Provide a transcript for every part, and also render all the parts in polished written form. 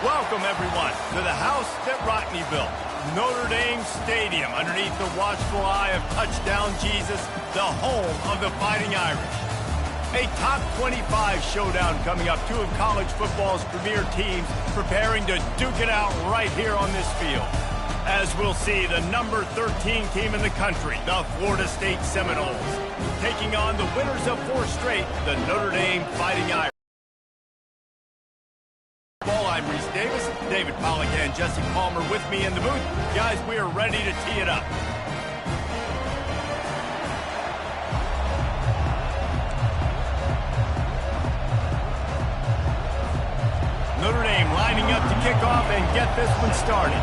Welcome, everyone, to the house that Rockney built, Notre Dame Stadium, underneath the watchful eye of Touchdown Jesus, the home of the Fighting Irish. A top 25 showdown coming up. Two of college football's premier teams preparing to duke it out right here on this field. As we'll see, the number 13 team in the country, the Florida State Seminoles, taking on the winners of 4 straight, the Notre Dame Fighting Irish. I'm Reese Davis, David Pollock and Jesse Palmer with me in the booth. Guys, we are ready to tee it up. Notre Dame lining up to kick off and get this one started.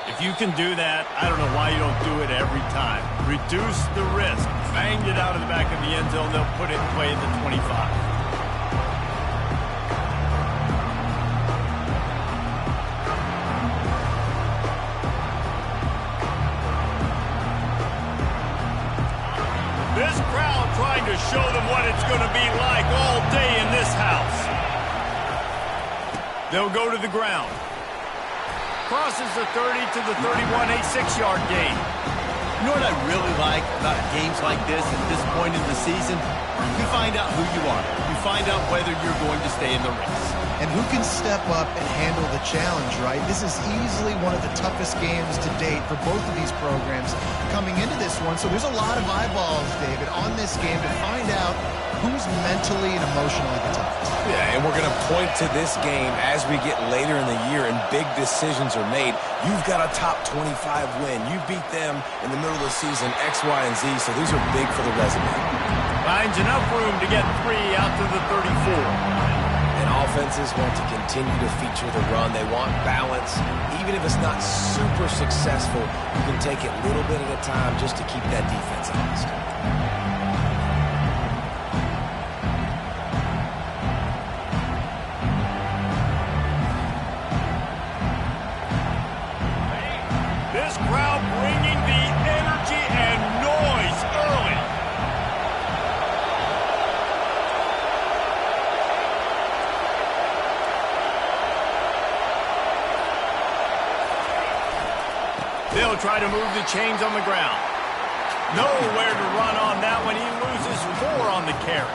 If you can do that, I don't know why you don't do it every time. Reduce the risk. Banged it out of the back of the end zone. They'll put it in play at the 25. This crowd trying to show them what it's going to be like all day in this house. They'll go to the ground. Crosses the 30 to the 31, a 6-yard gain. You know what I really like about games like this at this point in the season? You find out who you are. You find out whether you're going to stay in the race. And who can step up and handle the challenge, right? This is easily one of the toughest games to date for both of these programs coming into this one. So there's a lot of eyeballs, David, on this game to find out who's mentally and emotionally the toughest. Yeah, and we're going to point to this game as we get later in the year and big decisions are made. You've got a top 25 win. You beat them in the middle of the season, X, Y, and Z, so these are big for the resume. Finds enough room to get 3 out to the 34. And offenses want to continue to feature the run. They want balance. Even if it's not super successful, you can take it little bit at a time just to keep that defense honest. This crowd bringing the energy and noise early. They'll try to move the chains on the ground. Nowhere to run on that one. He loses 4 on the carry.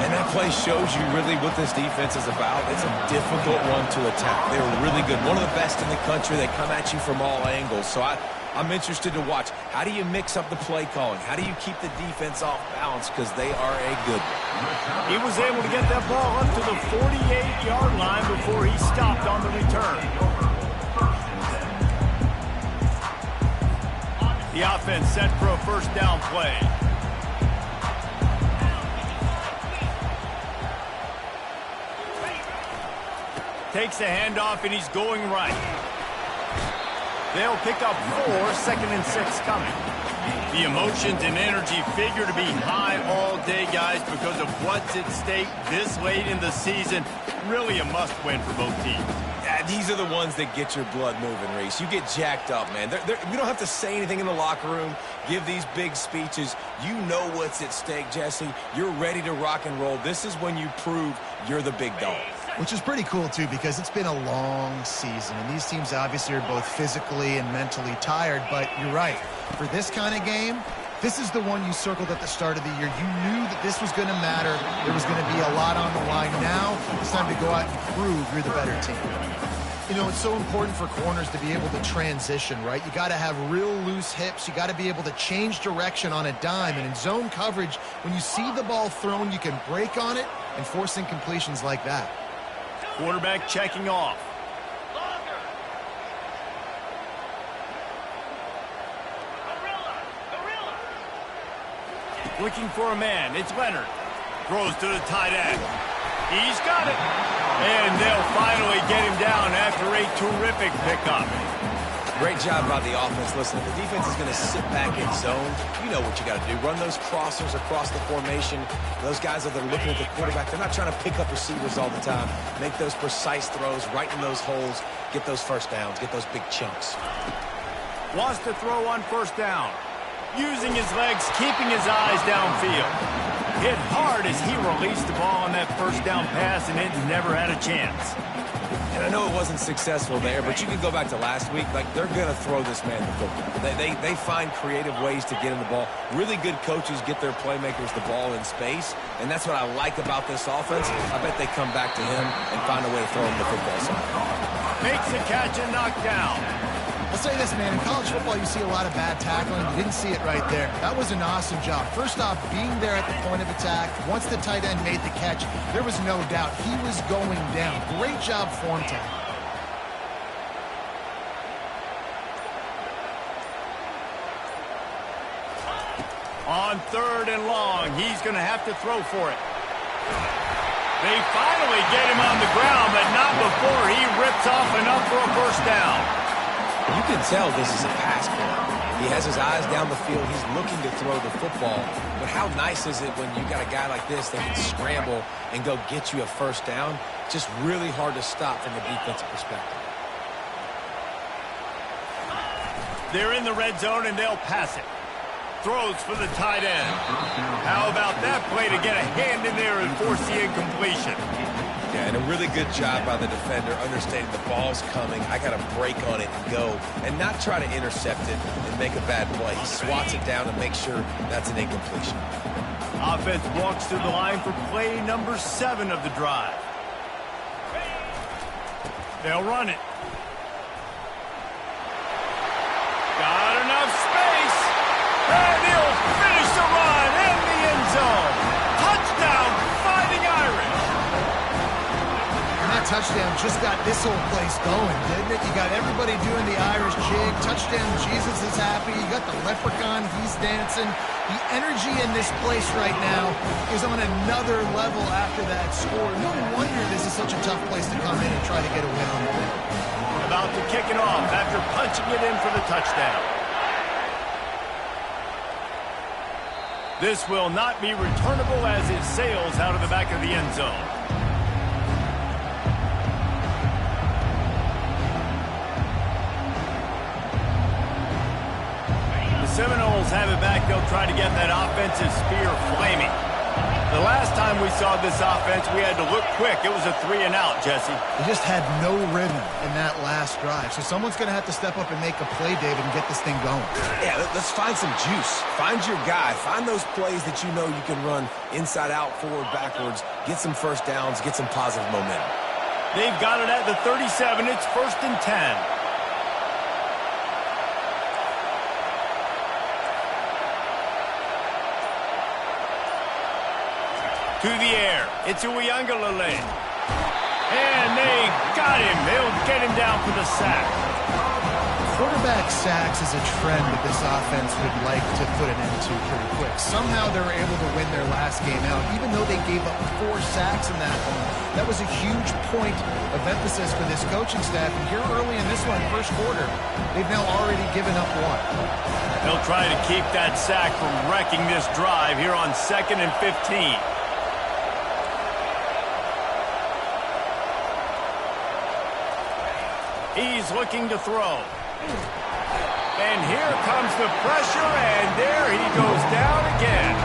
And that play shows you really what this defense is about. It's a difficult one to attack. They're really good. One of the best in the country. They come at you from all angles. So I'm interested to watch. How do you mix up the play calling? How do you keep the defense off balance? Because they are a good one. He was able to get that ball up to the 48-yard line before he stopped on the return. The offense set for a first down play. Takes the handoff, and he's going right. They'll pick up 4, 2nd and 6 coming. The emotions and energy figure to be high all day, guys, because of what's at stake this late in the season. Really a must-win for both teams. Yeah, these are the ones that get your blood moving, Reese. You get jacked up, man. We don't have to say anything in the locker room, give these big speeches. You know what's at stake, Jesse. You're ready to rock and roll. This is when you prove you're the big dog. Which is pretty cool, too, because it's been a long season. And these teams obviously are both physically and mentally tired. But you're right. For this kind of game, this is the one you circled at the start of the year. You knew that this was going to matter. There was going to be a lot on the line. Now it's time to go out and prove you're the better team. You know, it's so important for corners to be able to transition, right? You got to have real loose hips. You got to be able to change direction on a dime. And in zone coverage, when you see the ball thrown, you can break on it and force incompletions like that. Quarterback checking off. Looking for a man. It's Leonard. Throws to the tight end. He's got it. And they'll finally get him down after a terrific pickup. Great job by the offense. Listen, if the defense is going to sit back in zone, you know what you got to do. Run those crossers across the formation. Those guys that are looking at the quarterback, they're not trying to pick up receivers all the time. Make those precise throws right in those holes. Get those first downs. Get those big chunks. Wants to throw on first down. using his legs, keeping his eyes downfield. Hit hard as he released the ball on that first down pass, and it never had a chance. And I know it wasn't successful there, but you can go back to last week. Like, they're going to throw this man the football. They find creative ways to get him the ball. Really good coaches get their playmakers the ball in space, and that's what I like about this offense. I bet they come back to him and find a way to throw him the football somewhere. Makes the catch and knocked down. I'll say this, man. In college football, you see a lot of bad tackling. You didn't see it right there. That was an awesome job. First off, being there at the point of attack. Once the tight end made the catch, there was no doubt he was going down. Great job form tackle. On 3rd and long, he's going to have to throw for it. They finally get him on the ground, but not before he rips off enough for a first down. You can tell this is a pass play. He has his eyes down the field. He's looking to throw the football. But how nice is it when you got a guy like this that can scramble and go get you a first down? Just really hard to stop from a defensive perspective. They're in the red zone, and they'll pass it. Throws for the tight end. How about that play to get a hand in there and force the incompletion? Yeah, and a really good job by the defender understanding the ball's coming. I got to break on it and go and not try to intercept it and make a bad play. He swats it down and makes sure that's an incompletion. Offense walks to the line for play number 7 of the drive. They'll run it. Got enough space. And he'll finish the run in the end zone. Touchdown, Fighting Irish. And that touchdown just got this whole place going, didn't it? You got everybody doing the Irish jig. Touchdown, Jesus is happy. You got the leprechaun, he's dancing. The energy in this place right now is on another level after that score. No wonder this is such a tough place to come in and try to get a win on the day. About to kick it off after punching it in for the touchdown. This will not be returnable as it sails out of the back of the end zone. The Seminoles have it back. They'll try to get that offensive spear flaming. The last time we saw this offense, we had to look quick. It was a 3-and-out, Jesse. They just had no rhythm in that last drive. So someone's going to have to step up and make a play, David, and get this thing going. Yeah, let's find some juice. Find your guy. Find those plays that you know you can run inside out, forward, backwards. Get some first downs. Get some positive momentum. They've got it at the 37. It's 1st and 10. To the air. It's Uiagalelei. And they got him. They'll get him down for the sack. Quarterback sacks is a trend that this offense would like to put an end to pretty quick. Somehow they were able to win their last game out, even though they gave up 4 sacks in that one. That was a huge point of emphasis for this coaching staff. And here early in this one, first quarter, they've now already given up 1. They'll try to keep that sack from wrecking this drive here on 2nd and 15. He's looking to throw. And here comes the pressure, and there he goes down again.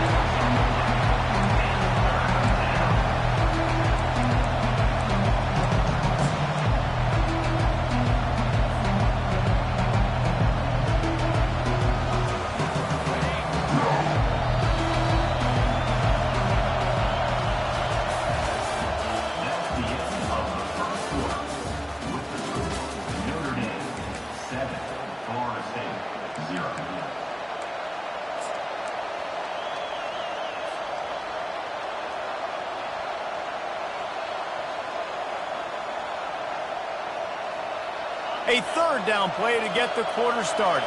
A 3rd down play to get the quarter started.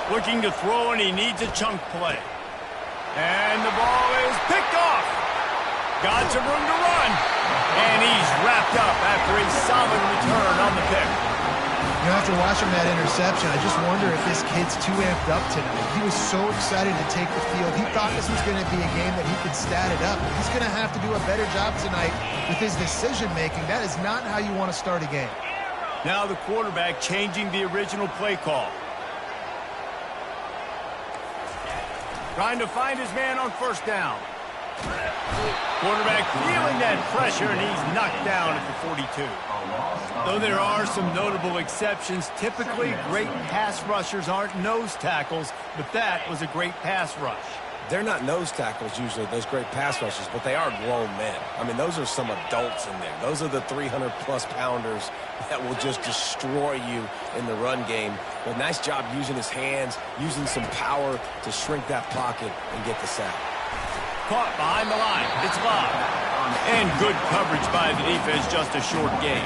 Looking to throw, and he needs a chunk play. And the ball is picked off. Got some room to run. And he's wrapped up after a solid return on the pick. You know, after watching that interception, I just wonder if this kid's too amped up tonight. He was so excited to take the field. He thought this was going to be a game that he could stat it up. He's going to have to do a better job tonight with his decision-making. That is not how you want to start a game. Now the quarterback changing the original play call. Trying to find his man on first down. Quarterback feeling that pressure, and he's knocked down at the 42. Though there are some notable exceptions, typically great pass rushers aren't nose tackles, but that was a great pass rush. They're not nose tackles usually, those great pass rushers, but they are grown men. I mean, those are some adults in there. Those are the 300-plus pounders that will just destroy you in the run game. But nice job using his hands, using some power to shrink that pocket and get the sack. Caught behind the line. It's loud. And good coverage by the defense, just a short gain.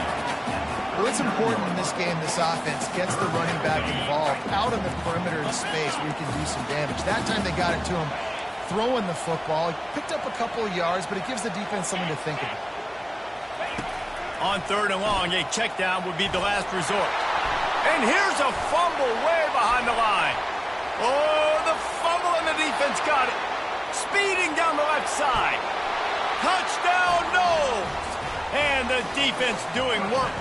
Well, it's important in this game this offense gets the running back involved out on the perimeter in space where he can do some damage. That time they got it to him throwing the football. He picked up a couple of yards, but it gives the defense something to think about. On third and long, a check down would be the last resort. And here's a fumble way behind the line. Oh, the fumble, and the defense got it. Speeding down the left side. Touchdown, no! And the defense doing work.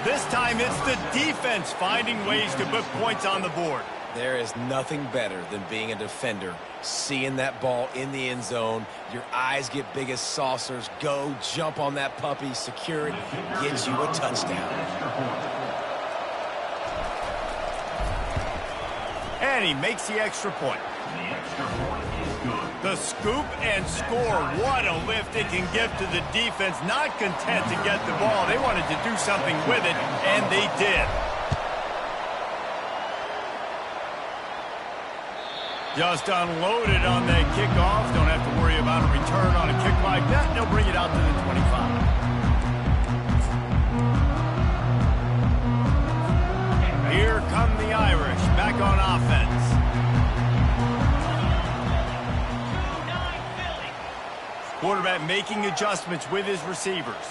This time it's the defense finding ways to put points on the board. There is nothing better than being a defender. Seeing that ball in the end zone, your eyes get big as saucers. Go, jump on that puppy, secure it, get you a touchdown. And he makes the extra point. The scoop and score. What a lift it can give to the defense. Not content to get the ball. They wanted to do something with it, and they did. Just unloaded on that kickoff. Don't have to worry about a return on a kick like that. They'll bring it out to the 25. Here come the Irish back on offense. Quarterback making adjustments with his receivers.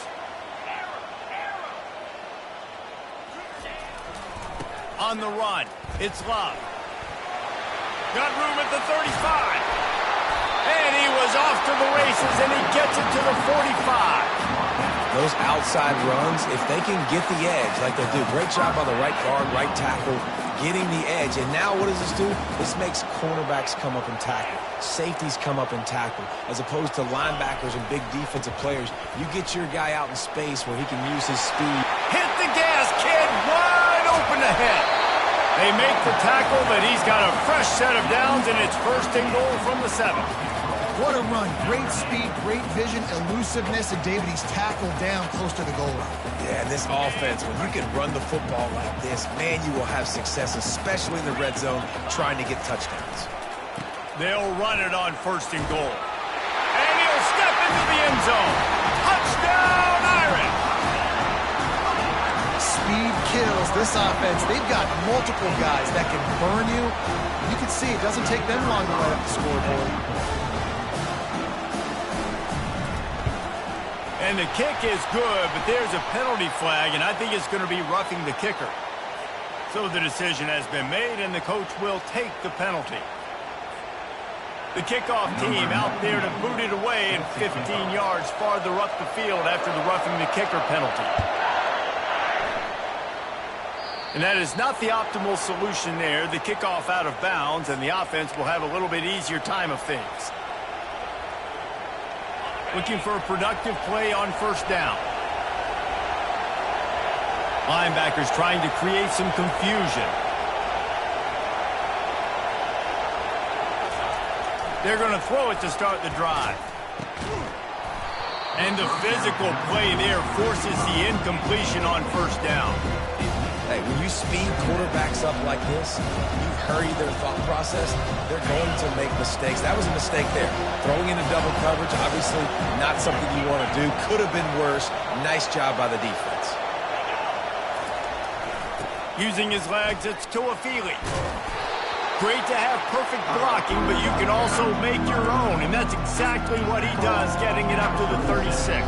On the run, it's Love. Got room at the 35. And he was off to the races, and he gets it to the 45. Those outside runs, if they can get the edge like they do, great job by the right guard, right tackle, getting the edge. And now what does this do? This makes cornerbacks come up and tackle. Safeties come up and tackle. As opposed to linebackers and big defensive players, you get your guy out in space where he can use his speed. Hit the gas, kid. Wide open ahead. They make the tackle, but he's got a fresh set of downs, and it's first and goal from the 7. What a run. Great speed, great vision, elusiveness, and David, he's tackled down close to the goal line. Yeah, and this offense, when you can run the football like this, man, you will have success, especially in the red zone, trying to get touchdowns. They'll run it on first and goal. And he'll step into the end zone. Touchdown, Irish! Speed kills. This offense, they've got multiple guys that can burn you. You can see it doesn't take them long to light up the scoreboard. And the kick is good, but there's a penalty flag, and I think it's going to be roughing the kicker. So the decision has been made, and the coach will take the penalty. The kickoff team out there to boot it away, and 15 yards farther up the field after the roughing the kicker penalty. And that is not the optimal solution there. The kickoff out of bounds, and the offense will have a little bit easier time of things. Looking for a productive play on first down. Linebackers trying to create some confusion. They're going to throw it to start the drive. And the physical play there forces the incompletion on first down. Hey, when you speed quarterbacks up like this, you hurry their thought process, they're going to make mistakes. That was a mistake there. Throwing into double coverage, obviously not something you want to do. Could have been worse. Nice job by the defense. Using his legs, it's Tuafili. Great to have perfect blocking, but you can also make your own, and that's exactly what he does, getting it up to the 36.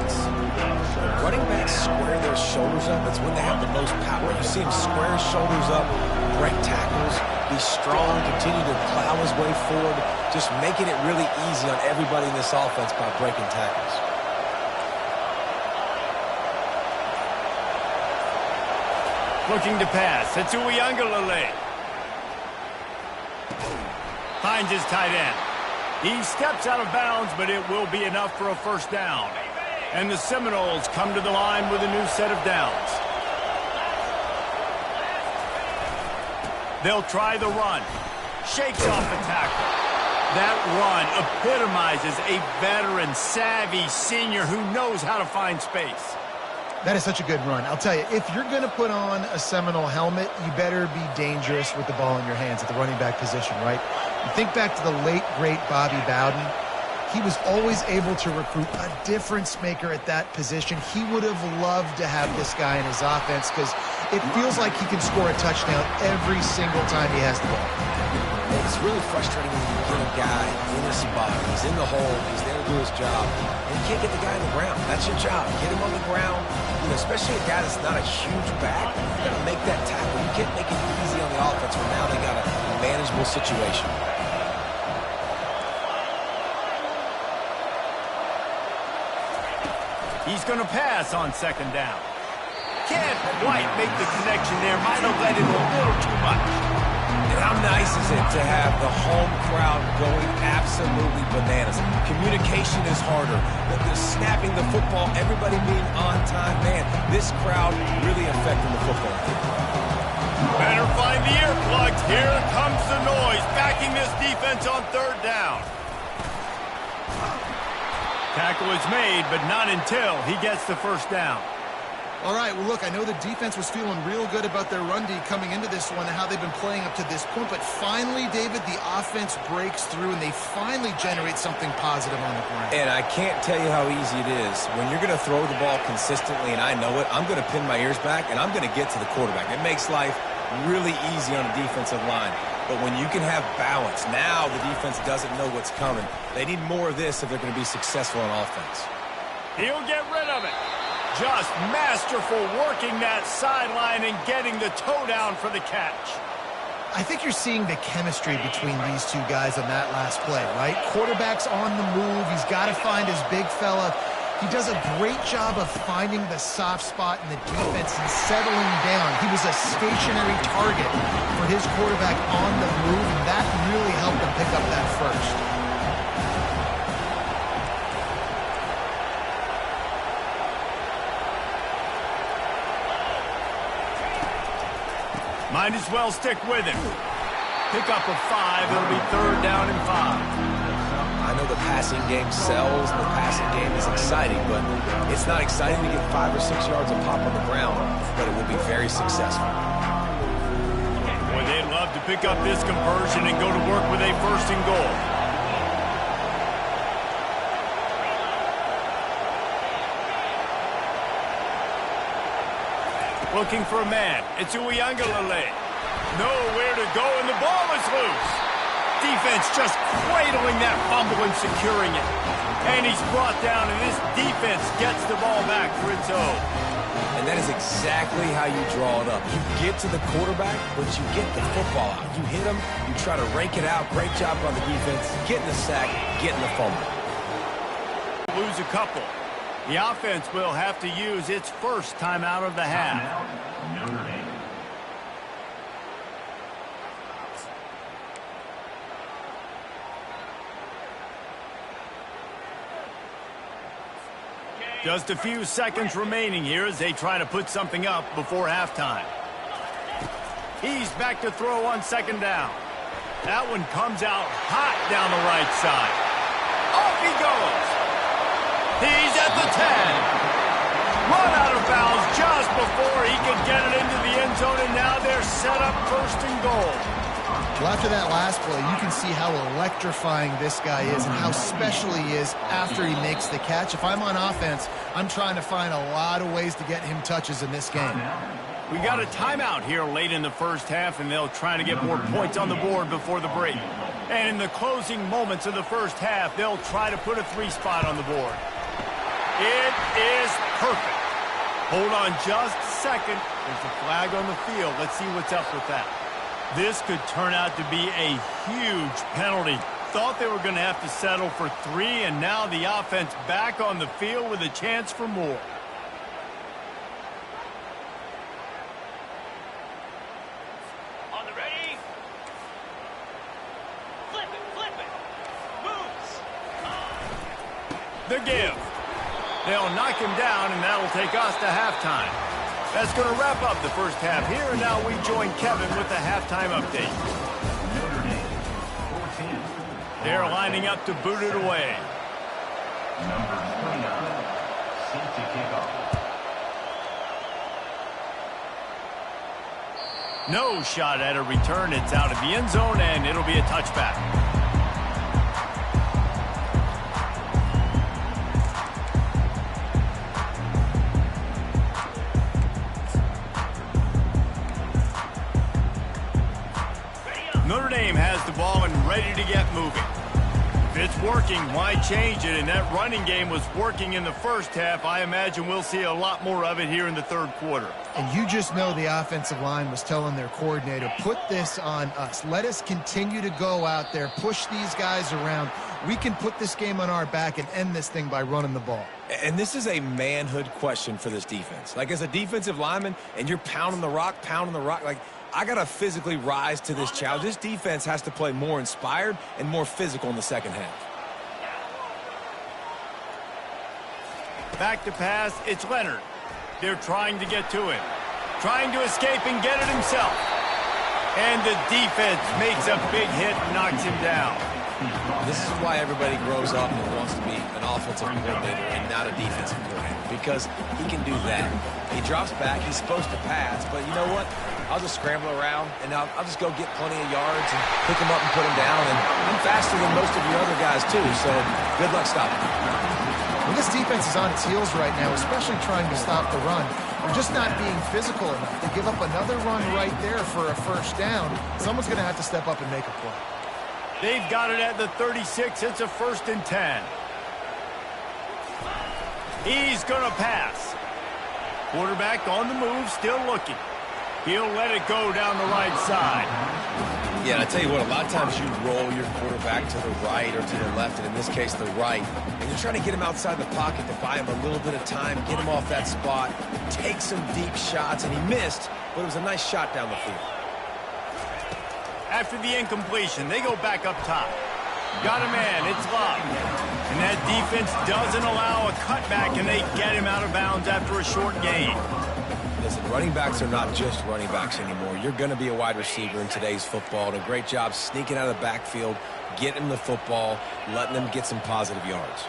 Running backs square their shoulders up. That's when they have the most power. You see him square his shoulders up, break tackles, be strong, continue to plow his way forward, just making it really easy on everybody in this offense by breaking tackles. Looking to pass. It's Ncaa. Finds his tight end. He steps out of bounds, but it will be enough for a first down. And the Seminoles come to the line with a new set of downs. They'll try the run. Shakes off the tackle. That run epitomizes a veteran, savvy senior who knows how to find space. That is such a good run. I'll tell you, if you're going to put on a Seminole helmet, you better be dangerous with the ball in your hands at the running back position, right? You think back to the late, great Bobby Bowden. He was always able to recruit a difference maker at that position. He would have loved to have this guy in his offense because it feels like he can score a touchdown every single time he has the ball. It's really frustrating when you get a guy in a spot. He's in the hole. He's there to do his job. And you can't get the guy on the ground. That's your job. Get him on the ground. You know, especially a guy that's not a huge back. You got to make that tackle. You can't make it easy on the offense when now they got a manageable situation. He's going to pass on second down. Can't quite make the connection there. Might have let it a little too much. And how nice is it to have the home crowd going absolutely bananas? Communication is harder. The snapping the football, everybody being on time. Man, this crowd really affecting the football team. Better find the earplugs. Here comes the noise, backing this defense on third down. Tackle is made, but not until he gets the first down. All right, well, look, I know the defense was feeling real good about their run D coming into this one and how they've been playing up to this point, but finally, David, the offense breaks through and they finally generate something positive on the ground. And I can't tell you how easy it is. When you're going to throw the ball consistently, and I know it, I'm going to pin my ears back, and I'm going to get to the quarterback. It makes life really easy on the defensive line. But when you can have balance, now the defense doesn't know what's coming. They need more of this if they're going to be successful on offense. He'll get rid of it. Just masterful working that sideline and getting the toe down for the catch. I think you're seeing the chemistry between these two guys on that last play, right? Quarterback's on the move. He's got to find his big fella. He does a great job of finding the soft spot in the defense and settling down. He was a stationary target for his quarterback on the move, and that really helped him pick up that first. Might as well stick with him. Pick up a 5. It'll be third down and 5. I know the passing game sells and the passing game is exciting, but it's not exciting to get 5 or 6 yards of pop on the ground, but it will be very successful. Boy, they'd love to pick up this conversion and go to work with a first and goal. Looking for a man. It's Ncaa. Nowhere to go, and the ball is loose. Defense just cradling that fumble and securing it. And he's brought down, and this defense gets the ball back for its own. And that is exactly how you draw it up. You get to the quarterback, but you get the football out. You hit him, you try to rake it out. Great job on the defense, getting the sack, getting the fumble. Lose a couple. The offense will have to use its first timeout of the half. Just a few seconds remaining here as they try to put something up before halftime. He's back to throw on second down. That one comes out hot down the right side. Off he goes. He's at the 10. Run out of bounds just before he could get it into the end zone, and now they're set up first and goal. Well, after that last play, you can see how electrifying this guy is and how special he is after he makes the catch. If I'm on offense, I'm trying to find a lot of ways to get him touches in this game. We got a timeout here late in the first half, and they'll try to get more points on the board before the break. And in the closing moments of the first half, they'll try to put a 3 spot on the board. It is perfect. Hold on just a second. There's a flag on the field. Let's see what's up with that. This could turn out to be a huge penalty. Thought they were going to have to settle for 3, and now the offense back on the field with a chance for more. On the ready. Flip it. Moves. The give. They'll knock him down, and that'll take us to halftime. That's going to wrap up the first half here, and now we join Kevin with the halftime update. They're lining up to boot it away. Number 29, set to kick off. No shot at a return. It's out of the end zone, and it'll be a touchback. Notre Dame has the ball and ready to get moving. If it's working, why change it? And that running game was working in the first half. I imagine we'll see a lot more of it here in the third quarter. And you just know the offensive line was telling their coordinator, put this on us. Let us continue to go out there, push these guys around. We can put this game on our back and end this thing by running the ball. And this is a manhood question for this defense. Like, as a defensive lineman, and you're pounding the rock, like, I got to physically rise to this challenge. This defense has to play more inspired and more physical in the second half. Back to pass, it's Leonard. They're trying to get to him. Trying to escape and get it himself. And the defense makes a big hit and knocks him down. This is why everybody grows up and wants to be an offensive coordinator and not a defensive coordinator, because he can do that. He drops back, he's supposed to pass, but you know what? I'll just scramble around, and I'll just go get plenty of yards and pick him up and put him down. And I'm faster than most of your other guys, too, so good luck stopping him. Well, this defense is on its heels right now, especially trying to stop the run. They're just not being physical enough. They give up another run right there for a first down. Someone's going to have to step up and make a play. They've got it at the 36. It's a 1st and 10. He's going to pass. Quarterback on the move, still looking. He'll let it go down the right side. Yeah, and I tell you what, a lot of times you roll your quarterback to the right or to the left, and in this case, the right, and you're trying to get him outside the pocket to buy him a little bit of time, get him off that spot, take some deep shots, and he missed, but it was a nice shot down the field. After the incompletion, they go back up top. Got a man, it's Love. And that defense doesn't allow a cutback, and they get him out of bounds after a short gain. Listen, running backs are not just running backs anymore. You're going to be a wide receiver in today's football, and a great job sneaking out of the backfield, getting the football, letting them get some positive yards.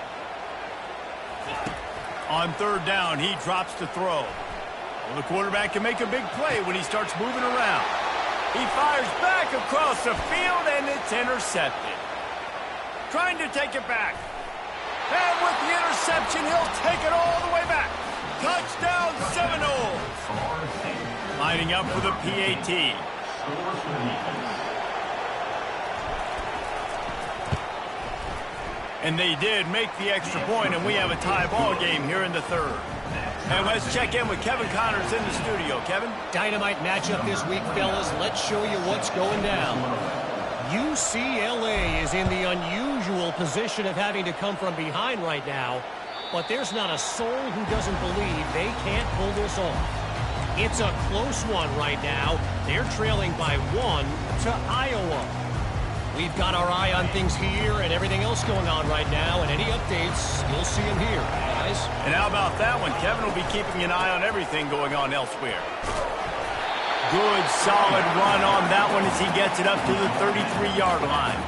On 3rd down, he drops to throw. Well, the quarterback can make a big play when he starts moving around. He fires back across the field, and it's intercepted. Trying to take it back. And with the interception, he'll take it all the way back. Touchdown, Seminoles. Lining up for the PAT. And they did make the extra point, and we have a tie ball game here in the 3rd. And let's check in with Kevin Connors in the studio. Kevin? Dynamite matchup this week, fellas. Let's show you what's going down. UCLA is in the unusual position of having to come from behind right now, but there's not a soul who doesn't believe they can't pull this off. It's a close one right now. They're trailing by 1 to Iowa. We've got our eye on things here and everything else going on right now, and any updates, you'll see them here, guys. And how about that one? Kevin will be keeping an eye on everything going on elsewhere. Good, solid run on that one as he gets it up to the 33-yard line.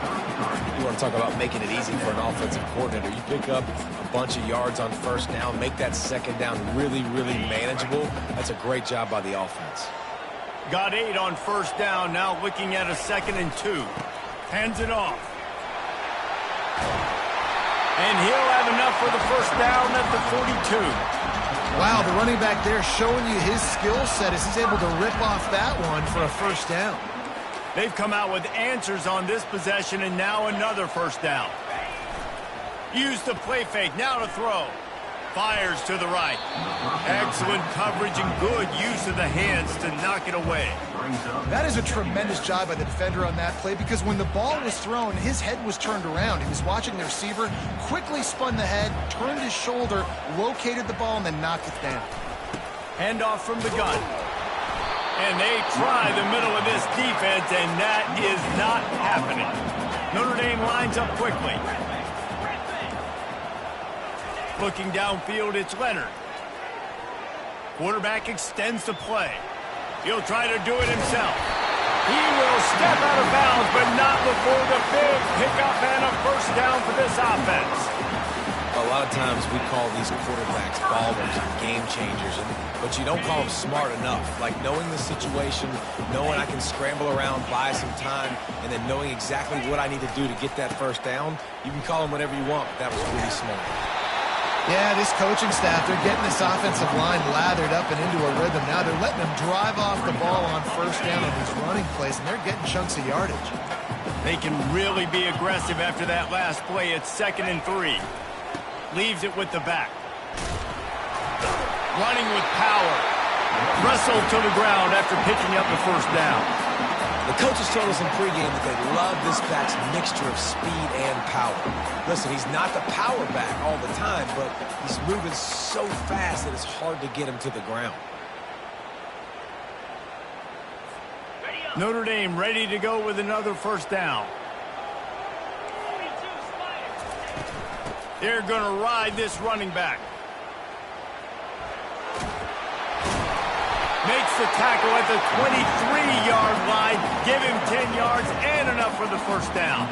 You want to talk about making it easy for an offensive coordinator. You pick up a bunch of yards on 1st down, make that 2nd down really, really manageable. That's a great job by the offense. Got 8 on 1st down, now looking at a 2nd and 2. Hands it off. And he'll have enough for the 1st down at the 42. Wow, the running back there showing you his skill set as he's able to rip off that one for a first down. They've come out with answers on this possession, and now another first down. Use the play fake, now to throw. Fires to the right. Excellent coverage and good use of the hands to knock it away. That is a tremendous job by the defender on that play, because when the ball was thrown, his head was turned around. He was watching the receiver, quickly spun the head, turned his shoulder, located the ball, and then knocked it down. Handoff from the gun. And they try the middle of this defense, and that is not happening. Notre Dame lines up quickly. Looking downfield, it's Leonard. Quarterback extends the play. He'll try to do it himself. He will step out of bounds, but not before the big pickup and a first down for this offense. A lot of times we call these quarterbacks ballers and game changers, but you don't call them smart enough. Like knowing the situation, knowing I can scramble around, buy some time, and then knowing exactly what I need to do to get that first down. You can call them whatever you want, but that was really smart. Yeah, this coaching staff, they're getting this offensive line lathered up and into a rhythm. Now they're letting them drive off the ball on first down on these running plays, and they're getting chunks of yardage. They can really be aggressive after that last play. It's 2nd and 3. Leaves it with the back. Running with power. Wrestled to the ground after picking up the first down. The coaches told us in pregame that they love this back's mixture of speed and power. Listen, he's not the power back all the time, but he's moving so fast that it's hard to get him to the ground. Notre Dame ready to go with another first down. They're going to ride this running back. Makes the tackle at the 23-yard line. Give him 10 yards and enough for the first down.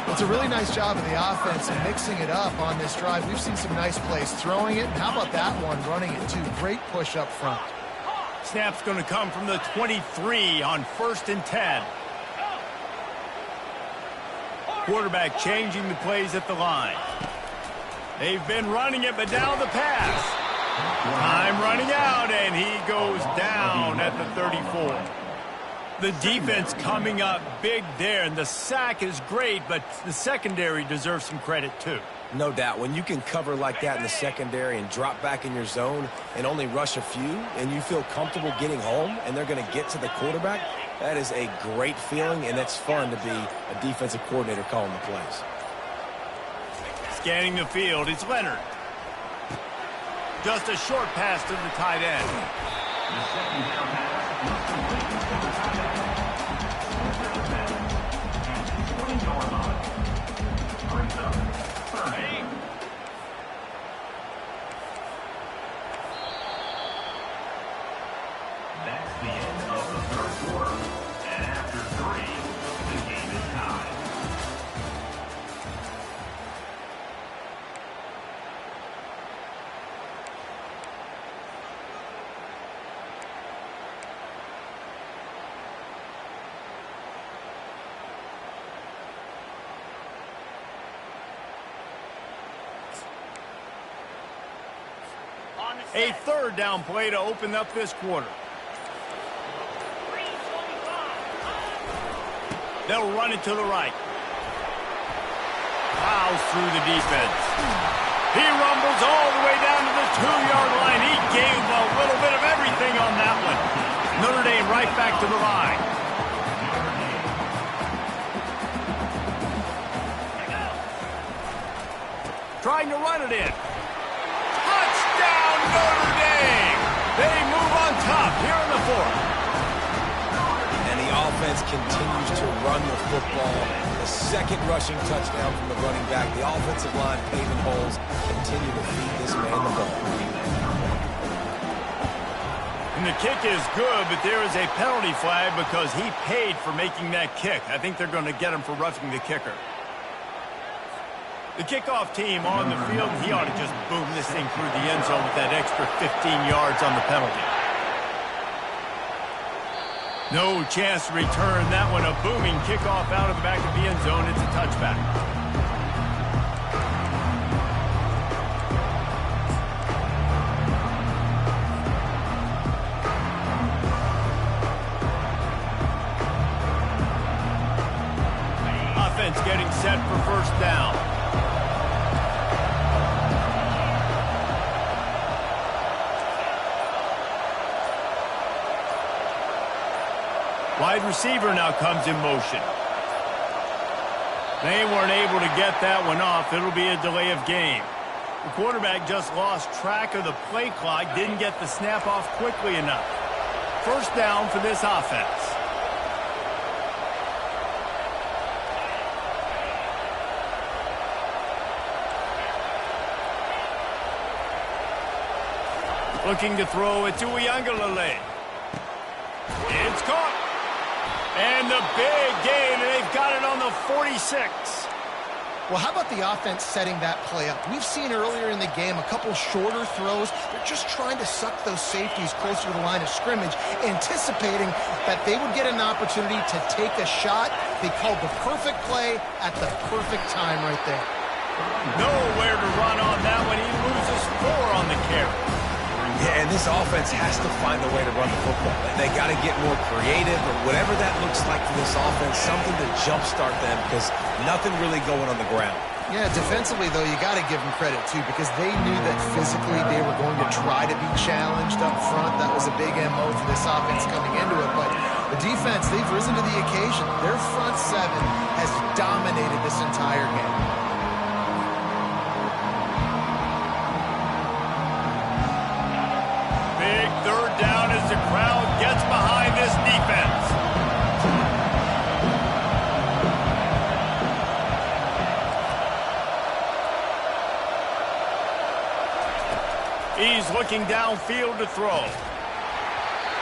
It's a really nice job of the offense and mixing it up on this drive. We've seen some nice plays throwing it, and how about that one running it too? Great push up front. Snap's going to come from the 23 on 1st and 10. Quarterback changing the plays at the line. They've been running it, but now the pass. Time running out, and he goes down at the 34. The defense coming up big there, and the sack is great, but the secondary deserves some credit too. No doubt. When you can cover like that in the secondary and drop back in your zone and only rush a few, and you feel comfortable getting home, and they're going to get to the quarterback, that is a great feeling, and it's fun to be a defensive coordinator calling the plays. Scanning the field, it's Leonard. Just a short pass to the tight end. The second down pass was completed to the tight end. At the 20-yard line. Brings up 30. That's the end of the third quarter. And after 3, the game is tied. A third down play to open up this quarter. They'll run it to the right. Plows through the defense. He rumbles all the way down to the 2-yard line. He gave a little bit of everything on that one. Notre Dame right back to the line. Trying to run it in. Touchdown, Notre Dame! They move on top here in the 4th. And the offense continues to run the football. The second rushing touchdown from the running back. The offensive line paving holes. Continue to feed this man the ball. And the kick is good, but there is a penalty flag because he paid for making that kick. I think they're going to get him for roughing the kicker. The kickoff team on the field, he ought to just boom this thing through the end zone with that extra 15 yards on the penalty. No chance to return that one. A booming kickoff out of the back of the end zone. It's a touchback. set for first down. Wide receiver now comes in motion. They weren't able to get that one off. It'll be a delay of game. The quarterback just lost track of the play clock, didn't get the snap off quickly enough. First down for this offense. Looking to throw it to Ncaa. It's caught. And the big gain, and they've got it on the 46. Well, how about the offense setting that play up? We've seen earlier in the game a couple shorter throws. They're just trying to suck those safeties closer to the line of scrimmage, anticipating that they would get an opportunity to take a shot. They called the perfect play at the perfect time right there. Nowhere to run on that one. He loses 4 on the carry. Yeah, and this offense has to find a way to run the football. They got to get more creative, or whatever that looks like for this offense, something to jumpstart them, because nothing really going on the ground. Yeah, defensively, though, you got to give them credit, too, because they knew that physically they were going to try to be challenged up front. That was a big MO for this offense coming into it. But the defense, they've risen to the occasion. Their front seven has dominated this entire game. Big third down as the crowd gets behind this defense. He's looking downfield to throw.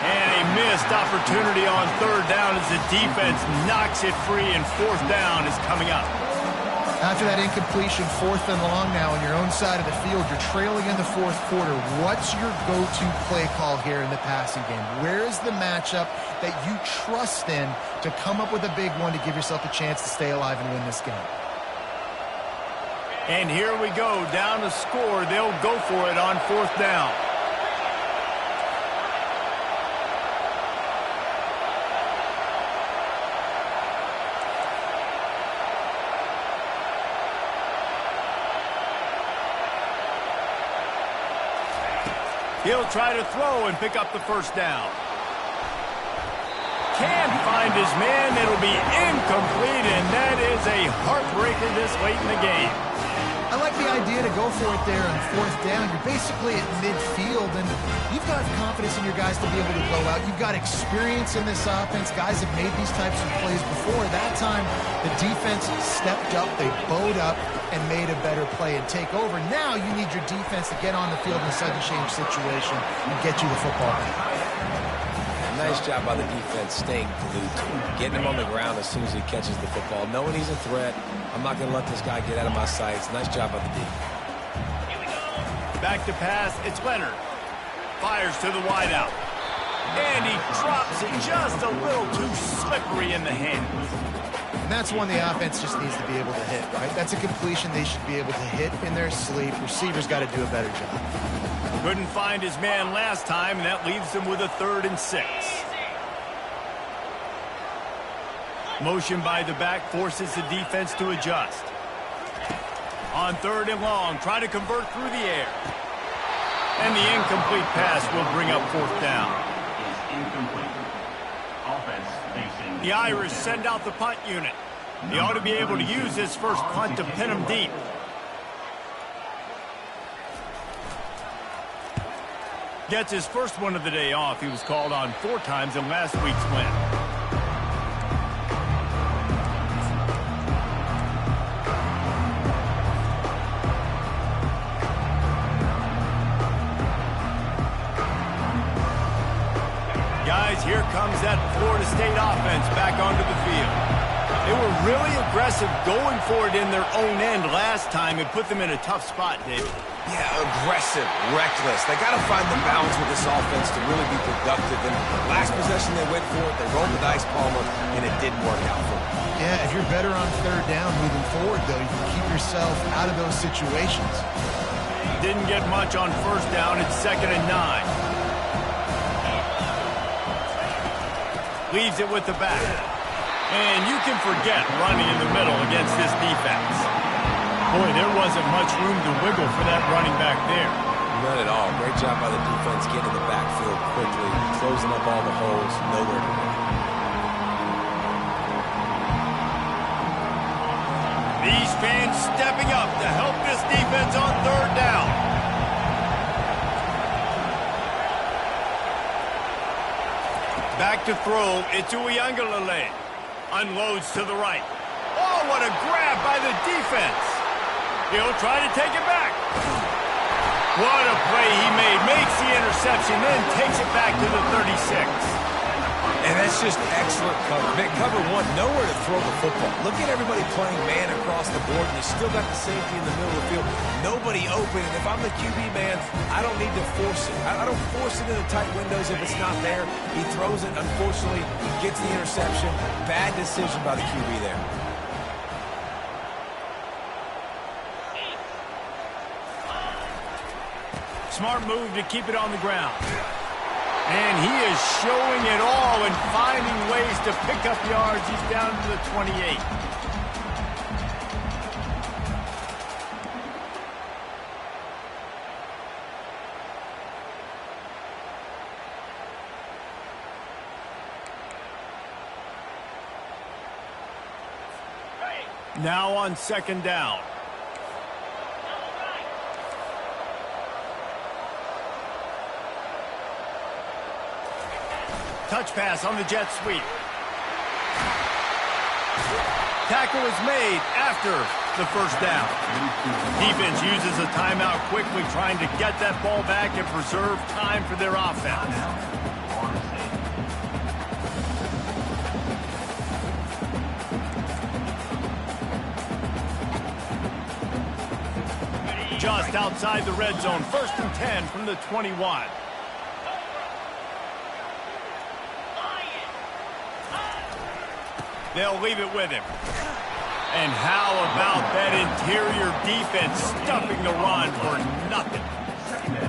And a missed opportunity on third down as the defense knocks it free, and fourth down is coming up. After that incompletion, 4th and long now on your own side of the field, you're trailing in the 4th quarter. What's your go-to play call here in the passing game? Where is the matchup that you trust in to come up with a big one to give yourself a chance to stay alive and win this game? And here we go, down to score. They'll go for it on fourth down. He'll try to throw and pick up the first down. Can't find his man. It'll be incomplete, and that is a heartbreaker this late in the game. I like the idea to go for it there on fourth down. You're basically at midfield, and you've got confidence in your guys to be able to go out. You've got experience in this offense. Guys have made these types of plays before. That time, the defense stepped up. They bowed up and made a better play and take over. Now you need your defense to get on the field in a sudden change situation and get you the football back. Nice job by the defense staying glued to him, getting him on the ground as soon as he catches the football, knowing he's a threat. I'm not going to let this guy get out of my sights. Nice job by the D. Back to pass, it's Leonard. Fires to the wideout. And he drops it just a little too slippery in the hands. And that's one the offense just needs to be able to hit, right? That's a completion they should be able to hit in their sleep. Receivers got to do a better job. Couldn't find his man last time, and that leaves him with a 3rd and 6. Motion by the back forces the defense to adjust. On 3rd and long, try to convert through the air. And the incomplete pass will bring up 4th down. The Irish send out the punt unit. He ought to be able to use this first punt to pin him deep. Gets his first one of the day off. He was called on 4 times in last week's win. Guys, here comes that Florida State offense back onto the field. They were really aggressive going for it in their own end last time and put them in a tough spot, David. Yeah, aggressive, reckless. They got to find the balance with this offense to really be productive. And last possession they went for it, they rolled the dice, Palmer, and it didn't work out for them. Yeah, if you're better on 3rd down moving forward, though, you can keep yourself out of those situations. Didn't get much on 1st down. It's 2nd and 9. Leaves it with the back. And you can forget running in the middle against this defense. Boy, there wasn't much room to wiggle for that running back there. None at all. Great job by the defense getting in the backfield quickly, closing up all the holes, nowhere to run. These fans stepping up to help this defense on third down. Back to throw, it's Ncaa. Unloads to the right. Oh, what a grab by the defense. He'll try to take it back. What a play he made. Makes the interception, then takes it back to the 36. And that's just excellent cover. Man, cover one, nowhere to throw the football. Look at everybody playing man across the board, and you still got the safety in the middle of the field. Nobody open, and if I'm the QB man, I don't need to force it. I don't force it into tight windows if it's not there. He throws it, unfortunately, gets the interception. Bad decision by the QB there. Smart move to keep it on the ground. And he is showing it all and finding ways to pick up yards. He's down to the 28. Now on second down. Touch pass on the jet sweep. Tackle is made after the first down. Defense uses a timeout quickly, trying to get that ball back and preserve time for their offense. Just outside the red zone, 1st and 10 from the 21. They'll leave it with him. And how about that interior defense stuffing the run for nothing?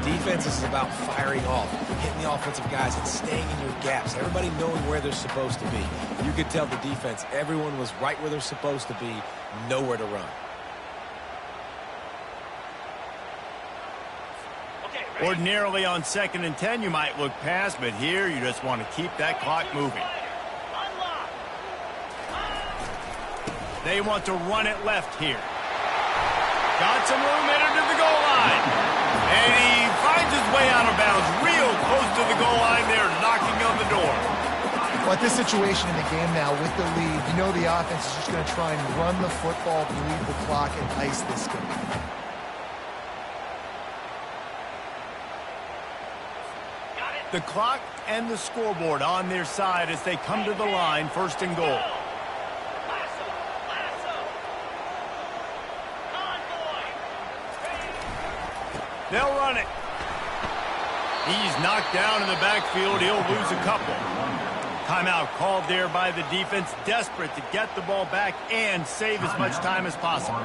Defense is about firing off, hitting the offensive guys and staying in your gaps. Everybody knowing where they're supposed to be. You could tell the defense, everyone was right where they're supposed to be, nowhere to run. Ordinarily on 2nd and 10, you might look past, but here you just want to keep that clock moving. They want to run it left here. Got some room headed to the goal line. And he finds his way out of bounds real close to the goal line there, knocking on the door. Well, at this situation in the game now with the lead, you know the offense is just going to try and run the football, bleed the clock, and ice this game. The clock and the scoreboard on their side as they come to the line, 1st and goal. They'll run it. He's knocked down in the backfield. He'll lose a couple. Timeout called there by the defense, desperate to get the ball back and save as much time as possible.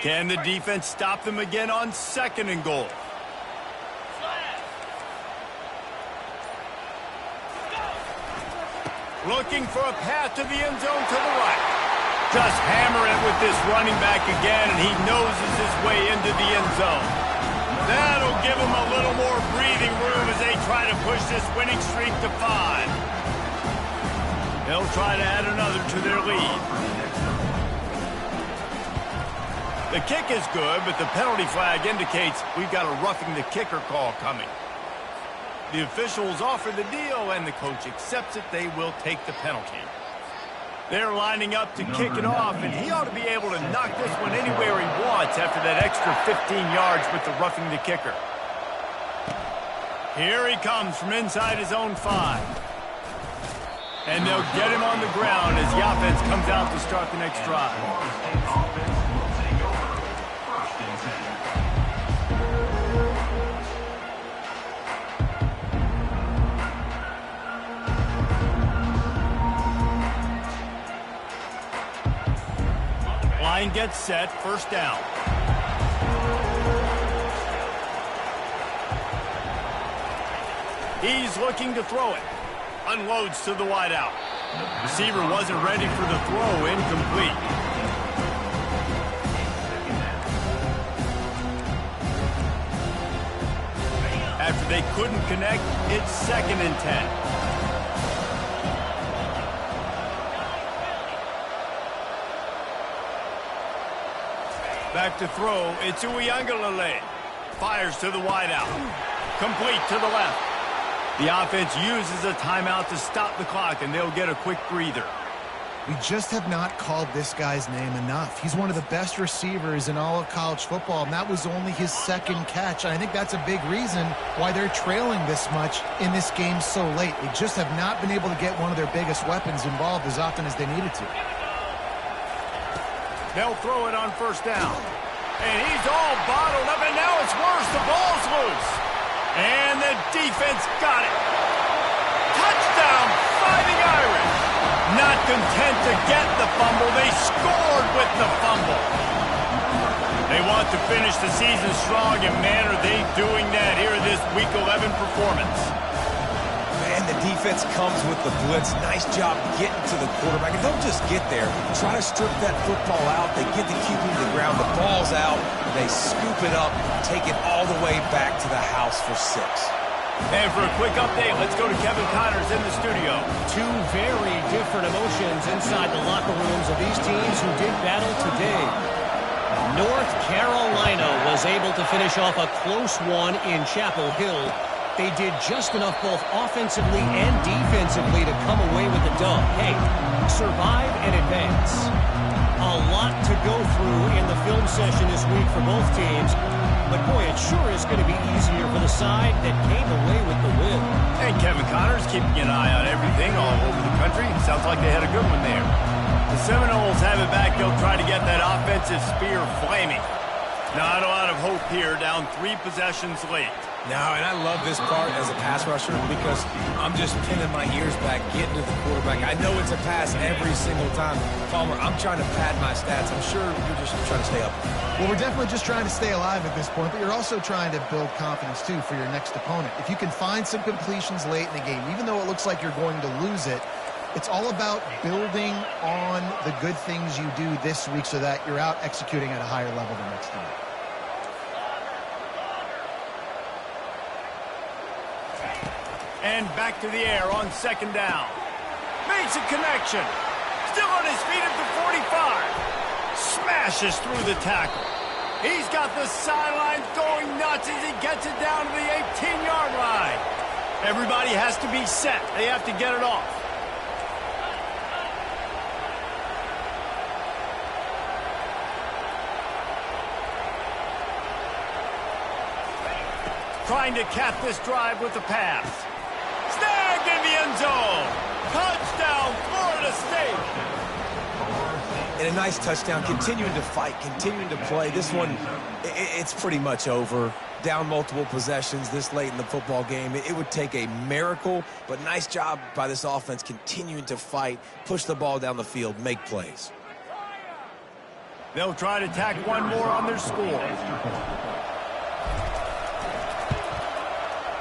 Can the defense stop them again on 2nd and goal? Looking for a path to the end zone to the right. Just hammer it with this running back again, and he noses his way into the end zone. That'll give him a little more breathing room as they try to push this winning streak to 5. They'll try to add another to their lead. The kick is good, but the penalty flag indicates we've got a roughing the kicker call coming. The officials offer the deal, and the coach accepts it. They will take the penalty. They're lining up to kick it off, and he ought to be able to knock this one anywhere he wants after that extra 15 yards with the roughing the kicker. Here he comes from inside his own 5. And they'll get him on the ground as the offense comes out to start the next drive. Line gets set, first down. He's looking to throw it. Unloads to the wideout. Receiver wasn't ready for the throw, incomplete. After they couldn't connect, it's 2nd and 10. Back to throw, it's Ncaa. Fires to the wideout. Complete to the left. The offense uses a timeout to stop the clock, and they'll get a quick breather. We just have not called this guy's name enough. He's one of the best receivers in all of college football, and that was only his 2nd catch. And I think that's a big reason why they're trailing this much in this game so late. They just have not been able to get one of their biggest weapons involved as often as they needed to. They'll throw it on first down. And he's all bottled up, and now it's worse. The ball's loose. And the defense got it. Touchdown, Fighting Irish. Not content to get the fumble, they scored with the fumble. They want to finish the season strong, and man, are they doing that here in this Week 11 performance. And the defense comes with the blitz. Nice job getting to the quarterback. And don't just get there. Try to strip that football out. They get the QB to the ground. The ball's out. They scoop it up, take it all the way back to the house for 6. And for a quick update, let's go to Kevin Connors in the studio. Two very different emotions inside the locker rooms of these teams who did battle today. North Carolina was able to finish off a close one in Chapel Hill. They did just enough both offensively and defensively to come away with the dub. Hey, survive and advance. A lot to go through in the film session this week for both teams. But boy, it sure is going to be easier for the side that came away with the win. And Kevin Connors keeping an eye on everything all over the country. Sounds like they had a good one there. The Seminoles have it back. They'll try to get that offensive spear flaming. Not a lot of hope here, down 3 possessions late. No, and I love this part as a pass rusher because I'm just pinning my ears back, getting to the quarterback. I know it's a pass every single time. Palmer, I'm trying to pad my stats. I'm sure you're just trying to stay up. Well, we're definitely just trying to stay alive at this point, but you're also trying to build confidence, too, for your next opponent. If you can find some completions late in the game, even though it looks like you're going to lose it, it's all about building on the good things you do this week so that you're out executing at a higher level the next time. And back to the air on 2nd down. Makes a connection. Still on his feet at the 45. Smashes through the tackle. He's got the sidelines going nuts as he gets it down to the 18-yard line. Everybody has to be set. They have to get it off. Trying to cap this drive with the pass. Snagged in the end zone. Touchdown, Florida State. And a nice touchdown, continuing to fight, continuing to play. This one, it's pretty much over. Down multiple possessions this late in the football game. It would take a miracle, but nice job by this offense continuing to fight, push the ball down the field, make plays. They'll try to tack one more on their score.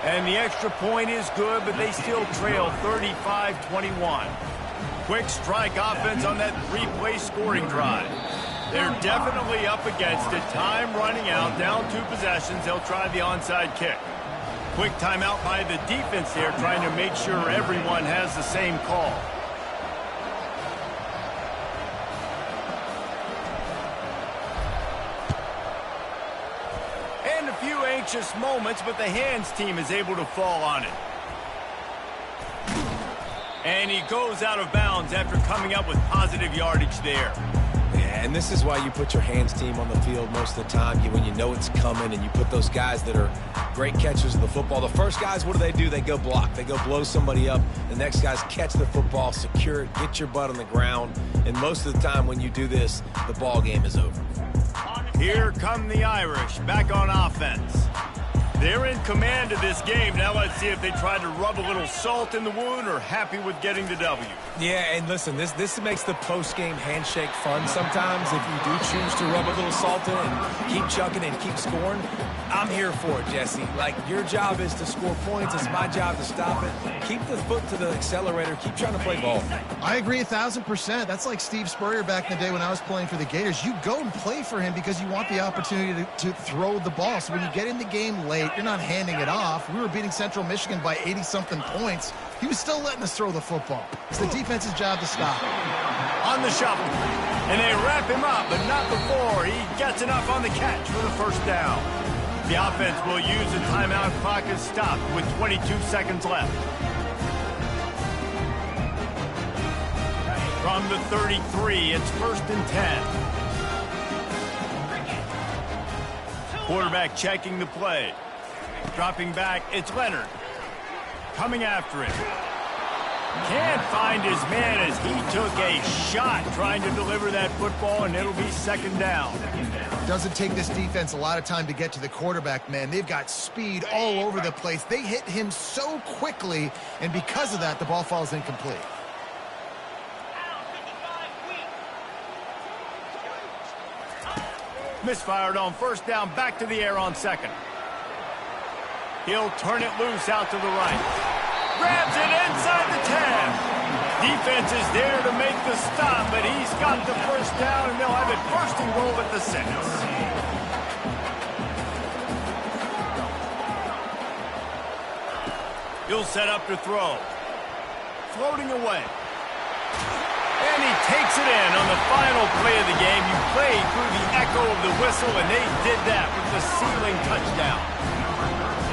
And the extra point is good, but they still trail 35-21. Quick strike offense on that 3-play scoring drive. They're definitely up against it. Time running out, down 2 possessions. They'll try the onside kick. Quick timeout by the defense there, trying to make sure everyone has the same call. And a few anxious moments, but the hands team is able to fall on it. And he goes out of bounds after coming up with positive yardage there. Yeah, and this is why you put your hands team on the field most of the time when you know it's coming, and you put those guys that are great catchers of the football. The first guys, what do? They go block. They go blow somebody up. The next guys catch the football, secure it, get your butt on the ground. And most of the time when you do this, the ball game is over. Here come the Irish, back on offense. They're in command of this game. Now let's see if they try to rub a little salt in the wound or happy with getting the W. Yeah, and listen, this makes the post-game handshake fun sometimes. If you do choose to rub a little salt in and keep chucking and keep scoring, I'm here for it, Jesse. Like, your job is to score points. It's my job to stop it. Keep the foot to the accelerator. Keep trying to play ball. I agree 1,000%. That's like Steve Spurrier back in the day when I was playing for the Gators. You go and play for him because you want the opportunity to throw the ball. So when you get in the game late, you're not handing it off. We were beating Central Michigan by 80-something points. He was still letting us throw the football. It's the defense's job to stop it. On the shuffle. And they wrap him up, but not before he gets enough on the catch for the first down. The offense will use the timeout clock as stopped with 22 seconds left. From the 33, it's 1st and 10. Quarterback checking the play. Dropping back, it's Leonard. Coming after him. Can't find his man as he took a shot trying to deliver that football, and it'll be 2nd down. Doesn't take this defense a lot of time to get to the quarterback, man. They've got speed all over the place. They hit him so quickly, and because of that, the ball falls incomplete. Misfired on 1st down, back to the air on 2nd. He'll turn it loose out to the right. Grabs it inside the 10. Defense is there to make the stop, but he's got the 1st down, and they'll have it 1st and goal at the 6. He'll set up to throw. Floating away. And he takes it in on the final play of the game. You played through the echo of the whistle, and they did that with the ceiling touchdown.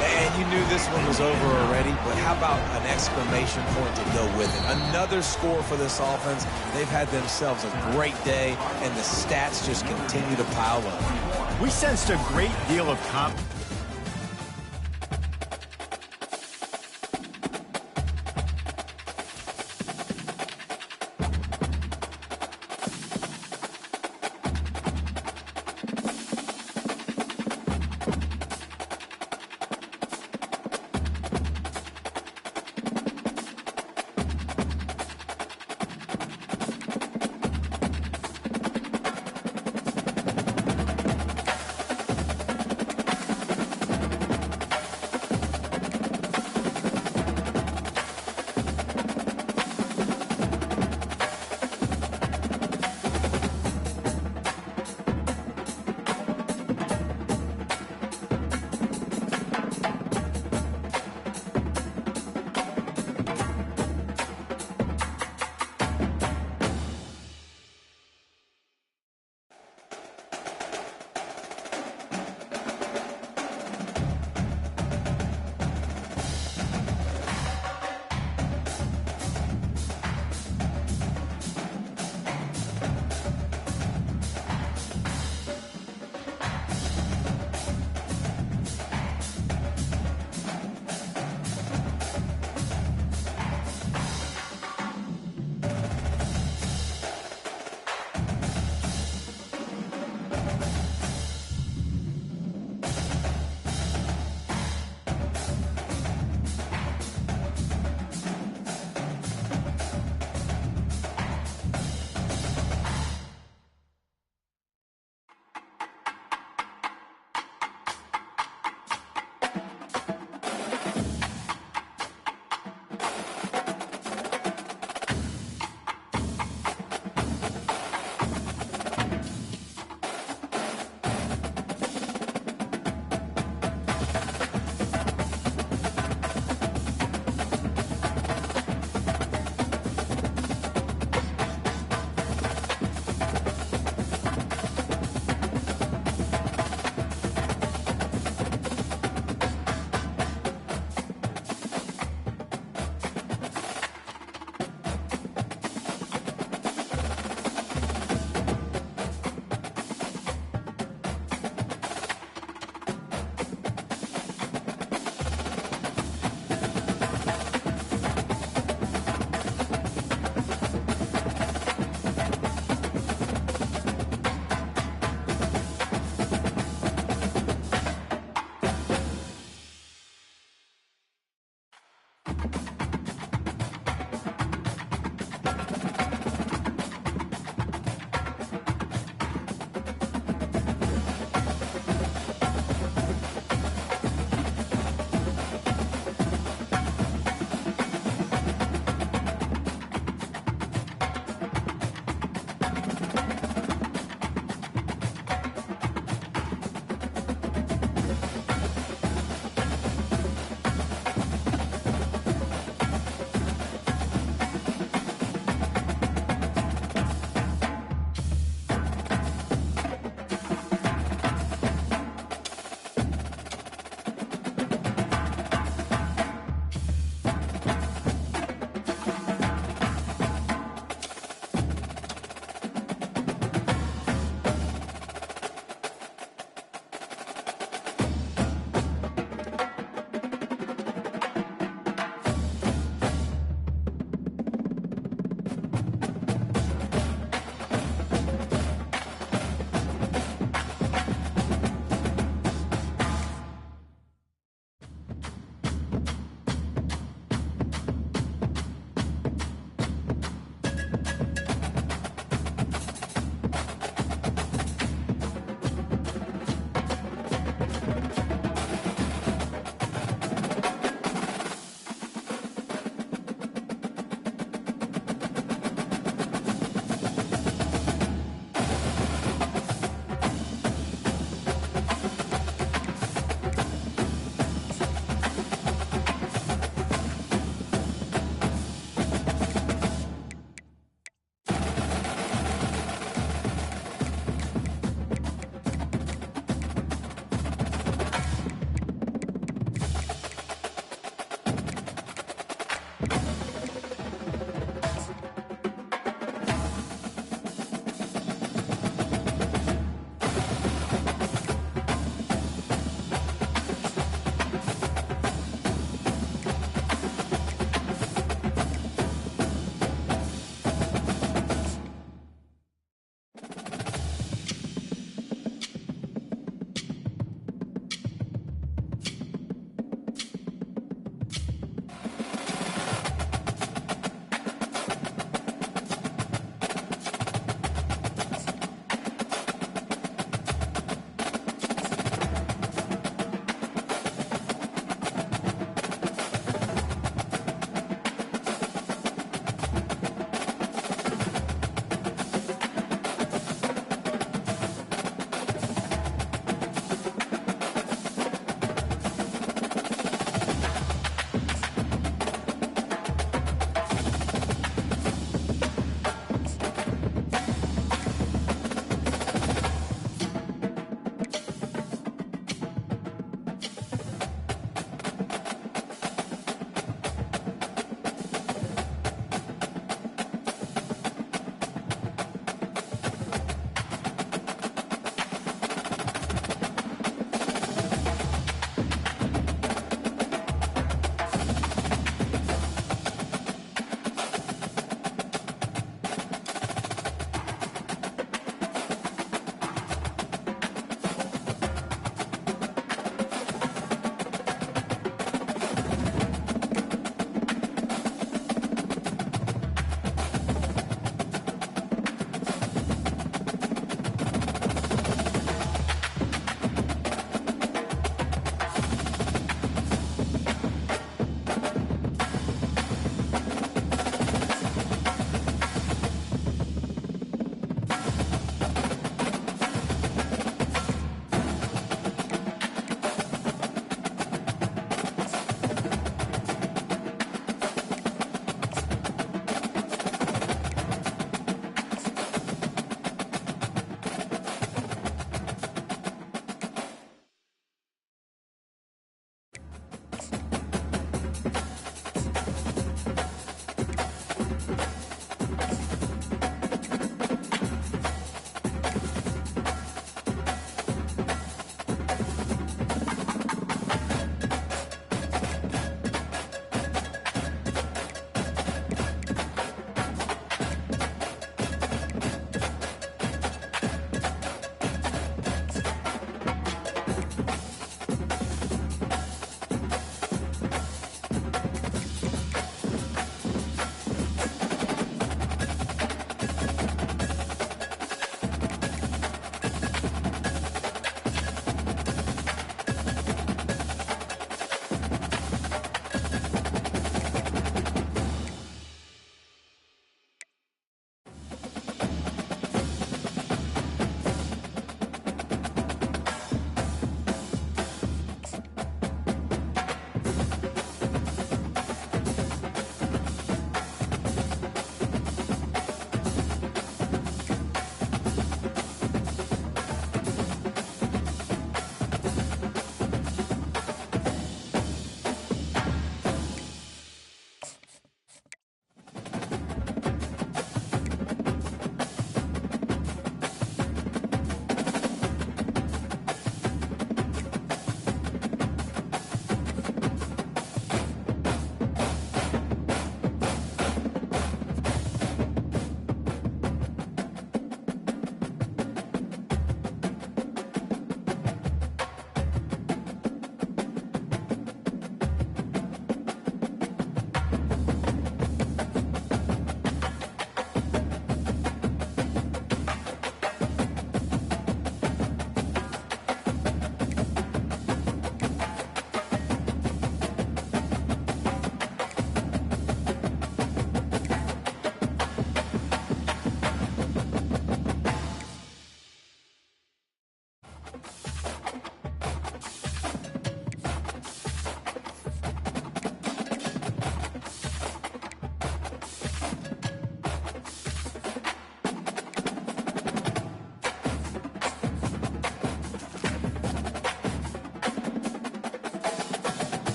And you knew this one was over already, but how about an exclamation point to go with it? Another score for this offense. They've had themselves a great day, and the stats just continue to pile up. We sensed a great deal of confidence.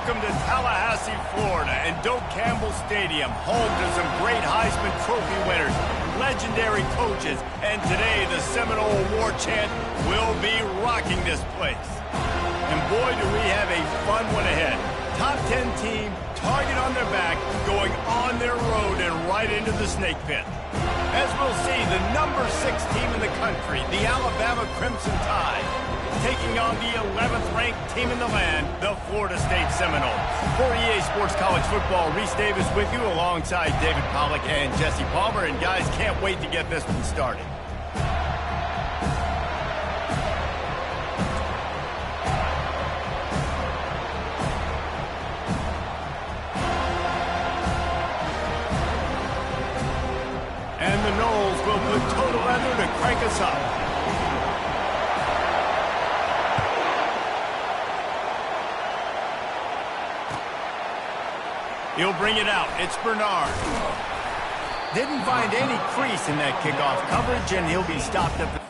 Welcome to Tallahassee, Florida, and Doak Campbell Stadium, home to some great Heisman Trophy winners, legendary coaches, and today the Seminole War Chant will be rocking this place. And boy, do we have a fun one ahead. Top 10 team, target on their back, going on their road and right into the snake pit. As we'll see, the number 6 team in the country, the Alabama Crimson Tide, taking on the 11th ranked team in the land, the Florida State Seminoles. For EA Sports College Football, Reese Davis with you alongside David Pollack and Jesse Palmer. And guys, can't wait to get this one started. And the Noles will put total leather to crank us up. He'll bring it out. It's Bernard. Didn't find any crease in that kickoff coverage, and he'll be stopped up.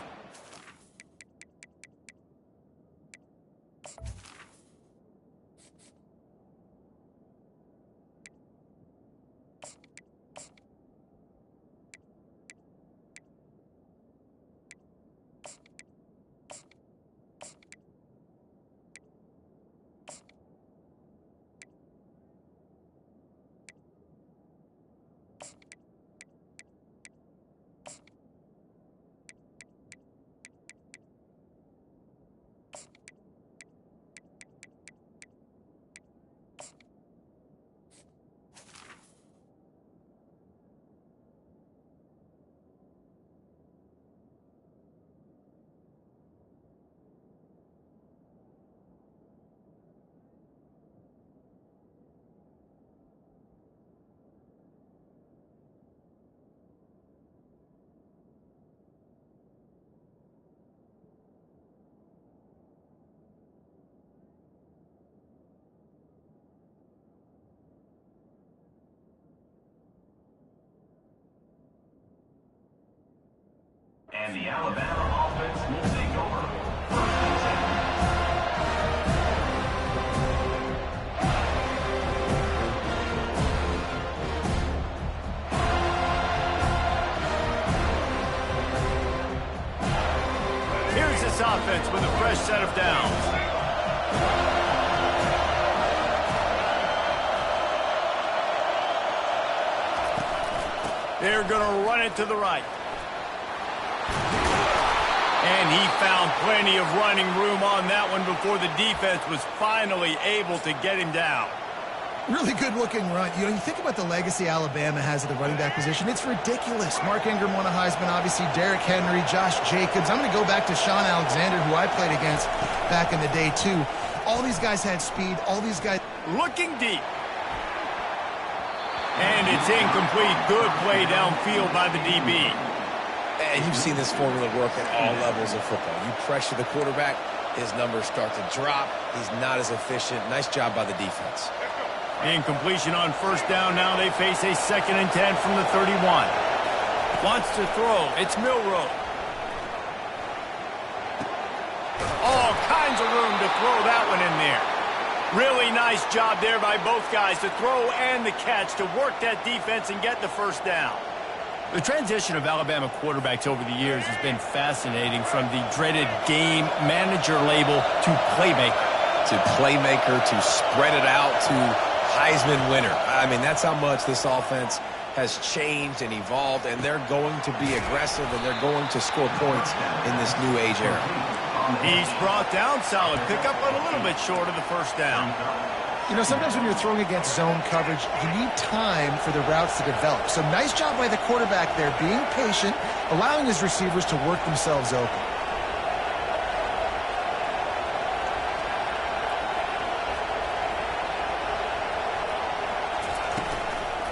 And the Alabama offense will take over. First and 10. Here's this offense with a fresh set of downs. They're going to run it to the right. And he found plenty of running room on that one before the defense was finally able to get him down. Really good-looking run. You know, you think about the legacy Alabama has at the running back position. It's ridiculous. Mark Ingram won a Heisman, obviously. Derrick Henry, Josh Jacobs. I'm going to go back to Sean Alexander, who I played against back in the day, too. All these guys had speed. All these guys... Looking deep. And it's incomplete. Good play downfield by the DB. And you've seen this formula work at all levels of football. You pressure the quarterback, his numbers start to drop. He's not as efficient. Nice job by the defense. Incompletion on first down. Now they face a 2nd and 10 from the 31. Wants to throw. It's Milroe. All kinds of room to throw that one in there. Really nice job there by both guys to throw and the catch to work that defense and get the first down. The transition of Alabama quarterbacks over the years has been fascinating, from the dreaded game manager label to playmaker. To playmaker, to spread it out, to Heisman winner. I mean, that's how much this offense has changed and evolved, and they're going to be aggressive, and they're going to score points in this new age era. He's brought down. Solid pickup, but a little bit short of the first down. You know, sometimes when you're throwing against zone coverage, you need time for the routes to develop. So nice job by the quarterback there, being patient, allowing his receivers to work themselves open.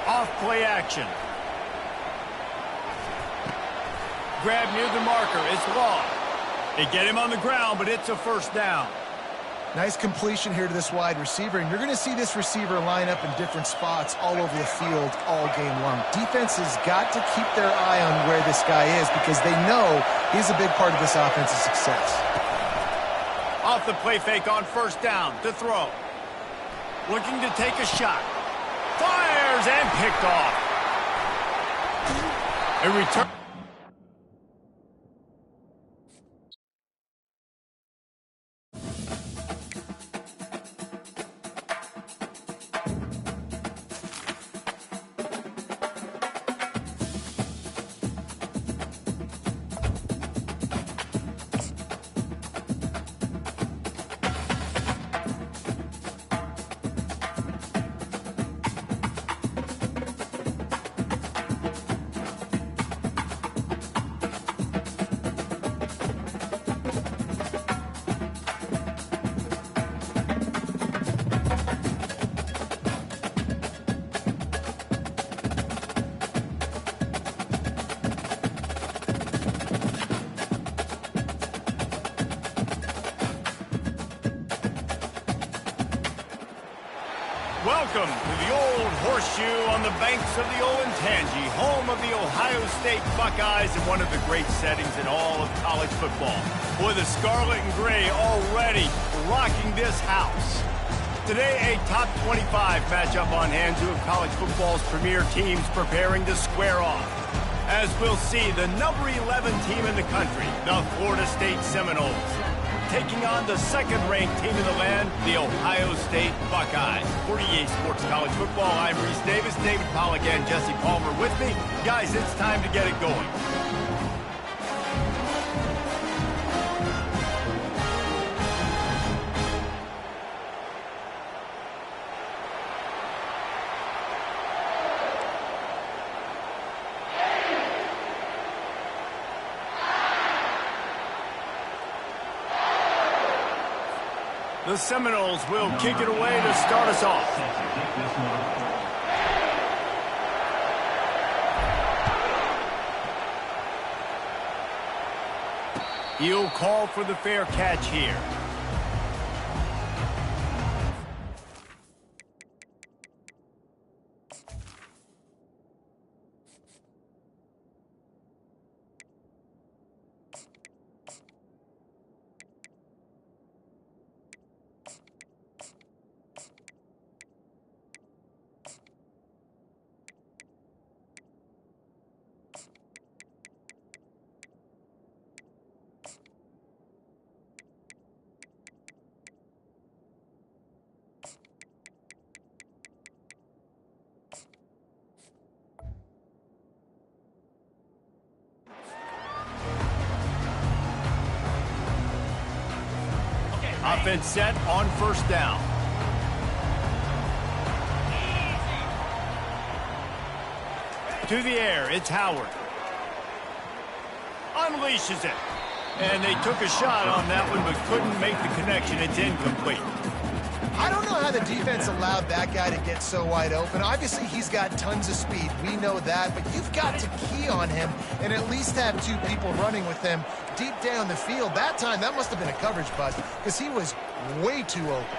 Off play action. Grab near the marker. It's Law. They get him on the ground, but it's a first down. Nice completion here to this wide receiver, and you're going to see this receiver line up in different spots all over the field all game long. Defense has got to keep their eye on where this guy is, because they know he's a big part of this offense's success. Off the play fake on first down to throw. Looking to take a shot. Fires and picked off. A return. Welcome to the old horseshoe on the banks of the old Ncaa, home of the Ohio State Buckeyes and one of the great settings in all of college football. Boy, the scarlet and gray already rocking this house. Today, a top 25 matchup on hand, two of college football's premier teams preparing to square off. As we'll see, the number 11 team in the country, the Florida State Seminoles, taking on the second-ranked team in the land, the Ohio State Buckeyes. 48 Sports College Football, I'm Reese Davis, David Pollack and Jesse Palmer with me. Guys, it's time to get it going. The Seminoles will kick it away to start us off. He'll call for the fair catch here. Offense set on first down. To the air, it's Howard. Unleashes it. And they took a shot on that one, but couldn't make the connection. It's incomplete. I don't know how the defense allowed that guy to get so wide open. Obviously, he's got tons of speed. We know that, but you've got to key on him and at least have two people running with him deep down the field. That time, that must have been a coverage bust because he was way too open.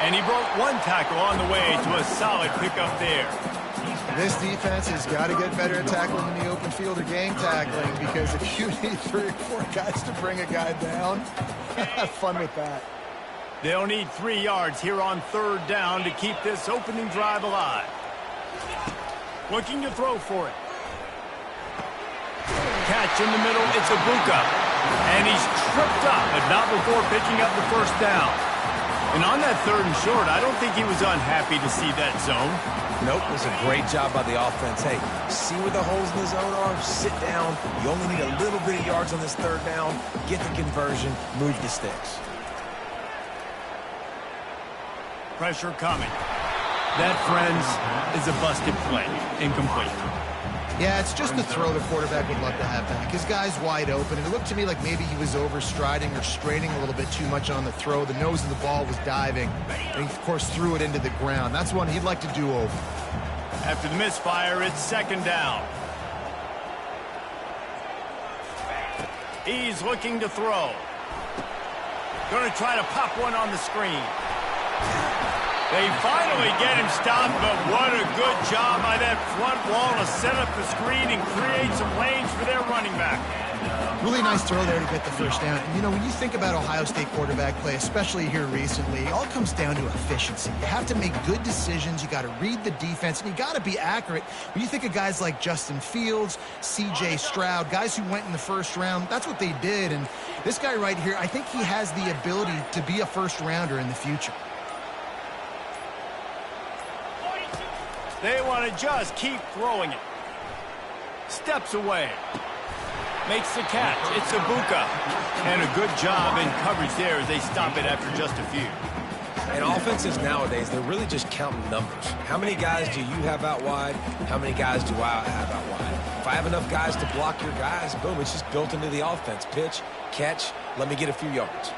And he broke one tackle on the way to a solid pickup there. This defense has got to get better at tackling in the open field or gang tackling because if you need 3 or 4 guys to bring a guy down, have fun with that. They'll need 3 yards here on third down to keep this opening drive alive. Looking to throw for it. Catch in the middle, it's Ibuka. And he's tripped up, but not before picking up the first down. And on that third and short, I don't think he was unhappy to see that zone. Nope, it was a great job by the offense. Hey, see where the holes in the zone are? Sit down. You only need a little bit of yards on this third down. Get the conversion. Move the sticks. Pressure coming. That, friends, is a busted play. Incomplete. Yeah, it's just the throw the quarterback would love to have back. His guy's wide open. It looked to me like maybe he was overstriding or straining a little bit too much on the throw. The nose of the ball was diving. And he, of course, threw it into the ground. That's one he'd like to do over. After the misfire, it's second down. He's looking to throw. Going to try to pop one on the screen. They finally get him stopped, but what a good job by that front wall to set up the screen and create some lanes for their running back. Really nice throw there to get the first down. And, you know, when you think about Ohio State quarterback play, especially here recently, it all comes down to efficiency. You have to make good decisions. You got to read the defense, and you got to be accurate. When you think of guys like Justin Fields, C.J. Stroud, guys who went in the first round, that's what they did. And this guy right here, I think he has the ability to be a first-rounder in the future. They want to just keep throwing it. Steps away. Makes the catch. It's Ibuka. And a good job in coverage there as they stop it after just a few. And offenses nowadays, they're really just counting numbers. How many guys do you have out wide? How many guys do I have out wide? If I have enough guys to block your guys, boom, it's just built into the offense. Pitch, catch, let me get a few yards.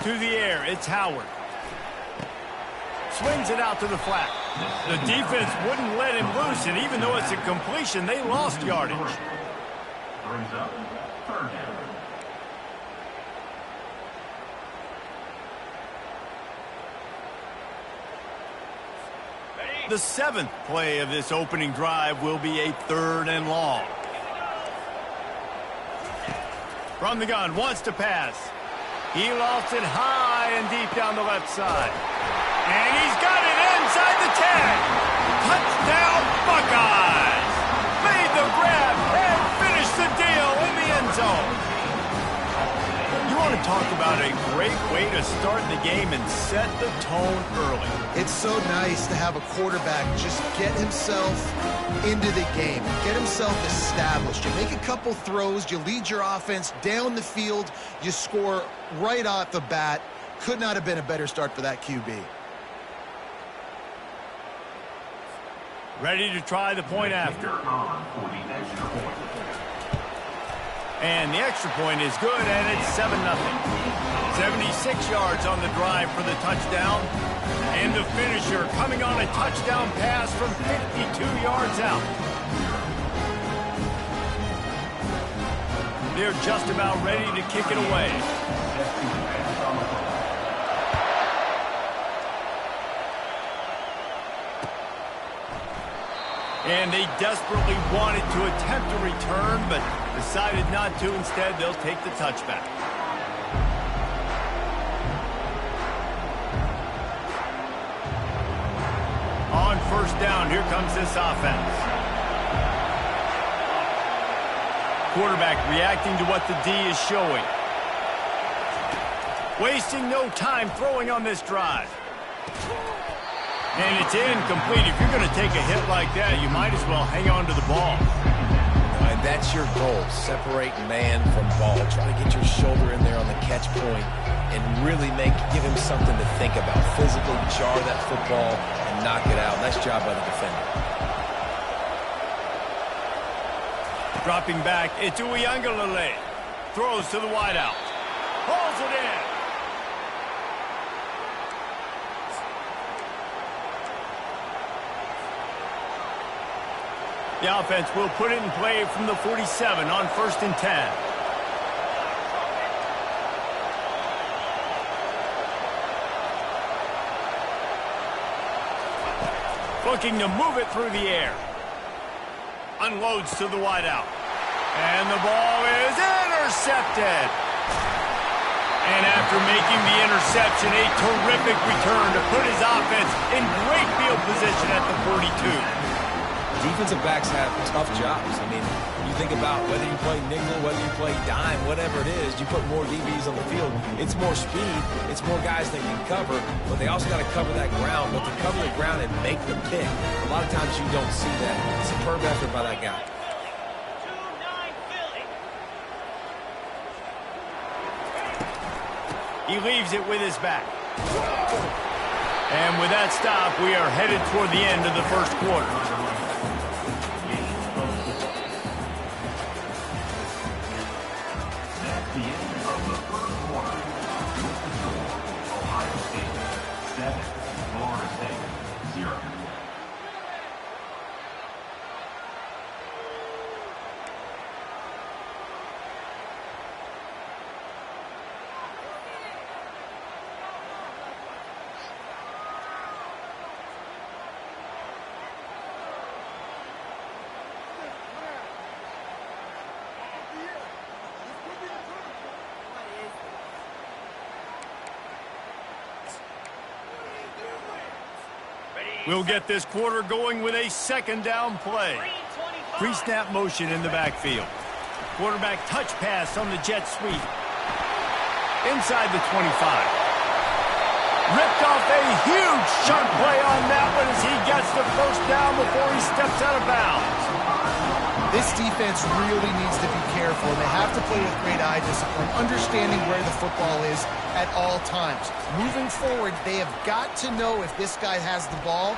To the air, it's Howard. Swings it out to the flat. The defense wouldn't let him loose, and even though it's a completion, they lost yardage. Brings up third down. The seventh play of this opening drive will be a 3rd and long. From the gun, wants to pass. He lofts it high and deep down the left side. And he's got it inside the 10. Touchdown, Buckeyes. Made the grab and finished the deal in the end zone. You want to talk about a great way to start the game and set the tone early. It's so nice to have a quarterback just get himself into the game, get himself established. You make a couple throws, you lead your offense down the field, you score right off the bat. Could not have been a better start for that QB. Ready to try the point after. And the extra point is good, and it's 7-0. 76 yards on the drive for the touchdown. And the finisher coming on a touchdown pass from 52 yards out. They're just about ready to kick it away. And they desperately wanted to attempt a return, but decided not to. Instead, they'll take the touchback. On first down, here comes this offense. Quarterback reacting to what the D is showing. Wasting no time throwing on this drive. And it's incomplete. If you're going to take a hit like that, you might as well hang on to the ball. And that's your goal. Separate man from ball. Try to get your shoulder in there on the catch point and really give him something to think about. Physically jar that football and knock it out. Nice job by the defender. Dropping back, it's Uiagalelei. Throws to the wideout. Pulls it in. The offense will put it in play from the 47 on 1st and 10. Looking to move it through the air. Unloads to the wideout. And the ball is intercepted. And after making the interception, a terrific return to put his offense in great field position at the 42. Defensive backs have tough jobs. I mean, you think about whether you play nickel, whether you play dime, whatever it is, you put more DBs on the field. It's more speed. It's more guys that can cover, but they also got to cover that ground. But to cover the ground and make the pick, a lot of times you don't see that. Superb effort by that guy. 2-9 Philly. He leaves it with his back. And with that stop, we are headed toward the end of the first quarter. We'll get this quarter going with a second down play. Pre-snap motion in the backfield. Quarterback touch pass on the jet sweep. Inside the 25. Ripped off a huge sharp play on that one as he gets the first down before he steps out of bounds. This defense really needs to be careful. They have to play with great eye discipline, understanding where the football is at all times. Moving forward, they have got to know if this guy has the ball.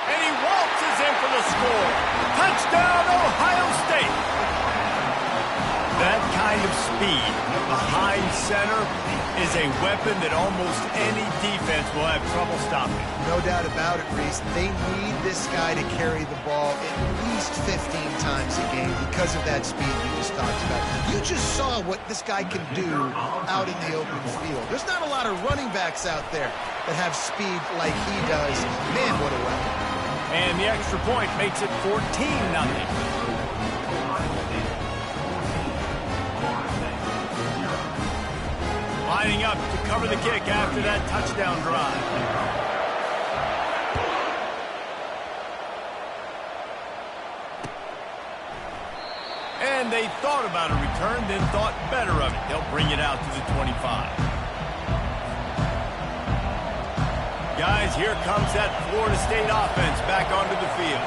And he waltzes in for the score. Touchdown, Ohio State. That kind of speed behind center is a weapon that almost any defense will have trouble stopping. No doubt about it, Reese. They need this guy to carry the ball at least 15 times a game because of that speed you just talked about. You just saw what this guy can do out in the open field. There's not a lot of running backs out there that have speed like he does. Man, what a weapon. And the extra point makes it 14-0. Lining up to cover the kick after that touchdown drive. And they thought about a return, then thought better of it. They'll bring it out to the 25. Guys, here comes that Florida State offense back onto the field.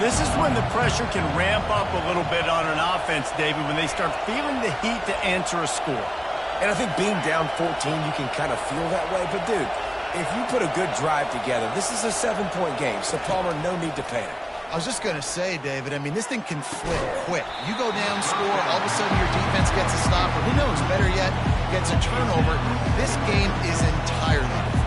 This is when the pressure can ramp up a little bit on an offense, David, when they start feeling the heat to answer a score. And I think being down 14, you can kind of feel that way. But, dude, if you put a good drive together, this is a 7-point game. So, Palmer, no need to panic. I was just going to say, David, I mean, this thing can flip quick. You go down, score, all of a sudden your defense gets a stop, or who knows, better yet, gets a turnover. This game is entirely different.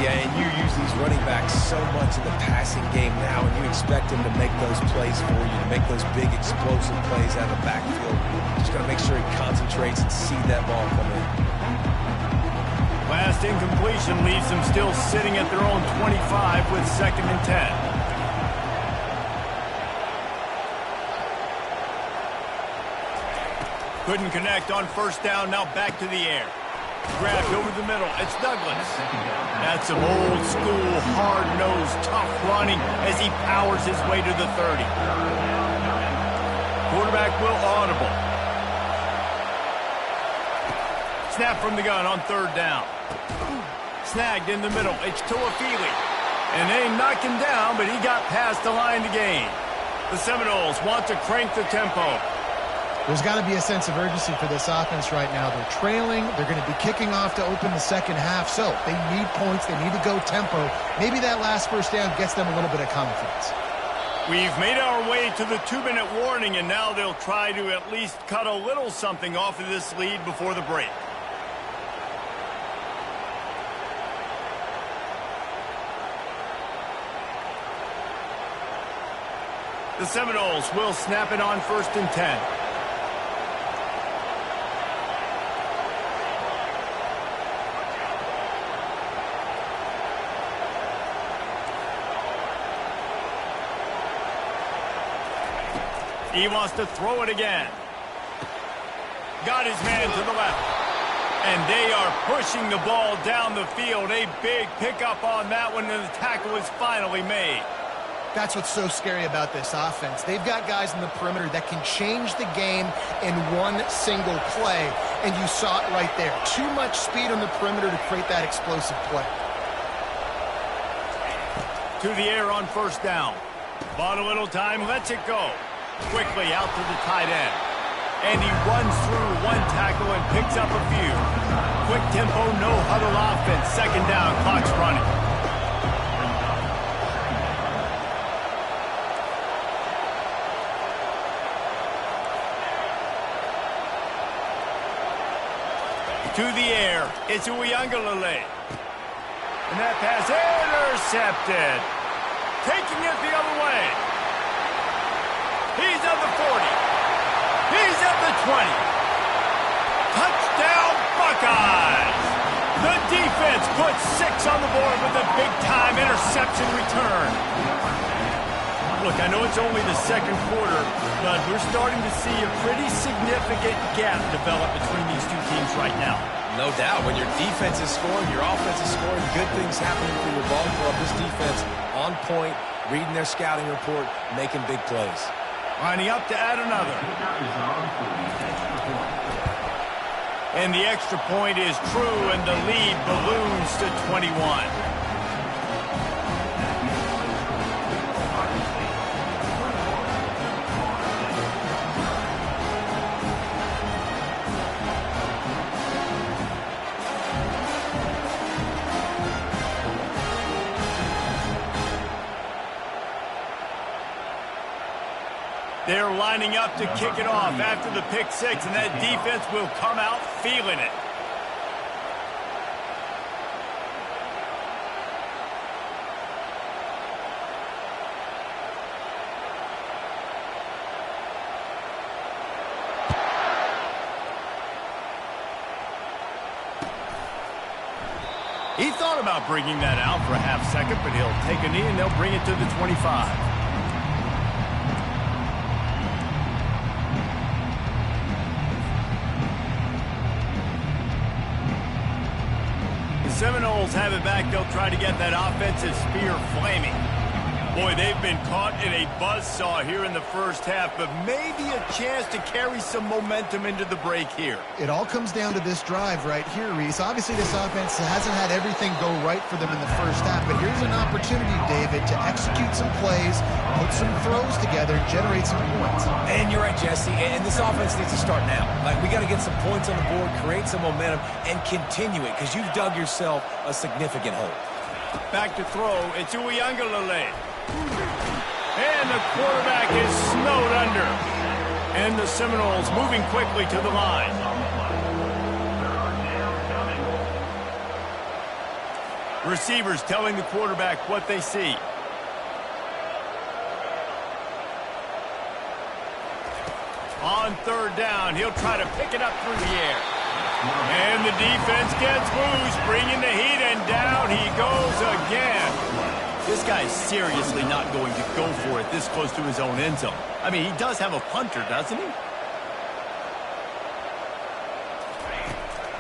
Yeah, and you use these running backs so much in the passing game now, and you expect them to make those plays for you, to make those big explosive plays out of the backfield. Just got to make sure he concentrates and see that ball come in. Last incompletion leaves them still sitting at their own 25 with 2nd and 10. Couldn't connect on first down, now back to the air. Grabbed over the middle. It's Douglas. That's some old school, hard-nosed, tough running as he powers his way to the 30. Quarterback will audible. Snap from the gun on 3rd down. Snagged in the middle. It's Tuafili. And they knocked him down, but he got past the line to gain. The Seminoles want to crank the tempo. There's got to be a sense of urgency for this offense right now. They're trailing. They're going to be kicking off to open the second half. So they need points. They need to go tempo. Maybe that last first down gets them a little bit of confidence. We've made our way to the 2-minute warning, and now they'll try to at least cut a little something off of this lead before the break. The Seminoles will snap it on 1st and 10. He wants to throw it again. Got his man to the left. And they are pushing the ball down the field. A big pickup on that one, and the tackle is finally made. That's what's so scary about this offense. They've got guys in the perimeter that can change the game in one single play, and you saw it right there. Too much speed on the perimeter to create that explosive play. To the air on first down. Bought a little time, lets it go. Quickly out to the tight end. And he runs through one tackle and picks up a few. Quick tempo, no huddle offense. 2nd down, clock's running. To the air, it's Uiagalelei. And that pass intercepted. Taking it the other way. He's at the 40. He's at the 20. Touchdown, Buckeyes. The defense puts 6 on the board with a big-time interception return. Look, I know it's only the 2nd quarter, but we're starting to see a pretty significant gap develop between these two teams right now. No doubt. When your defense is scoring, your offense is scoring, good things happening for your ball club. This defense on point, reading their scouting report, making big plays. Lining up to add another. And the extra point is true, and the lead balloons to 21. They're lining up to kick it off after the pick six, and that defense will come out feeling it. He thought about bringing that out for a half second, but he'll take a knee and they'll bring it to the 25. Seminoles have it back. They'll try to get that offensive spear flaming. Boy, they've been caught in a buzzsaw here in the first half, but maybe a chance to carry some momentum into the break here. It all comes down to this drive right here, Reese. Obviously, this offense hasn't had everything go right for them in the first half, but here's an opportunity, David, to execute some plays, put some throws together, and generate some points. And you're right, Jesse, and this offense needs to start now. Like, we got to get some points on the board, create some momentum, and continue it, because you've dug yourself a significant hole. Back to throw. It's Uiagalelei. And the quarterback is snowed under. And the Seminoles moving quickly to the line. Receivers telling the quarterback what they see. On third down, he'll try to pick it up through the air. And the defense gets loose, bringing the heat, and down he goes again. This guy's seriously not going to go for it this close to his own end zone. I mean, he does have a punter, doesn't he?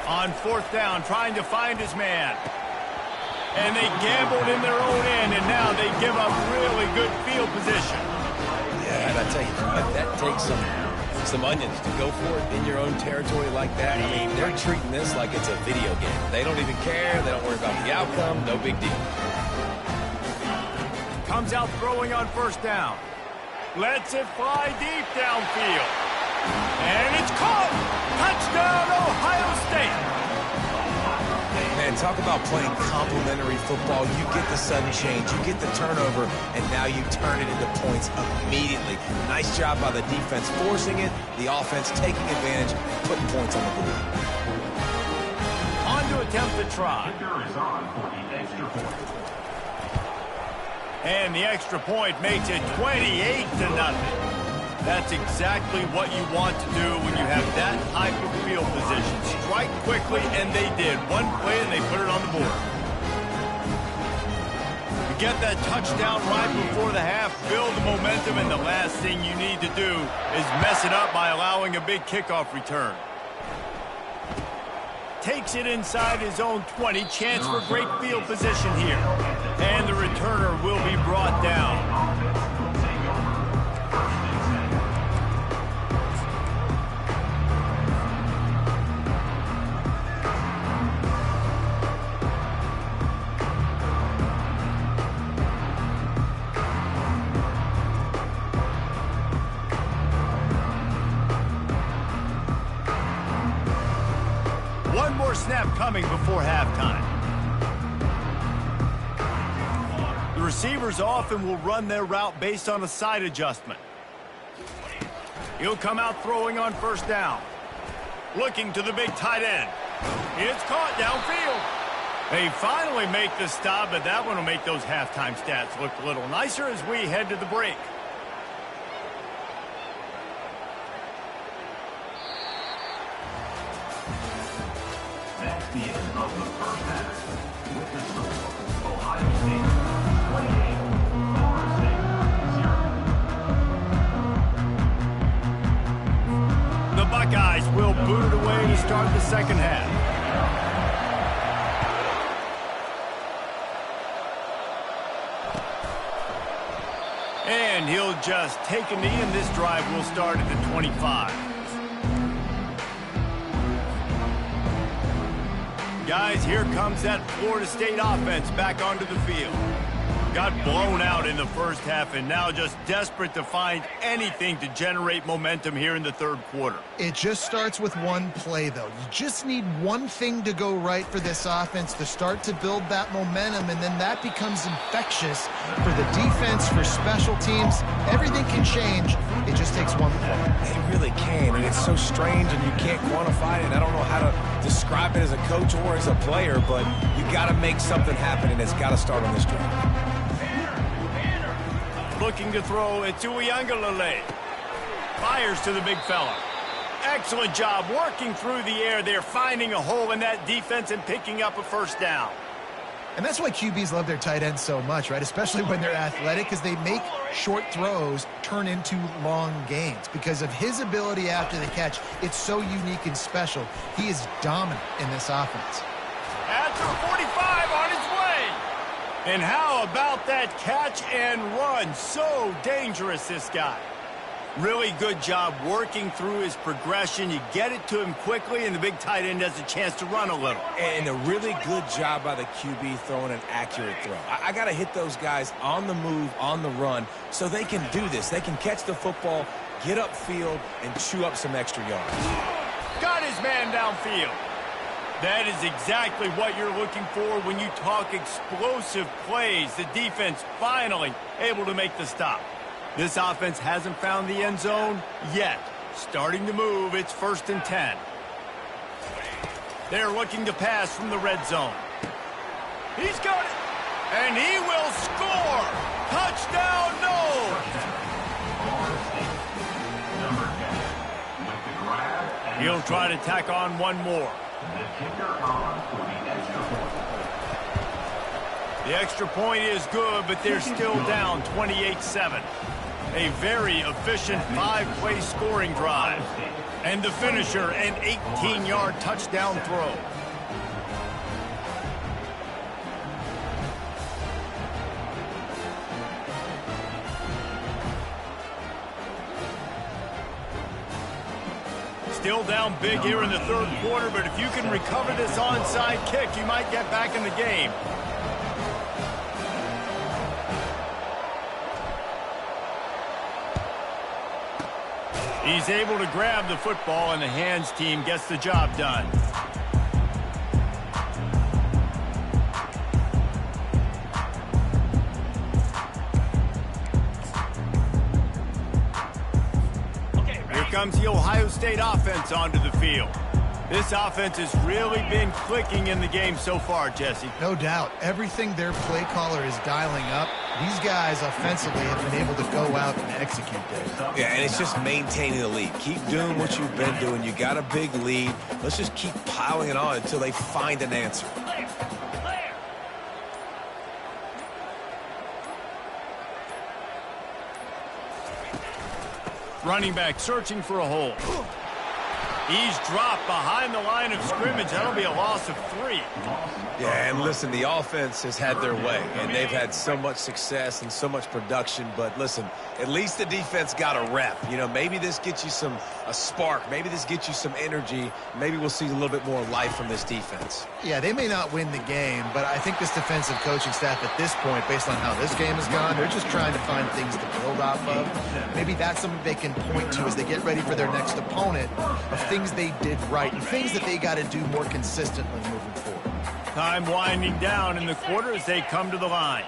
On fourth down, trying to find his man. And they gambled in their own end, and now they give up really good field position. Yeah, and I tell you what, that takes some onions to go for it in your own territory like that. I mean, they're treating this like it's a video game. They don't even care. They don't worry about the outcome. No big deal. Comes out throwing on first down. Lets it fly deep downfield. And it's caught! Touchdown, Ohio State! Man, talk about playing complementary football. You get the sudden change, you get the turnover, and now you turn it into points immediately. Nice job by the defense forcing it, the offense taking advantage, putting points on the board. On to attempt to try. And the extra point makes it 28-0. That's exactly what you want to do when you have that type of field position. Strike quickly, and they did. One play, and they put it on the board. You get that touchdown right before the half, build the momentum, and the last thing you need to do is mess it up by allowing a big kickoff return. Takes it inside his own 20. Chance for great field position here. And the returner will be brought down. One more snap coming before halftime. The receivers often will run their route based on a side adjustment. He'll come out throwing on first down. Looking to the big tight end. It's caught downfield. They finally make the stop, but that one will make those halftime stats look a little nicer as we head to the break. That's the end of the first half. With the score, Ohio State 28, Florida State 0. The Buckeyes will boot it away to start the second half. And he'll just take a knee, and this drive will start at the 25. Guys, here comes that Florida State offense back onto the field. Got blown out in the first half and now just desperate to find anything to generate momentum here in the third quarter. It just starts with one play, though. You just need one thing to go right for this offense to start to build that momentum, and then that becomes infectious for the defense, for special teams. Everything can change. It just takes one play. It really can, and it's so strange, and you can't quantify it. I don't know how to describe it as a coach or as a player, but you got to make something happen, and it's got to start on this drive. Looking to throw it to Ncaa. Fires to the big fella. Excellent job working through the air there, finding a hole in that defense and picking up a first down. And that's why QBs love their tight ends so much, right? Especially when they're athletic, because they make short throws turn into long gains. Because of his ability after the catch, it's so unique and special. He is dominant in this offense. After 45 on his way. And how about that catch and run? So dangerous, this guy. Really good job working through his progression. You get it to him quickly, and the big tight end has a chance to run a little. And a really good job by the QB throwing an accurate throw. I got to hit those guys on the move, on the run, so they can do this. They can catch the football, get upfield, and chew up some extra yards. Got his man downfield. That is exactly what you're looking for when you talk explosive plays. The defense finally able to make the stop. This offense hasn't found the end zone yet. Starting to move, it's 1st and 10. They're looking to pass from the red zone. He's got it, and he will score. Touchdown, Noles. He'll try to tack on one more. The extra point is good, but they're still down 28-7. A very efficient 5-play scoring drive. And the finisher, an 18-yard touchdown throw. Still down big here in the third quarter, but if you can recover this onside kick, you might get back in the game. He's able to grab the football, and the hands team gets the job done. Here comes the Ohio State offense onto the field. This offense has really been clicking in the game so far, Jesse. No doubt. Everything their play caller is dialing up, these guys offensively have been able to go out and execute that. Yeah, and it's just maintaining the lead. Keep doing what you've been doing. You got a big lead. Let's just keep piling it on until they find an answer. Running back searching for a hole. He's dropped behind the line of scrimmage. That'll be a loss of 3. Yeah, and listen, the offense has had their way, and they've had so much success and so much production. But listen, at least the defense got a rep. You know, maybe this gets you a spark. Maybe this gets you some energy. Maybe we'll see a little bit more life from this defense. Yeah, they may not win the game, but I think this defensive coaching staff at this point, based on how this game has gone, they're just trying to find things to build off of. Maybe that's something they can point to as they get ready for their next opponent, of things they did right and things that they got to do more consistently moving forward. Time winding down in the quarter as they come to the line.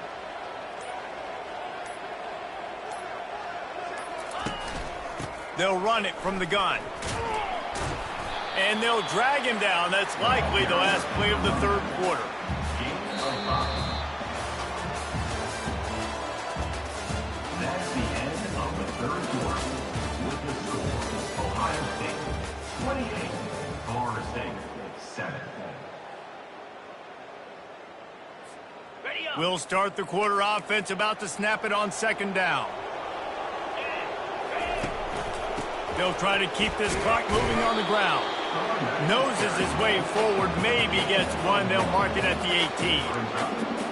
They'll run it from the gun. And they'll drag him down. That's likely the last play of the third quarter. That's the end of the third quarter. With the score, Ohio State 28, Florida State 7. We'll start the quarter offense, about to snap it on 2nd down. They'll try to keep this clock moving on the ground. Noses his way forward, maybe gets one. They'll mark it at the 18.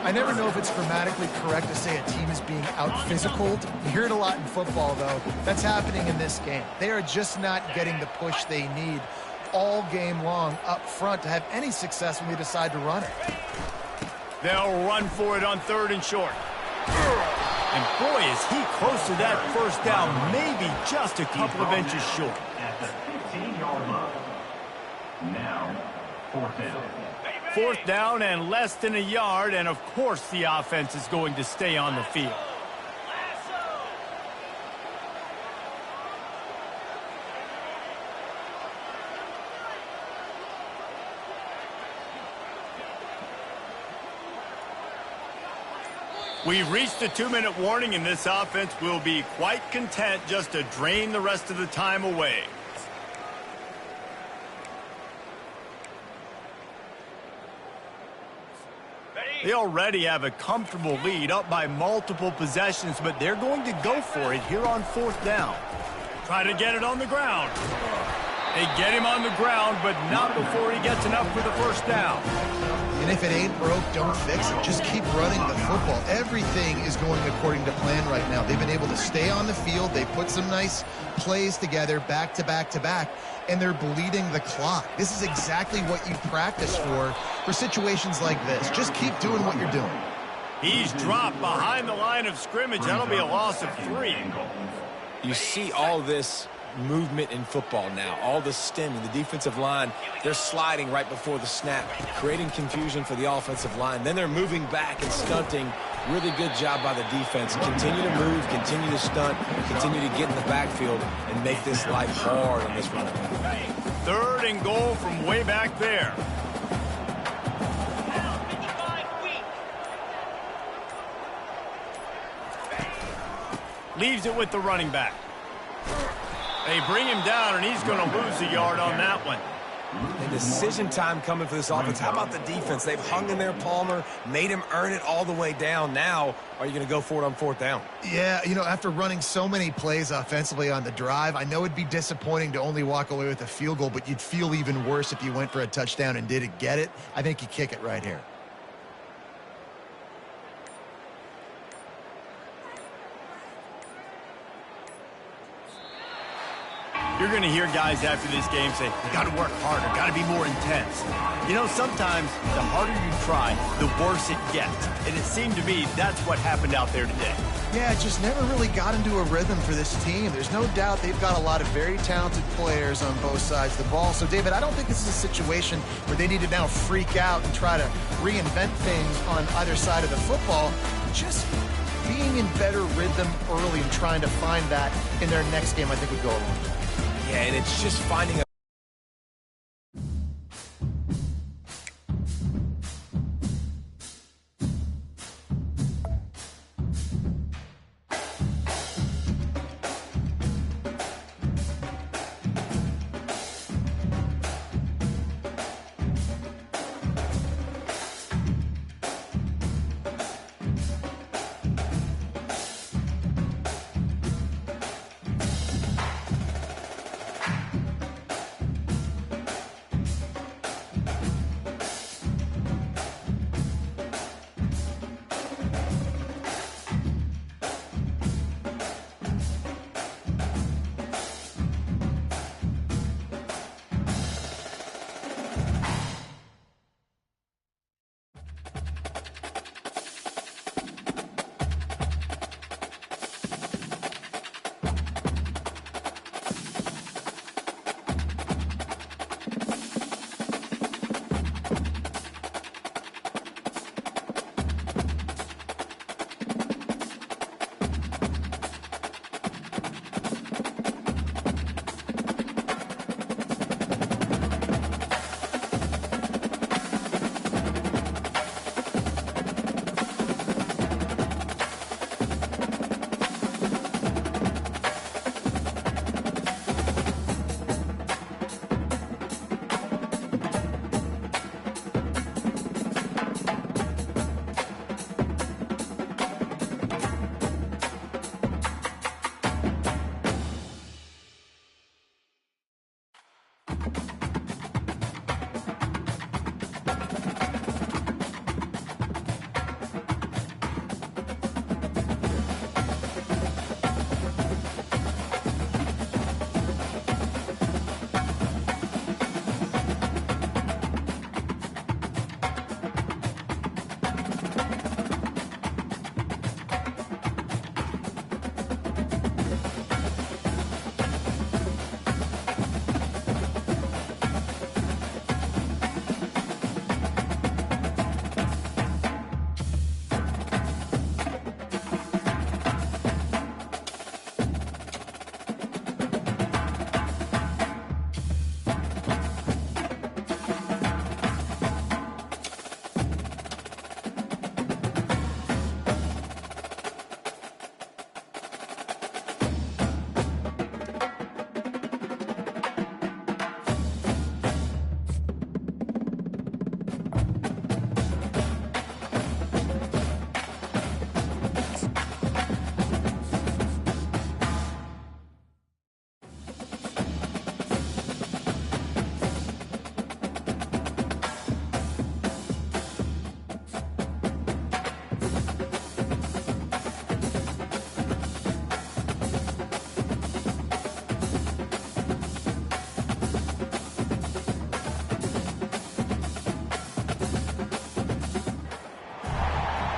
I never know if it's grammatically correct to say a team is being out-physicaled. You hear it a lot in football, though. That's happening in this game. They are just not getting the push they need all game long up front to have any success when they decide to run it. They'll run for it on 3rd and short. And boy, is he close to that first down, maybe just a couple of inches short. At the 15-yard line. Now, 4th down. 4th down and less than a yard, and of course the offense is going to stay on the field. We've reached the 2-minute warning, and this offense will be quite content just to drain the rest of the time away. They already have a comfortable lead, up by multiple possessions, but they're going to go for it here on 4th down. Try to get it on the ground. They get him on the ground, but not before he gets enough for the first down. And if it ain't broke, don't fix it. Just keep running the football. Everything is going according to plan right now. They've been able to stay on the field. They put some nice plays together back to back to back, and they're bleeding the clock. This is exactly what you practice for situations like this. Just keep doing what you're doing. He's dropped behind the line of scrimmage. That'll be a loss of 3. You see all this movement in football now, all the stemming, the defensive line, they're sliding right before the snap, creating confusion for the offensive line. Then they're moving back and stunting. Really good job by the defense. Continue to move, continue to stunt, continue to get in the backfield and make this life hard on this running back. 3rd and goal from way back there. Leaves it with the running back. They bring him down, and he's going to lose a yard on that one. And decision time coming for this offense. How about the defense? They've hung in there, Palmer, made him earn it all the way down. Now, are you going to go for it on 4th down? Yeah, you know, after running so many plays offensively on the drive, I know it'd be disappointing to only walk away with a field goal, but you'd feel even worse if you went for a touchdown and didn't get it. I think you kick it right here. You're going to hear guys after this game say, you got to work harder, got to be more intense. You know, sometimes the harder you try, the worse it gets. And it seemed to me that's what happened out there today. Yeah, it just never really got into a rhythm for this team. There's no doubt they've got a lot of very talented players on both sides of the ball. So, David, I don't think this is a situation where they need to now freak out and try to reinvent things on either side of the football. Just being in better rhythm early and trying to find that in their next game, I think, would go a long way. Yeah, and it's just finding a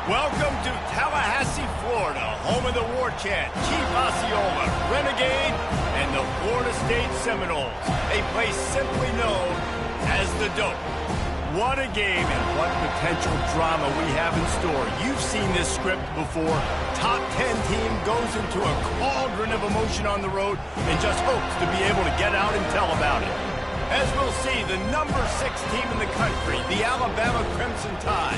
Welcome to Tallahassee, Florida, home of the war chant, Chief Osceola, Renegade, and the Florida State Seminoles, a place simply known as the Dope. What a game and what potential drama we have in store. You've seen this script before. Top 10 team goes into a cauldron of emotion on the road and just hopes to be able to get out and tell about it. As we'll see, the number 6 team in the country, the Alabama Crimson Tide,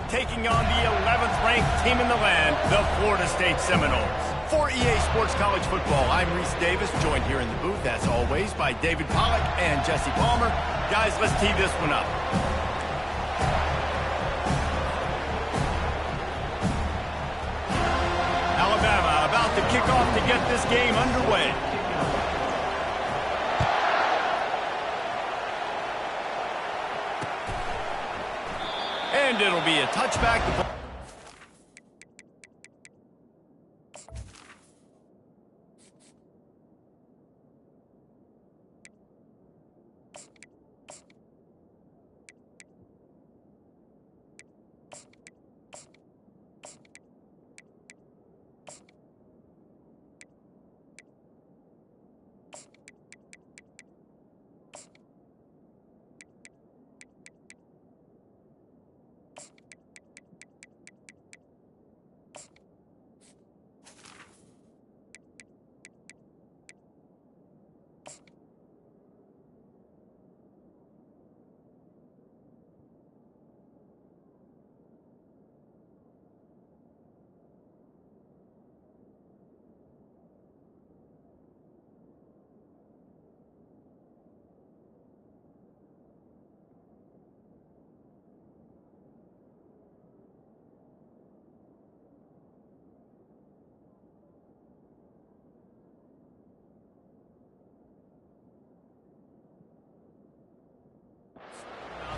taking on the 11th ranked team in the land, the Florida State Seminoles. For EA Sports College Football, I'm Reese Davis, joined here in the booth, as always, by David Pollack and Jesse Palmer. Guys, let's tee this one up. Alabama about to kick off to get this game underway. And it'll be a touchback.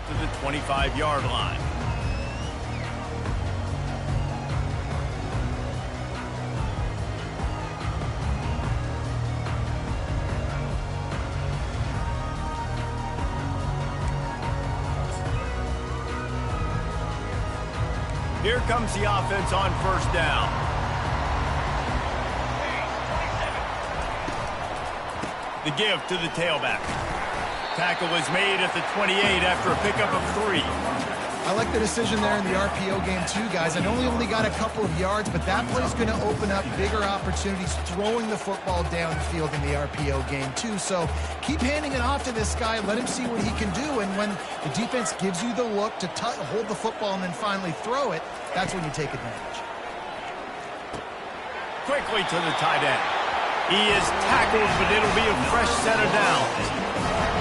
To the 25-yard line. Here comes the offense on first down. The give to the tailback. Tackle is made at the 28 after a pickup of 3. I like the decision there in the RPO game too, guys. I know he only got a couple of yards, but that play's going to open up bigger opportunities throwing the football downfield in the RPO game too. So keep handing it off to this guy. Let him see what he can do. And when the defense gives you the look to hold the football and then finally throw it, that's when you take advantage. Quickly to the tight end. He is tackled, but it'll be a fresh set of downs.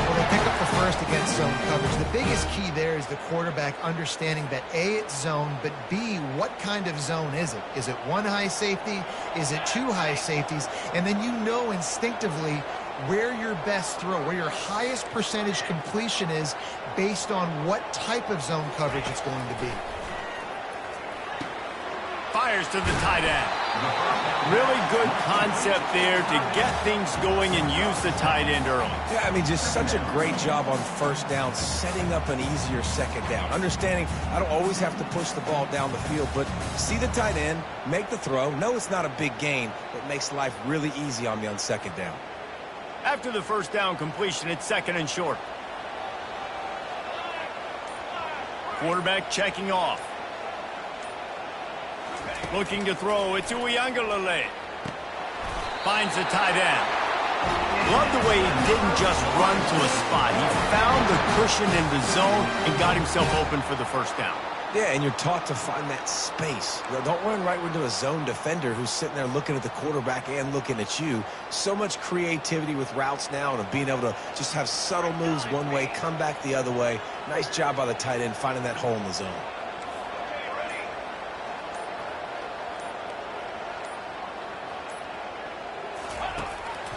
Well, they pick up the first against zone coverage. The biggest key there is the quarterback understanding that A, it's zone, but B, what kind of zone is it? Is it one high safety? Is it two high safeties? And then you know instinctively where your best throw, where your highest percentage completion is based on what type of zone coverage it's going to be. Fires to the tight end. Really good concept there to get things going and use the tight end early. Yeah, I mean, just such a great job on first down, setting up an easier second down. Understanding I don't always have to push the ball down the field, but see the tight end, make the throw. No, it's not a big gain, but makes life really easy on me on second down. After the first down completion, it's second and short. Quarterback checking off. Looking to throw, it's Uiagalelei. Finds the tight end. Love the way he didn't just run to a spot. He found the cushion in the zone and got himself open for the first down. Yeah, and you're taught to find that space. You know, don't run right into a zone defender who's sitting there looking at the quarterback and looking at you. So much creativity with routes now and of being able to just have subtle moves one way, come back the other way. Nice job by the tight end finding that hole in the zone.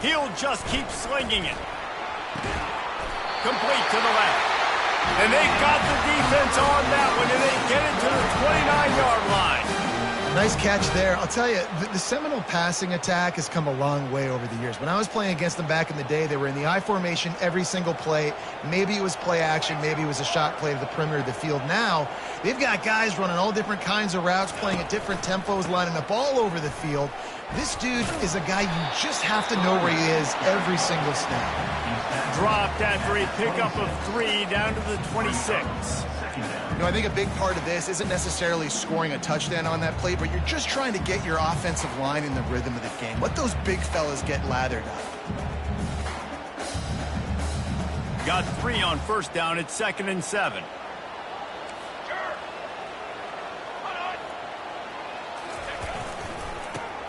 He'll just keep slinging it. Complete to the left. And they got the defense on that one, and they get it to the 29-yard line. Nice catch there. I'll tell you, the Seminole passing attack has come a long way over the years. When I was playing against them back in the day, they were in the I formation every single play. Maybe it was play action. Maybe it was a shot play to the perimeter of the field. Now, They've got guys running all different kinds of routes, playing at different tempos, lining up all over the field. This dude is a guy you just have to know where he is every single snap. Dropped after a pickup of 3 down to the 26. You know, I think a big part of this isn't necessarily scoring a touchdown on that play, but you're just trying to get your offensive line in the rhythm of the game. Let those big fellas get lathered up. Got 3 on first down. It's 2nd and 7.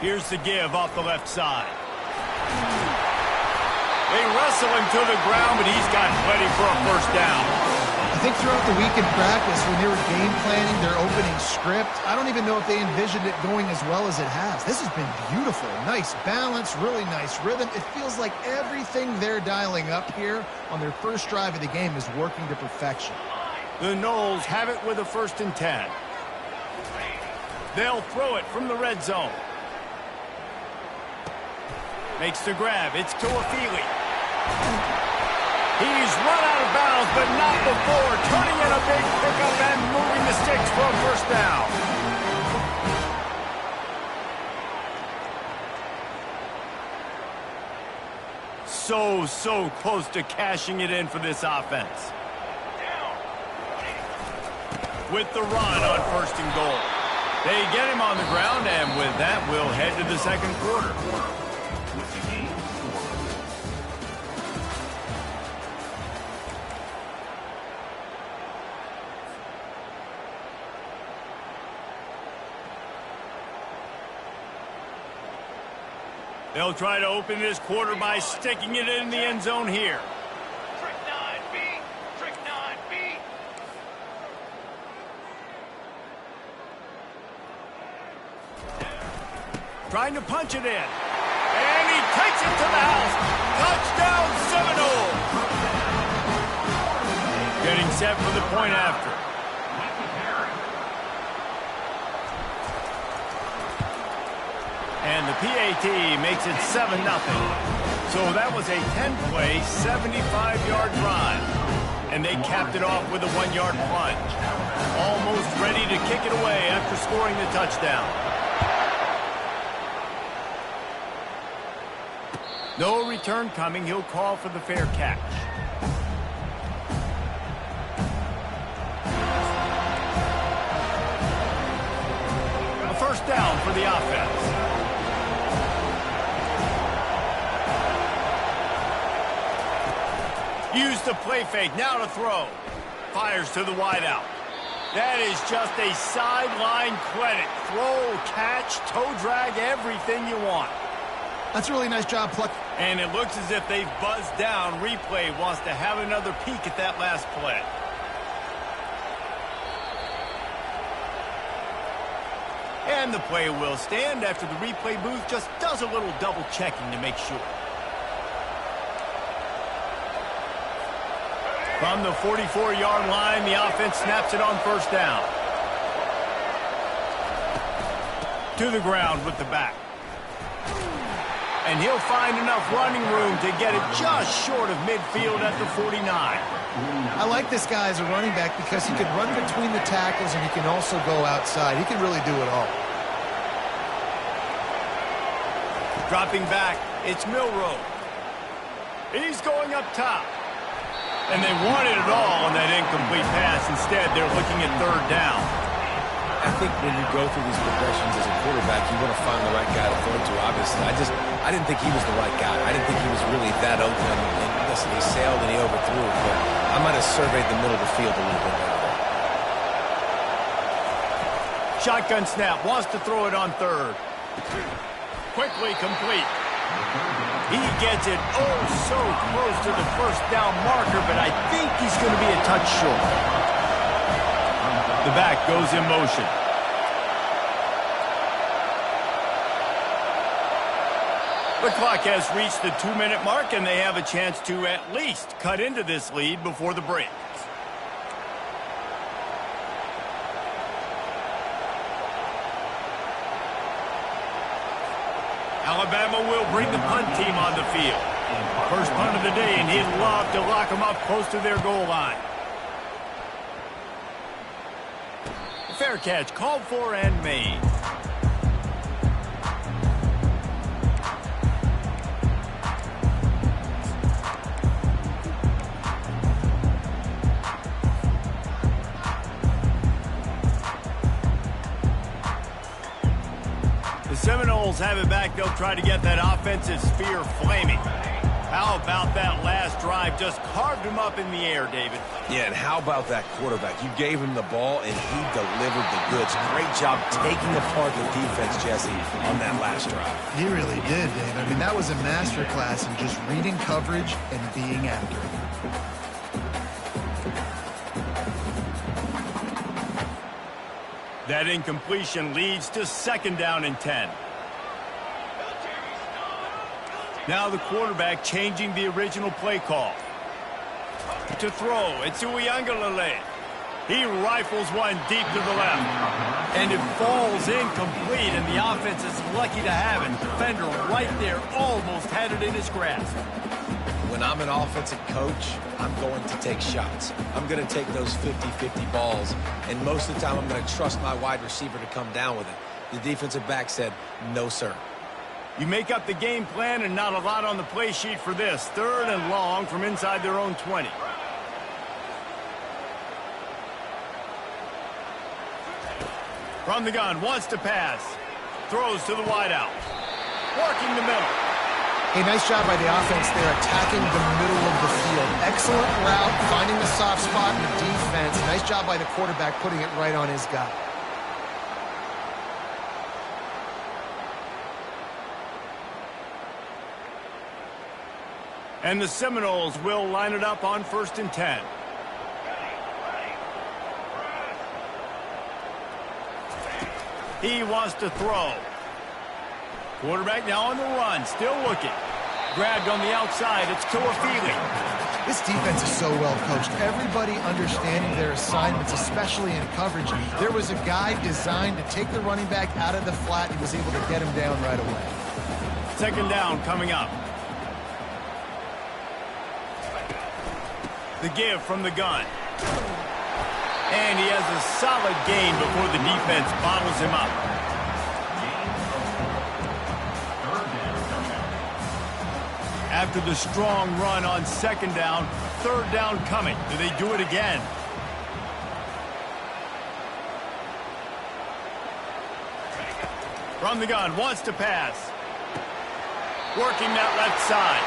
Here's the give off the left side. They wrestle him to the ground, but he's got plenty for a first down. I think throughout the week in practice, when they were game planning their opening script, I don't even know if they envisioned it going as well as it has. This has been beautiful. Nice balance, really nice rhythm. It feels like everything they're dialing up here on their first drive of the game is working to perfection. The Knowles have it with a 1st and 10. They'll throw it from the red zone. Makes the grab. It's Tuafili. He's run out of bounds, but not before. Turning in a big pickup and moving the sticks for a first down. So close to cashing it in for this offense. With the run on 1st and goal. They get him on the ground, and with that, we'll head to the second quarter. They'll try to open this quarter by sticking it in the end zone here. Trick 9B. Trick 9B. Trying to punch it in. And he takes it to the house. Touchdown Seminoles. Getting set for the point after. And the PAT makes it 7-0. So that was a 10-play, 75-yard drive. And they capped it off with a 1-yard plunge. Almost ready to kick it away after scoring the touchdown. No return coming. He'll call for the fair catch. A first down for the offense. Use the play fake, now to throw. Fires to the wideout. That is just a sideline credit. Throw, catch, toe drag, everything you want. That's a really nice job, Pluck. And it looks as if they've buzzed down. Replay wants to have another peek at that last play. And the play will stand after the replay booth just does a little double checking to make sure. From the 44-yard line, the offense snaps it on first down. To the ground with the back. And he'll find enough running room to get it just short of midfield at the 49. I like this guy as a running back because he can run between the tackles and he can also go outside. He can really do it all. Dropping back, it's Milroe. He's going up top. And they wanted it all on that incomplete pass. Instead, they're looking at third down. I think when you go through these progressions as a quarterback, you want to find the right guy to throw to, obviously. I didn't think he was the right guy. I didn't think he was really that open. And listen, he sailed and he overthrew it, but I might have surveyed the middle of the field a little bit better. Shotgun snap, wants to throw it on third. Quickly complete. He gets it so close to the first down marker, but I think he's going to be a touch short. The back goes in motion. The clock has reached the 2-minute mark, and they have a chance to at least cut into this lead before the break. Alabama will bring the punt team on the field. First punt of the day, and he'd love to lock them up close to their goal line. Fair catch, called for and made. The Seminoles have it back. They'll try to get that offensive spear flaming. How about that last drive? Just carved him up in the air, David. Yeah, and how about that quarterback? You gave him the ball, and he delivered the goods. Great job taking apart the defense, Jesse, on that last drive. He really did, Dave. I mean, that was a masterclass in just reading coverage and being accurate. That incompletion leads to 2nd down and 10. Now the quarterback changing the original play call. To throw, it's Ncaa. He rifles one deep to the left. And it falls incomplete, and the offense is lucky to have it. Defender right there almost had it in his grasp. When I'm an offensive coach, I'm going to take shots. I'm going to take those 50-50 balls, and most of the time I'm going to trust my wide receiver to come down with it. The defensive back said, no, sir. You make up the game plan and not a lot on the play sheet for this. 3rd and long from inside their own 20. From the gun, wants to pass. Throws to the wideout. Working the middle. Hey, nice job by the offense there, attacking the middle of the field. Excellent route, finding the soft spot in the defense. Nice job by the quarterback putting it right on his guy. And the Seminoles will line it up on 1st and 10. He wants to throw. Quarterback now on the run, still looking. Grabbed on the outside, it's Ncaa. This defense is so well coached. Everybody understanding their assignments, especially in coverage. There was a guy designed to take the running back out of the flat. He was able to get him down right away. 2nd down coming up. The give from the gun. And he has a solid gain before the defense bottles him up. After the strong run on 2nd down, 3rd down coming. Do they do it again? From the gun, wants to pass. Working that left side.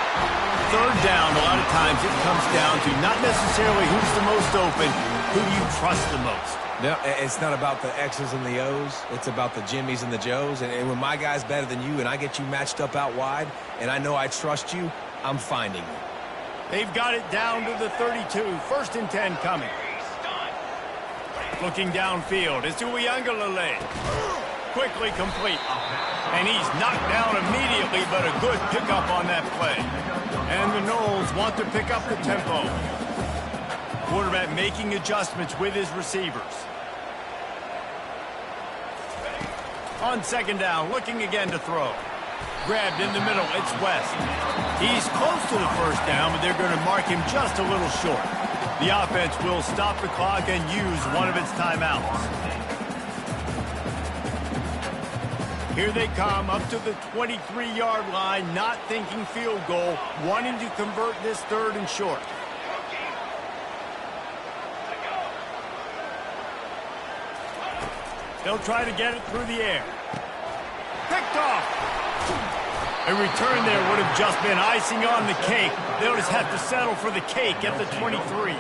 3rd down, a lot of times it comes down to not necessarily who's the most open, who you trust the most. No, it's not about the X's and the O's. It's about the Jimmies and the Joes. And when my guy's better than you and I get you matched up out wide and I know I trust you, I'm finding you. They've got it down to the 32. 1st and 10 coming. Looking downfield. It's Ncaa. Quickly complete. And he's knocked down immediately, but a good pickup on that play. And the Noles want to pick up the tempo. Quarterback making adjustments with his receivers. On 2nd down, looking again to throw. Grabbed in the middle, it's West. He's close to the 1st down, but they're going to mark him just a little short. The offense will stop the clock and use one of its timeouts. Here they come up to the 23-yard line, not thinking field goal, wanting to convert this 3rd and short. They'll try to get it through the air. Picked off. A return there would have just been icing on the cake. They'll just have to settle for the cake at the 23.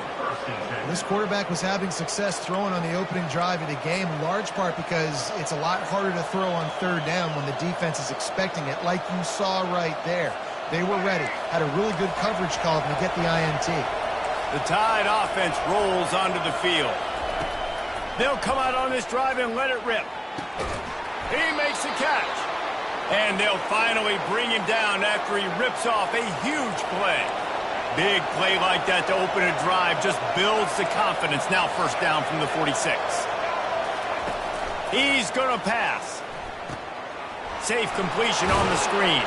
This quarterback was having success throwing on the opening drive of the game, in large part because it's a lot harder to throw on 3rd down when the defense is expecting it, like you saw right there. They were ready, had a really good coverage call to get the INT. The Tide offense rolls onto the field. They'll come out on this drive and let it rip. He makes the catch. And they'll finally bring him down after he rips off a huge play. Big play like that to open a drive just builds the confidence. Now 1st down from the 46. He's going to pass. Safe completion on the screen.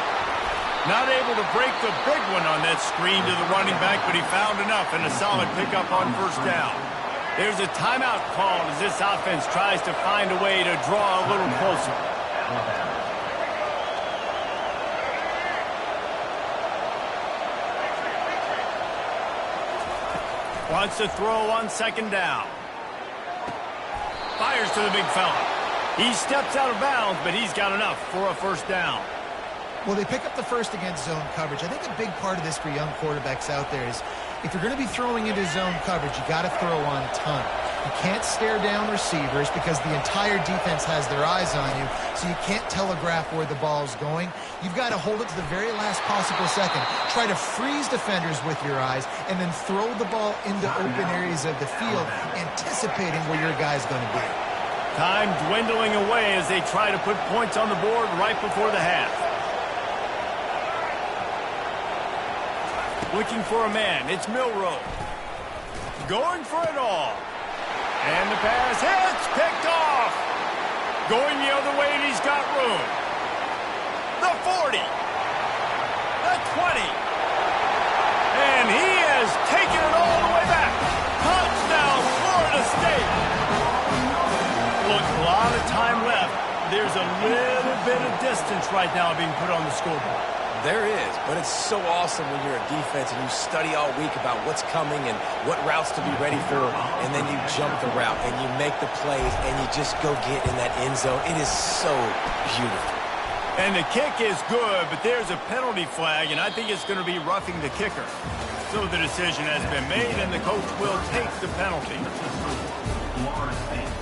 Not able to break the big one on that screen to the running back, but he found enough and a solid pickup on 1st down. There's a timeout called as this offense tries to find a way to draw a little closer. Wants to throw on second down. Fires to the big fella. He steps out of bounds, but he's got enough for a first down. Well, they pick up the first against zone coverage. I think a big part of this for young quarterbacks out there is if you're going to be throwing into zone coverage, you got to throw on time. You can't stare down receivers because the entire defense has their eyes on you, so you can't telegraph where the ball's going. You've got to hold it to the very last possible second. Try to freeze defenders with your eyes and then throw the ball into open areas of the field, anticipating where your guy's going to be. Time dwindling away as they try to put points on the board right before the half. Looking for a man. It's Milroe. Going for it all. And the pass hits. Picked off. Going the other way, and he's got room. The 40. The 20. And he has taken it all the way back. Touchdown, Florida State. Look, a lot of time left. There's a little bit of distance right now being put on the scoreboard. There is, but it's so awesome when you're a defense and you study all week about what's coming and what routes to be ready for, and then you jump the route and you make the plays and you just go get in that end zone. It is so beautiful. And the kick is good, but there's a penalty flag, and I think it's going to be roughing the kicker. So the decision has been made, and the coach will take the penalty. Florida State,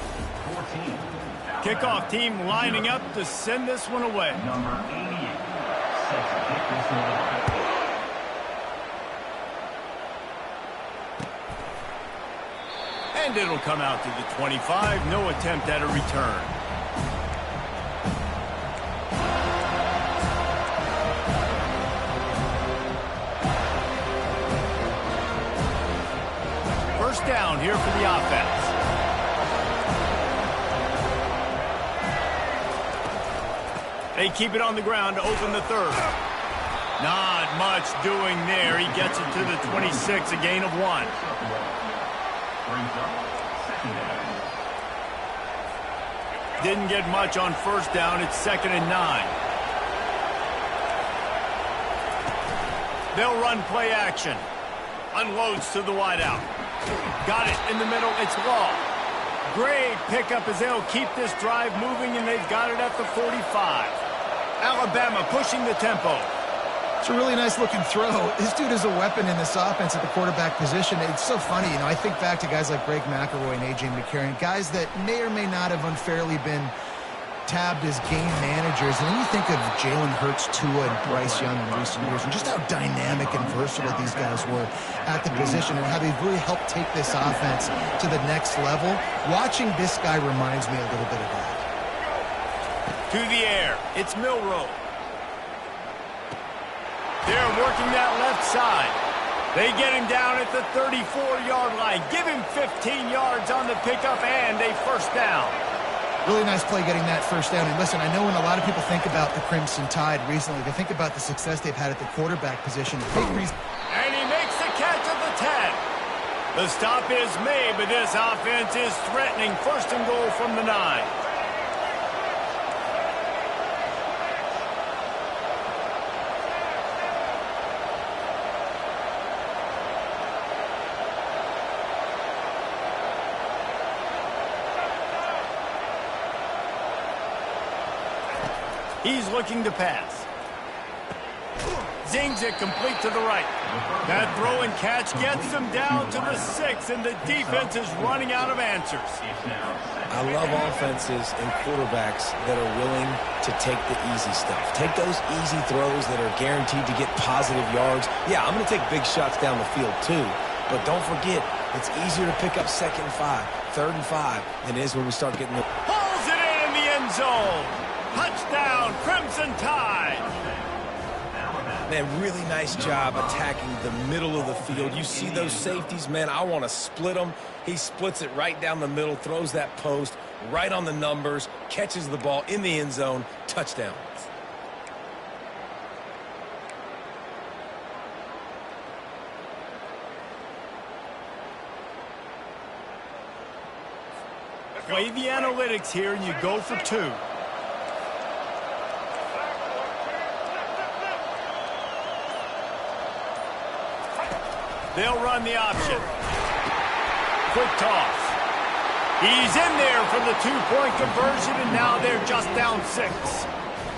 14. Kickoff team lining up to send this one away. Number 88 sets to kick this one away. And it'll come out to the 25. No attempt at a return. First down here for the offense. They keep it on the ground to open the third. Not much doing there. He gets it to the 26, a gain of 1. Brings up second down. Didn't get much on first down. It's 2nd and 9. They'll run play action. Unloads to the wideout. Got it in the middle. It's Law. Great pickup as they'll keep this drive moving, and they've got it at the 45. Alabama pushing the tempo. It's a really nice-looking throw. This dude is a weapon in this offense at the quarterback position. It's so funny. You know, I think back to guys like Greg McElroy and A.J. McCarron, guys that may or may not have unfairly been tabbed as game managers. And then you think of Jalen Hurts, Tua, and Bryce Young in recent years, and just how dynamic and versatile these guys were at the position and how they've really helped take this offense to the next level. Watching this guy reminds me a little bit of that. To the air. It's Milroe. They're working that left side. They get him down at the 34-yard line. Give him 15 yards on the pickup and a first down. Really nice play getting that first down. And listen, I know when a lot of people think about the Crimson Tide recently, they think about the success they've had at the quarterback position. A big reason. And he makes the catch at the 10. The stop is made, but this offense is threatening. First and goal from the 9. He's looking to pass. Zings it complete to the right. That throw and catch gets them down to the 6, and the defense is running out of answers. I love offenses and quarterbacks that are willing to take the easy stuff. Take those easy throws that are guaranteed to get positive yards. Yeah, I'm going to take big shots down the field too, but don't forget, it's easier to pick up 2nd and 5, 3rd and 5 than it is when we start getting the... Pulls it in the end zone. Touchdown, Crimson Tide. Man, really nice job attacking the middle of the field. You see those safeties, man, I want to split them. He splits it right down the middle, throws that post right on the numbers, catches the ball in the end zone, touchdown. play the analytics here and you go for 2. They'll run the option. Quick toss. He's in there for the 2-point conversion, and now they're just down 6.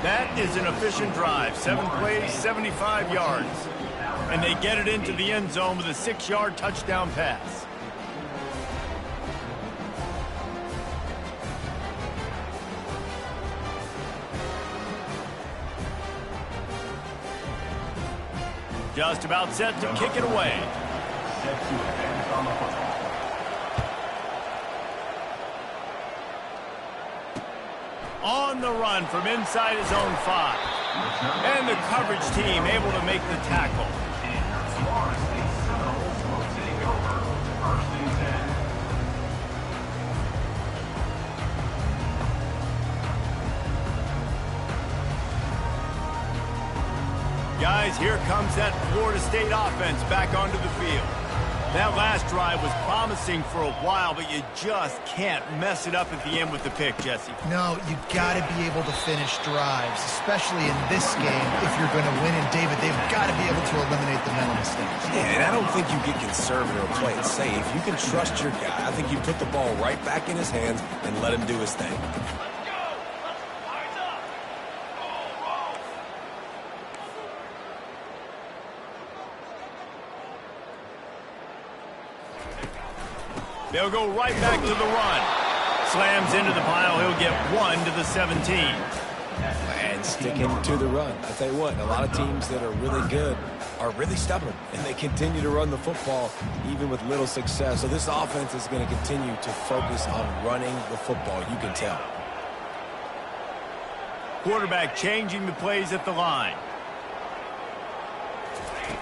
That is an efficient drive. 7 plays, 75 yards. And they get it into the end zone with a 6-yard touchdown pass. Just about set to kick it away. Set to advance on the football. On the run from inside his own 5. And the coverage team able to make the tackle. Florida State Seminoles will take over 1st and 10. Guys, here comes that Florida State offense back onto the field. That last drive was promising for a while, but you just can't mess it up at the end with the pick, Jesse. No, you got to be able to finish drives, especially in this game if you're going to win. And, David, they've got to be able to eliminate the mental mistakes. Yeah, and I don't think you get conservative or play it safe. You can trust your guy. I think you put the ball right back in his hands and let him do his thing. They'll go right back to the run. Slams into the pile. He'll get 1 to the 17. And sticking to the run. I tell you what, a lot of teams that are really good are really stubborn, and they continue to run the football even with little success. So this offense is going to continue to focus on running the football. You can tell. Quarterback changing the plays at the line.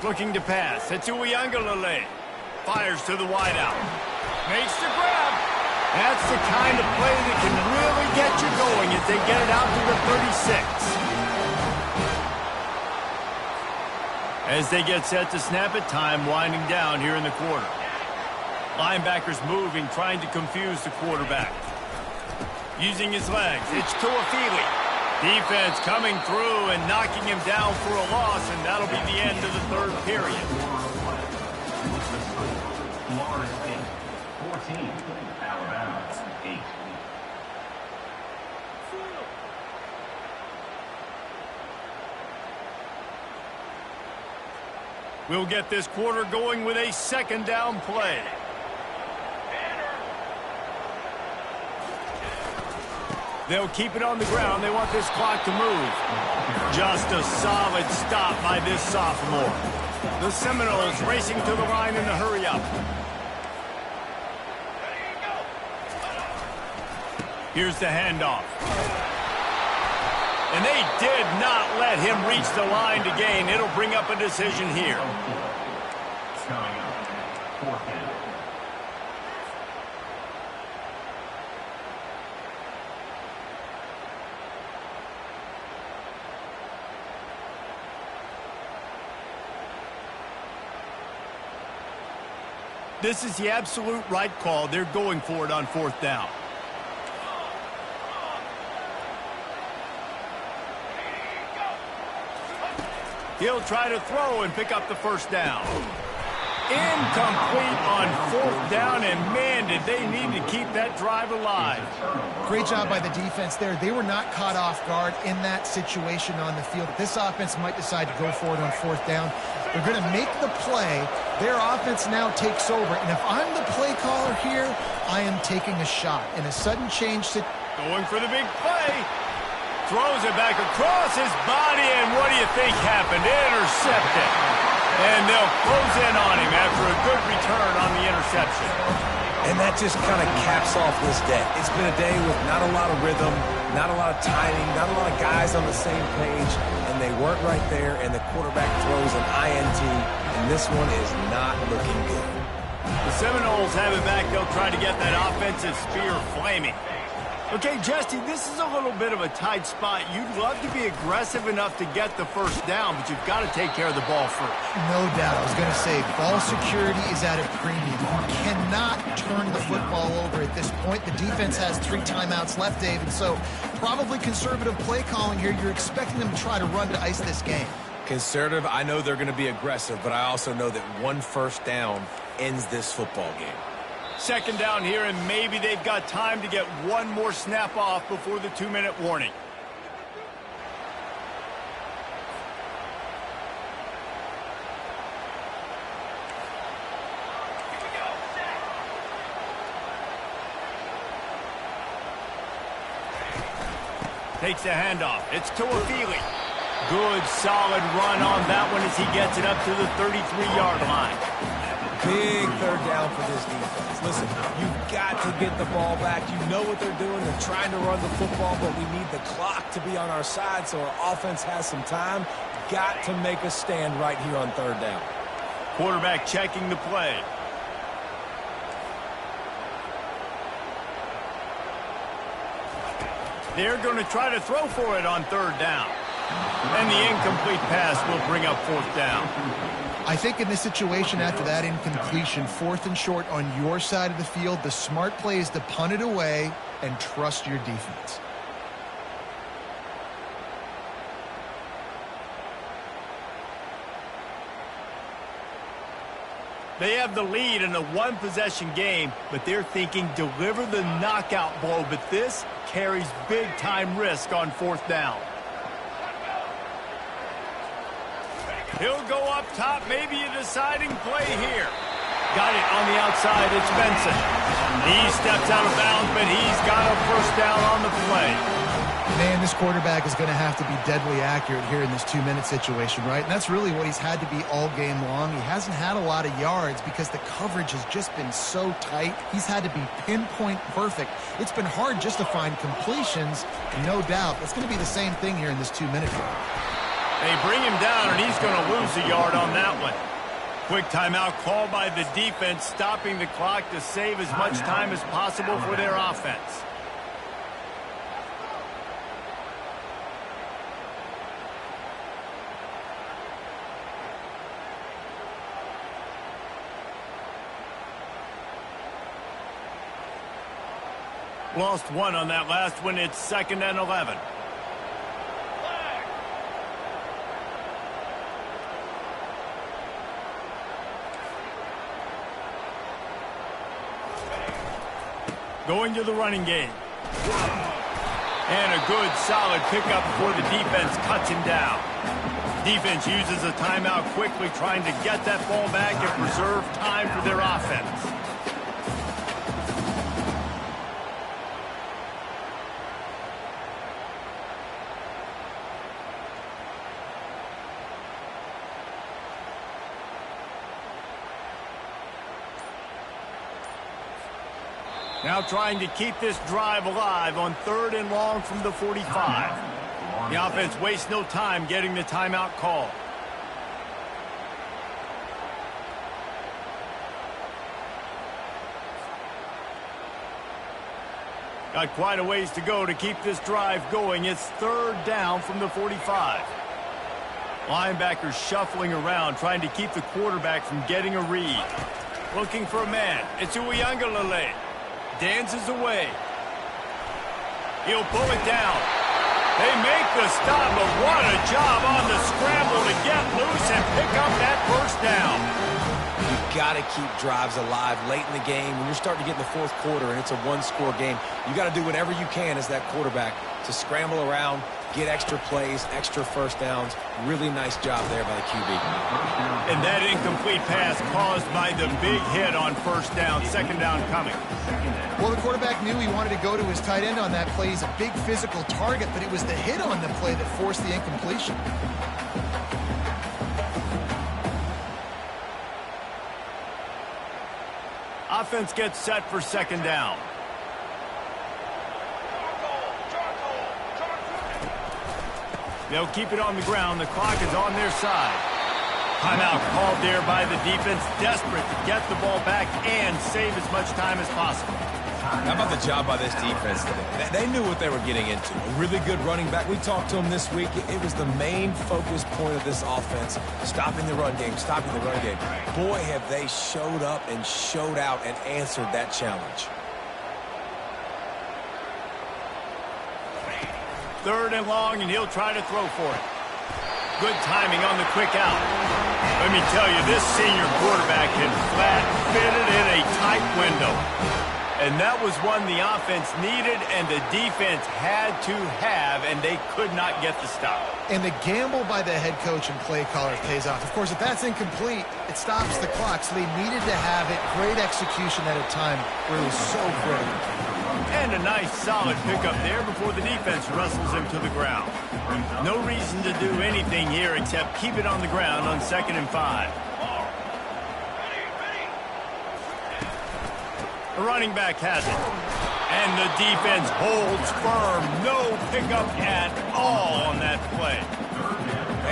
Looking to pass. It's Uiagalelei. Fires to the wideout. Makes the grab. That's the kind of play that can really get you going as they get it out to the 36. As they get set to snap it, time winding down here in the quarter. Linebackers moving, trying to confuse the quarterback. Using his legs, it's Tuafili. Defense coming through and knocking him down for a loss, and that'll be the end of the 3rd period. Florida State 14, Alabama 8. We'll get this quarter going with a 2nd down play. They'll keep it on the ground. They want this clock to move. Just a solid stop by this sophomore. The Seminoles racing to the line in the hurry-up. Here's the handoff. And they did not let him reach the line to gain. It'll bring up a decision here. Coming up, 4th down. This is the absolute right call. They're going for it on 4th down. He'll try to throw and pick up the 1st down. Incomplete on 4th down, and man, did they need to keep that drive alive. Great job by the defense there. They were not caught off guard in that situation on the field. This offense might decide to go for it on 4th down. They're going to make the play. Their offense now takes over. And if I'm the play caller here, I am taking a shot. In a sudden change to... Going for the big play. Throws it back across his body, and what do you think happened? Intercepted. And they'll close in on him after a good return on the interception. And that just kind of caps off this day. It's been a day with not a lot of rhythm, not a lot of timing, not a lot of guys on the same page, and they weren't right there, and the quarterback throws an INT, and this one is not looking good. The Seminoles have it back. They'll try to get that offensive spear flaming. Okay, Jesse, this is a little bit of a tight spot. You'd love to be aggressive enough to get the first down, but you've got to take care of the ball first. No doubt. I was going to say, ball security is at a premium. You cannot turn the football over at this point. The defense has 3 timeouts left, David, so probably conservative play calling here. You're expecting them to try to run to ice this game. Conservative, I know they're going to be aggressive, but I also know that 1 first down ends this football game. Second down here, and maybe they've got time to get 1 more snap off before the 2-minute warning. Takes the handoff. It's to Afili. Good, solid run on that one as he gets it up to the 33-yard line. Big third down for this defense. Listen, you've got to get the ball back. You know what they're doing. They're trying to run the football, but we need the clock to be on our side so our offense has some time. Got to make a stand right here on third down. Quarterback checking the play. They're going to try to throw for it on third down. And the incomplete pass will bring up fourth down. I think in this situation, after that incompletion, 4th and short on your side of the field, the smart play is to punt it away and trust your defense. They have the lead in a 1-possession game, but they're thinking deliver the knockout blow, but this carries big-time risk on fourth down. He'll go up top, maybe a deciding play here. Got it on the outside, it's Benson. He steps out of bounds, but he's got a first down on the play. Man, this quarterback is going to have to be deadly accurate here in this 2-minute situation, right? And that's really what he's had to be all game long. He hasn't had a lot of yards because the coverage has just been so tight. He's had to be pinpoint perfect. It's been hard just to find completions, no doubt. It's going to be the same thing here in this 2-minute game. They bring him down, and he's going to lose a yard on that one. Quick timeout called by the defense, stopping the clock to save as much time as possible for their offense. Lost 1 on that last one. It's 2nd and 11. Going to the running game. And a good, solid pickup before the defense cuts him down. Defense uses a timeout quickly, trying to get that ball back and preserve time for their offense. Now trying to keep this drive alive on 3rd and long from the 45. The offense wastes no time getting the timeout call. Got quite a ways to go to keep this drive going. It's 3rd down from the 45. Linebackers shuffling around, trying to keep the quarterback from getting a read. Looking for a man. It's Uiagalelei. Dances away. He'll pull it down. They make the stop, but what a job on the scramble to get loose and pick up that first down. You've got to keep drives alive late in the game. When you're starting to get in the 4th quarter and it's a 1-score game, you got to do whatever you can as that quarterback to scramble around, get extra plays, extra first downs. Really nice job there by the QB. And that incomplete pass caused by the big hit on first down. 2nd down coming. Well, the quarterback knew he wanted to go to his tight end on that play. He's a big physical target, but it was the hit on the play that forced the incompletion. Offense gets set for 2nd down. They'll keep it on the ground. The clock is on their side. Timeout called there by the defense, desperate to get the ball back and save as much time as possible. How about the job by this defense today? They knew what they were getting into. A really good running back. We talked to him this week. It was the main focus point of this offense, stopping the run game, stopping the run game. Boy, have they showed up and showed out and answered that challenge. 3rd and long, and he'll try to throw for it. Good timing on the quick out. Let me tell you, this senior quarterback can flat fit it in a tight window. And that was one the offense needed and the defense had to have, and they could not get the stop. And the gamble by the head coach and play caller pays off. Of course, if that's incomplete, it stops the clock. So they needed to have it. Great execution at a time where it was so critical. And a nice, solid pickup there before the defense wrestles him to the ground. No reason to do anything here except keep it on the ground on 2nd and 5. The running back has it. And the defense holds firm. No pickup at all on that play.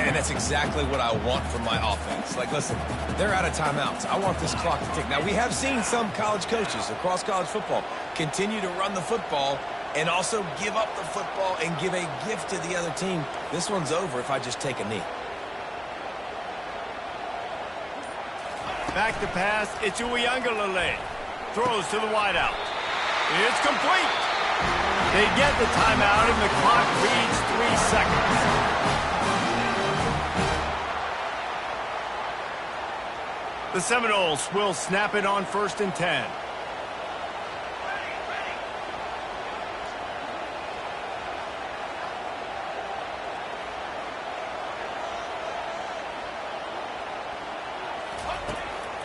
And that's exactly what I want from my offense. Like, listen, they're out of timeouts. I want this clock to tick. Now, we have seen some college coaches across college football continue to run the football and also give up the football and give a gift to the other team. This one's over if I just take a knee. Back to pass. It's Uiagalelei. Throws to the wideout. It's complete. They get the timeout, and the clock reads 3 seconds. The Seminoles will snap it on 1st and 10.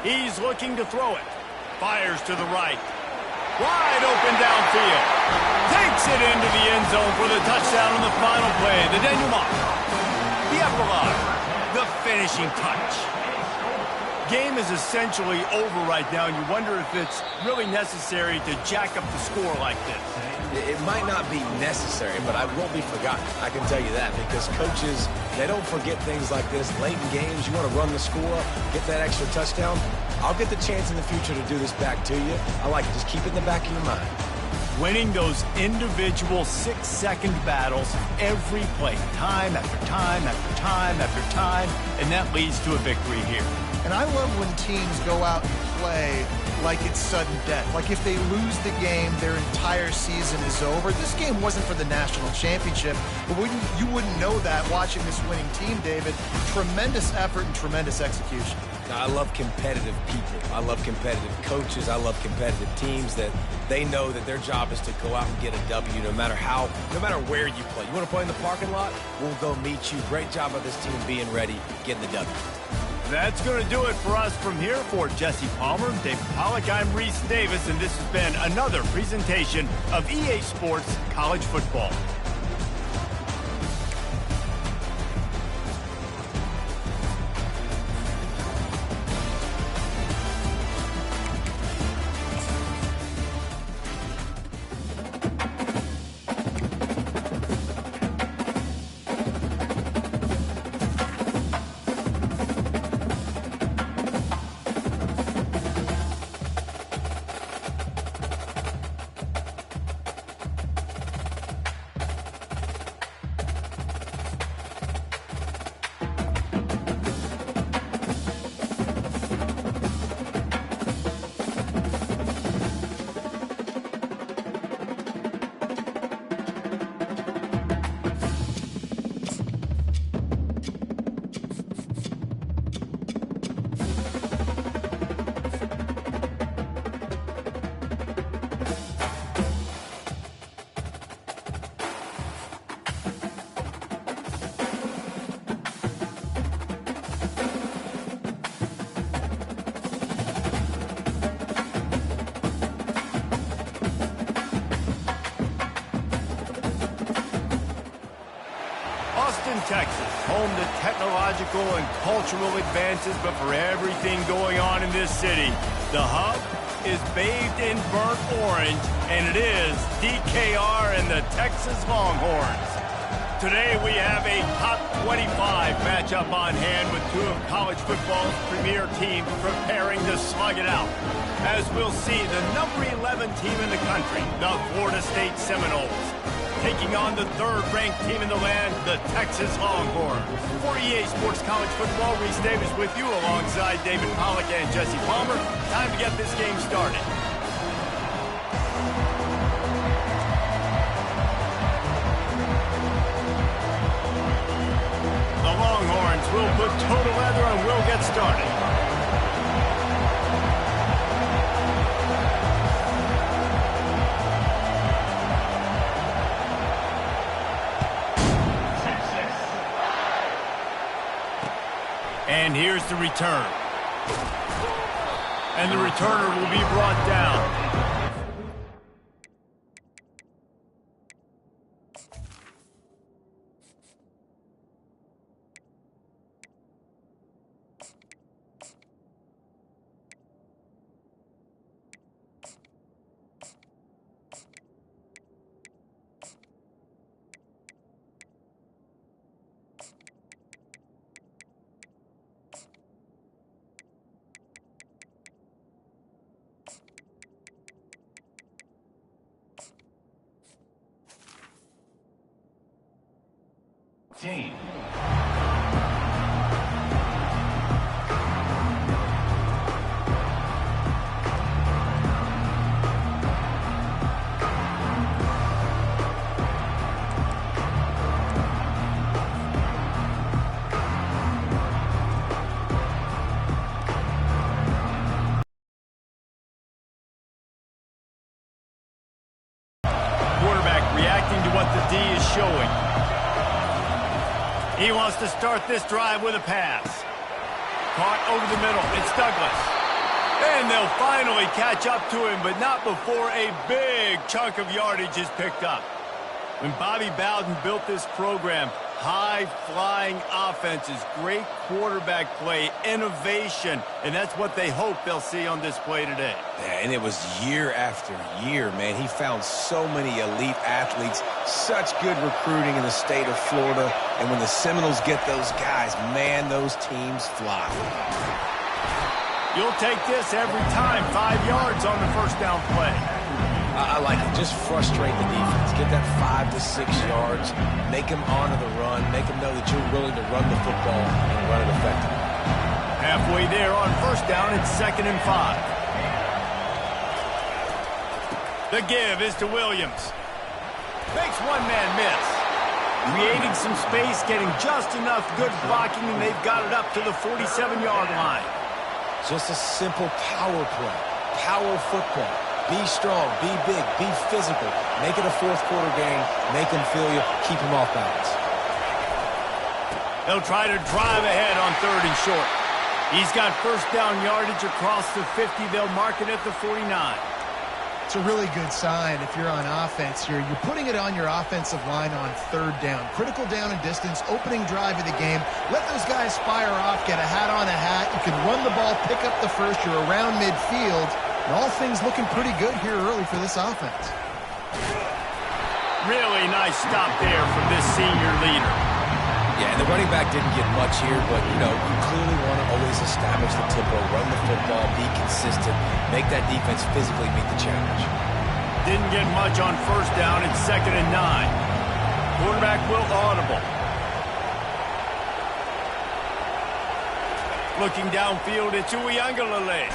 He's looking to throw it. Fires to the right. Wide open downfield. Takes it into the end zone for the touchdown on the final play. The denouement. The epilogue. The finishing touch. Game is essentially over right now, and you wonder if it's really necessary to jack up the score like this. It might not be necessary, but I won't be forgotten. I can tell you that, because coaches, they don't forget things like this. Late in games, you want to run the score, get that extra touchdown. I'll get the chance in the future to do this back to you. I like it. Just keep it in the back of your mind. Winning those individual 6-second battles every play, time after time after time after time, and that leads to a victory here. And I love when teams go out and play like it's sudden death. Like if they lose the game, their entire season is over. This game wasn't for the national championship, but you wouldn't know that watching this winning team, David. Tremendous effort and tremendous execution. I love competitive people. I love competitive coaches. I love competitive teams that they know that their job is to go out and get a W no matter where you play. You want to play in the parking lot? We'll go meet you. Great job by this team being ready, getting the W. That's going to do it for us from here. For Jesse Palmer, David Pollack, I'm Reese Davis, and this has been another presentation of EA Sports College Football. Texas, home to technological and cultural advances, but for everything going on in this city, the hub is bathed in burnt orange, and it is DKR and the Texas Longhorns. Today we have a top 25 matchup on hand with two of college football's premier teams preparing to slug it out. As we'll see, the number 11 team in the country, the Florida State Seminoles, taking on the third-ranked team in the land, the Texas Longhorns. For EA Sports College Football, Reese Davis with you alongside David Pollack and Jesse Palmer. Time to get this game started. The Longhorns will put total leather and will get started. And here's the return. And the returner will be brought down. Team. Quarterback reacting to what the D is showing. He wants to start this drive with a pass. Caught over the middle. It's Douglas. And they'll finally catch up to him, but not before a big chunk of yardage is picked up. When Bobby Bowden built this program, high-flying offenses, great quarterback play, innovation, and that's what they hope they'll see on display today. Yeah, and it was year after year, man. He found so many elite athletes, such good recruiting in the state of Florida, and when the Seminoles get those guys, man, those teams fly. You'll take this every time, 5 yards on the first down play. I like it. Just frustrate the defense. Get that 5 to 6 yards. Make them honor the run. Make them know that you're willing to run the football and run it effectively. Halfway there on first down, it's 2nd and 5. The give is to Williams. Makes one man miss. Creating some space, getting just enough good blocking, and they've got it up to the 47-yard line. Just a simple power play. Power football. Be strong, be big, be physical. Make it a fourth-quarter game. Make them feel you. Keep them off balance. They'll try to drive ahead on 3rd and short. He's got first down yardage across the 50. They'll mark it at the 49. It's a really good sign if you're on offense here. You're putting it on your offensive line on 3rd down. Critical down and distance, opening drive of the game. Let those guys fire off, get a hat on a hat. You can run the ball, pick up the first. You're around midfield. And all things looking pretty good here early for this offense. Really nice stop there from this senior leader. Yeah, and the running back didn't get much here, but, you know, you clearly want to always establish the tempo, run the football, be consistent, make that defense physically meet the challenge. Didn't get much on first down. It's 2nd and 9. Quarterback will audible. Looking downfield, it's Uiagalelei.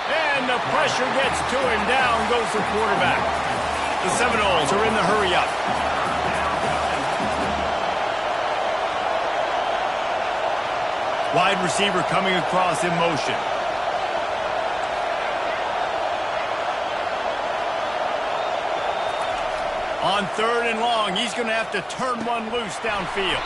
And the pressure gets to him. Down goes the quarterback. The Seminoles are in the hurry-up. Wide receiver coming across in motion. On 3rd and long, he's going to have to turn one loose downfield.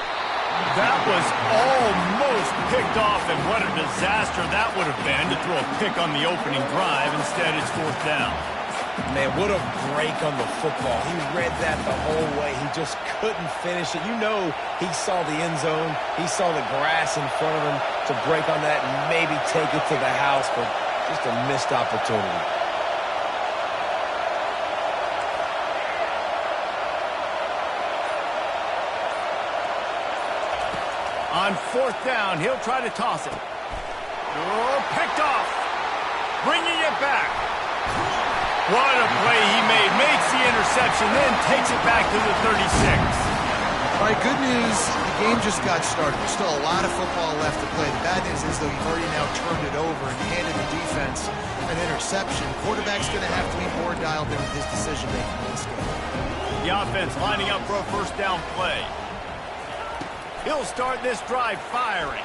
That was almost picked off, and what a disaster that would have been to throw a pick on the opening drive. Instead, it's 4th down. Man, what a break on the football. He read that the whole way. He just couldn't finish it. You know he saw the end zone. He saw the grass in front of him to break on that and maybe take it to the house, but just a missed opportunity. On 4th down, he'll try to toss it. Oh, picked off. Bringing it back. What a play he made. Makes the interception, then takes it back to the 36. All right, good news. The game just got started. There's still a lot of football left to play. The bad news is, though, you've already now turned it over and handed the defense an interception. Quarterback's going to have to be more dialed in with his decision-making in this game. The offense lining up for a first down play. He'll start this drive firing.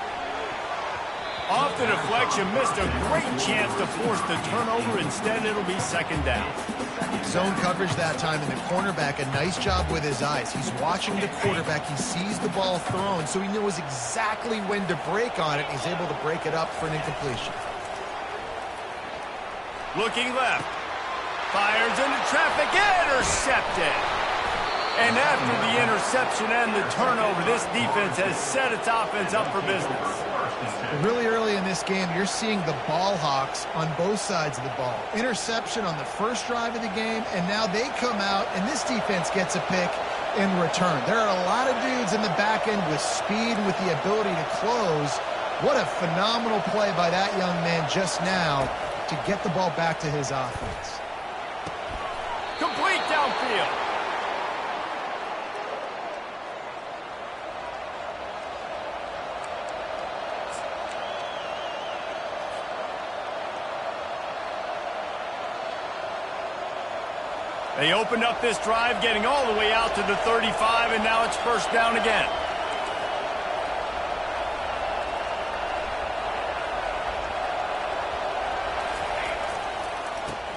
Off the deflection, missed a great chance to force the turnover. Instead, it'll be 2nd down. Zone coverage that time, and the cornerback, a nice job with his eyes. He's watching the quarterback. He sees the ball thrown, so he knows exactly when to break on it. He's able to break it up for an incompletion. Looking left. Fires into traffic. Intercepted. And after the interception and the turnover, this defense has set its offense up for business. Really early in this game, you're seeing the ball hawks on both sides of the ball. Interception on the first drive of the game, and now they come out, and this defense gets a pick in return. There are a lot of dudes in the back end with speed and with the ability to close. What a phenomenal play by that young man just now to get the ball back to his offense. Complete downfield. They opened up this drive, getting all the way out to the 35, and now it's first down again.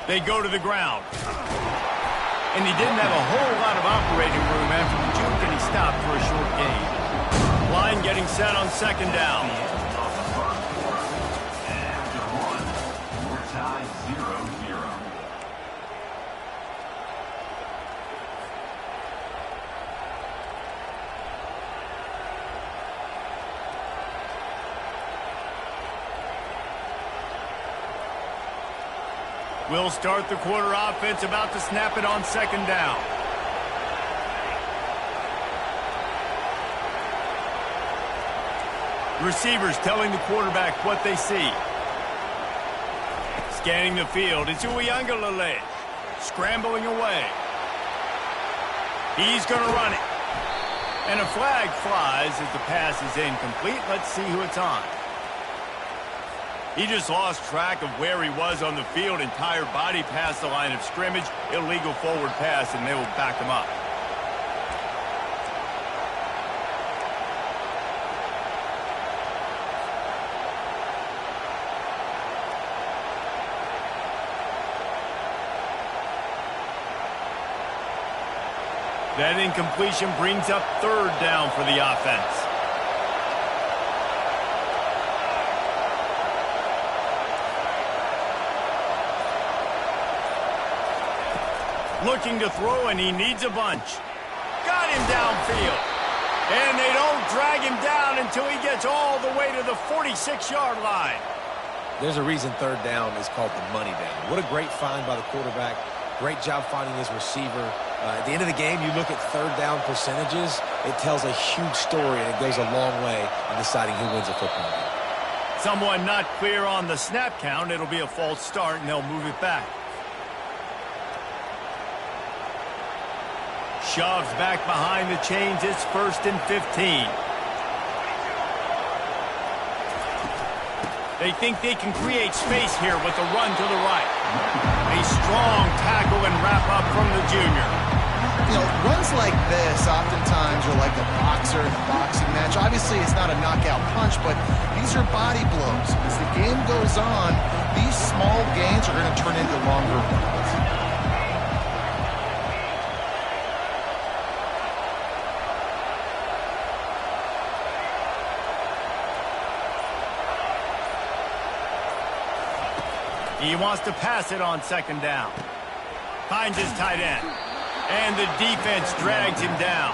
They go to the ground. And he didn't have a whole lot of operating room after the juke, and he stopped for a short gain. Line getting set on 2nd down. We're tied 0-0. We'll start the quarter offense, about to snap it on 2nd down. Receivers telling the quarterback what they see. Scanning the field, it's Ncaa, scrambling away. He's going to run it. And a flag flies as the pass is incomplete. Let's see who it's on. He just lost track of where he was on the field. Entire body past the line of scrimmage. Illegal forward pass, and they will back him up. That incompletion brings up 3rd down for the offense. Looking to throw, and he needs a bunch. Got him downfield. And they don't drag him down until he gets all the way to the 46-yard line. There's a reason 3rd down is called the money down. What a great find by the quarterback. Great job finding his receiver. At the end of the game, you look at 3rd down percentages. It tells a huge story, and it goes a long way in deciding who wins a football game. Someone not clear on the snap count. It'll be a false start, and they'll move it back. Shoves back behind the chains. It's 1st and 15. They think they can create space here with a run to the right. A strong tackle and wrap up from the junior. You know, runs like this oftentimes are like a boxer in a boxing match. Obviously, it's not a knockout punch, but these are body blows. As the game goes on, these small gains are going to turn into longer runs. He wants to pass it on 2nd down. Finds his tight end. And the defense drags him down.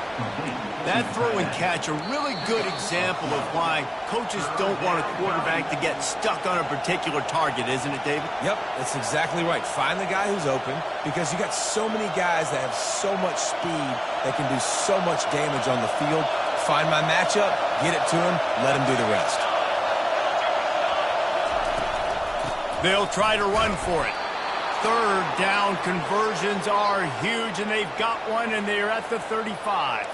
That throw and catch, a really good example of why coaches don't want a quarterback to get stuck on a particular target, isn't it, David? Yep, that's exactly right. Find the guy who's open, because you got so many guys that have so much speed that can do so much damage on the field. find my matchup, get it to him, let him do the rest. They'll try to run for it. Third down conversions are huge, and they've got one, and they're at the 35.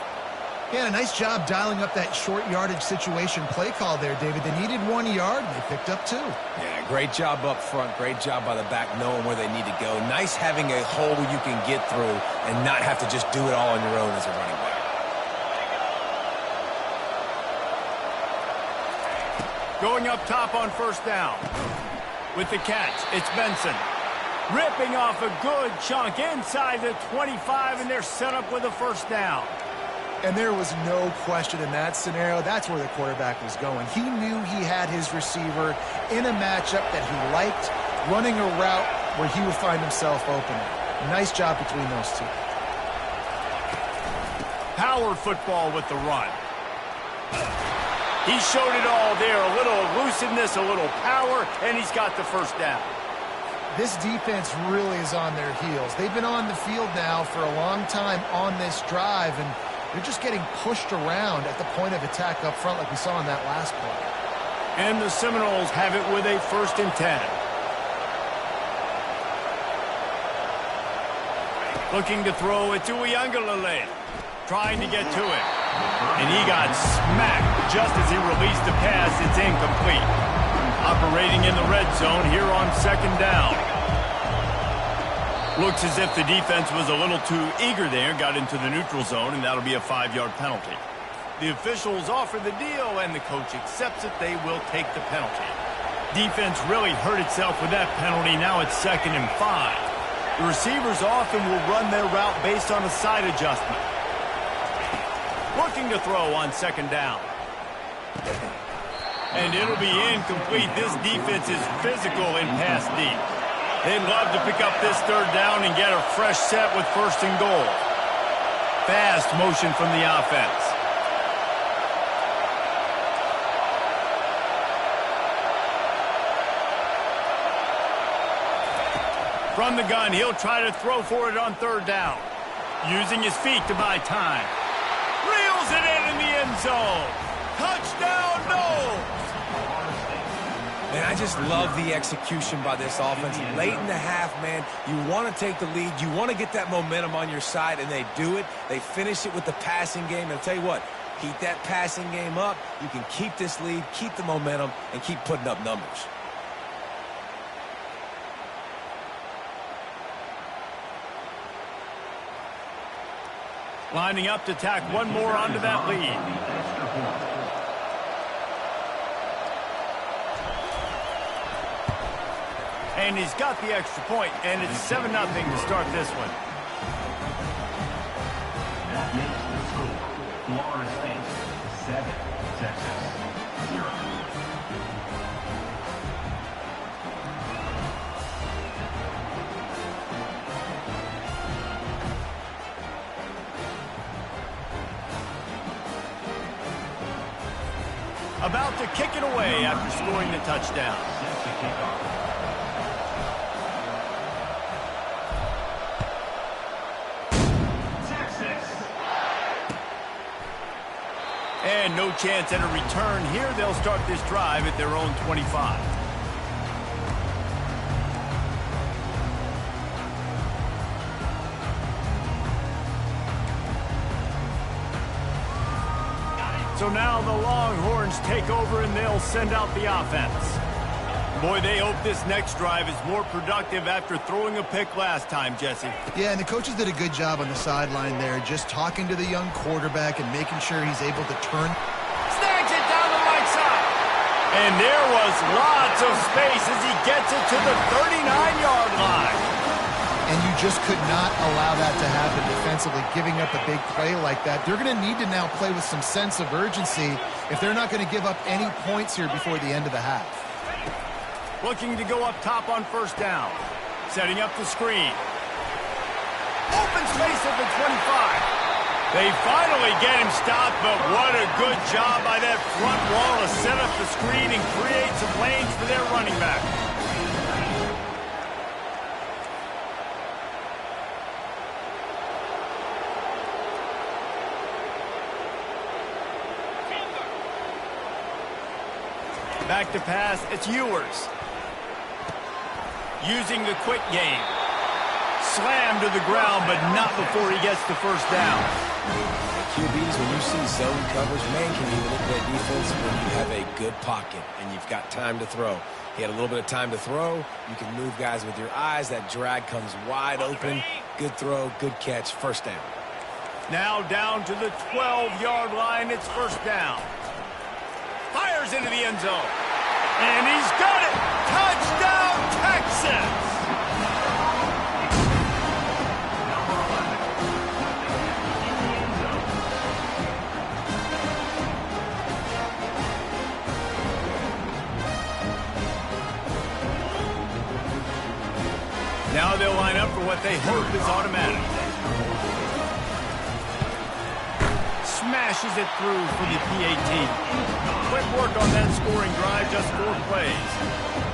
Yeah, a nice job dialing up that short yardage situation play call there, David. They needed 1 yard, and they picked up 2. Yeah, great job up front. Great job by the back knowing where they need to go. Nice having a hole you can get through and not have to just do it all on your own as a running back. Going up top on first down. With the catch, it's Benson. Ripping off a good chunk inside the 25, and they're set up with a first down. And there was no question in that scenario. That's where the quarterback was going. He knew he had his receiver in a matchup that he liked, running a route where he would find himself open. Nice job between those two. Power football with the run. He showed it all there. A little elusiveness, a little power, and he's got the first down. This defense really is on their heels. They've been on the field now for a long time on this drive, and they're just getting pushed around at the point of attack up front like we saw in that last play. And the Seminoles have it with a 1st and 10. Looking to throw it to Uiagalelei. Trying to get to it. And he got smacked just as he released the pass. It's incomplete. Operating in the red zone here on 2nd down. Looks as if the defense was a little too eager there, got into the neutral zone, and that'll be a 5-yard penalty. The officials offer the deal, and the coach accepts it. They will take the penalty. Defense really hurt itself with that penalty. Now it's 2nd and 5. The receivers often will run their route based on a side adjustment. Looking to throw on 2nd down. And it'll be incomplete. This defense is physical in pass deep. They'd love to pick up this 3rd down and get a fresh set with 1st and goal. Fast motion from the offense. From the gun, he'll try to throw for it on 3rd down. Using his feet to buy time. Reels it in the end zone. Touchdown, no! And I just love the execution by this offense. Late in the half, man, you want to take the lead. You want to get that momentum on your side, and they do it. They finish it with the passing game. And I'll tell you what, keep that passing game up. You can keep this lead, keep the momentum, and keep putting up numbers. Lining up to tack one more onto that lead. And he's got the extra point, and it's 7-0 to start this one. That makes the score. Florida State 7, Texas 0. About to kick it away after scoring the touchdown. Set to kick off. And no chance at a return here. They'll start this drive at their own 25. So now the Longhorns take over and they'll send out the offense. Boy, they hope this next drive is more productive after throwing a pick last time, Jesse. Yeah, and the coaches did a good job on the sideline there, just talking to the young quarterback and making sure he's able to turn. Snags it down the right side. And there was lots of space as he gets it to the 39-yard line. And you just could not allow that to happen defensively, giving up a big play like that. They're going to need to now play with some sense of urgency if they're not going to give up any points here before the end of the half. Looking to go up top on first down. Setting up the screen. Open space at the 25. They finally get him stopped, but what a good job by that front wall to set up the screen and create some lanes for their running back. Back to pass, it's Ewers. Using the quick game. Slammed to the ground, but not before he gets the first down. QBs, when you see zone coverage, man, can you manipulate defense when you have a good pocket and you've got time to throw. He had a little bit of time to throw. You can move guys with your eyes. That drag comes wide open. Good throw, good catch, first down. Now down to the 12-yard line. It's first down. Fires into the end zone. And he's got it. Touchdown, Texas. Now they'll line up for what they hope is automatic. Smashes it through for the PAT. Quick work on that scoring drive, just 4 plays.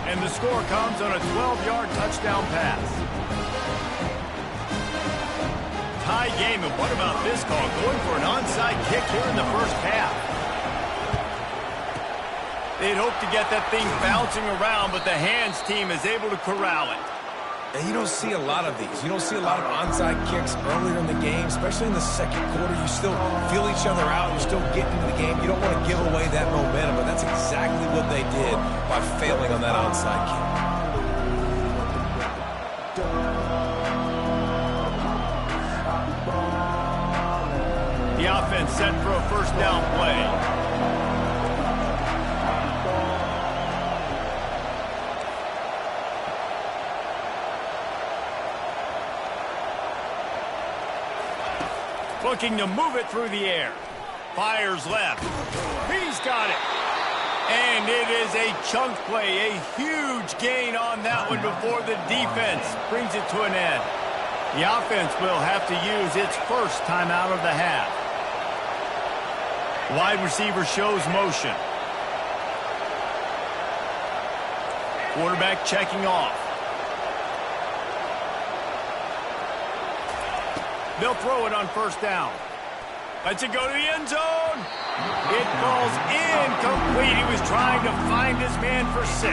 And the score comes on a 12-yard touchdown pass. Tie game, and what about this call? Going for an onside kick here in the first half. They'd hope to get that thing bouncing around, but the hands team is able to corral it. And you don't see a lot of these. You don't see a lot of onside kicks earlier in the game, especially in the second quarter. You still feel each other out. You're still getting into the game. You don't want to give away that momentum, but that's exactly what they did by failing on that onside kick. The offense set for a first down play. Looking to move it through the air. Fires left. He's got it. And it is a chunk play, a huge gain on that one before the defense brings it to an end. The offense will have to use its first timeout of the half. Wide receiver shows motion. Quarterback checking off. They'll throw it on first down. Lets it go to the end zone. It falls incomplete. He was trying to find his man for 6.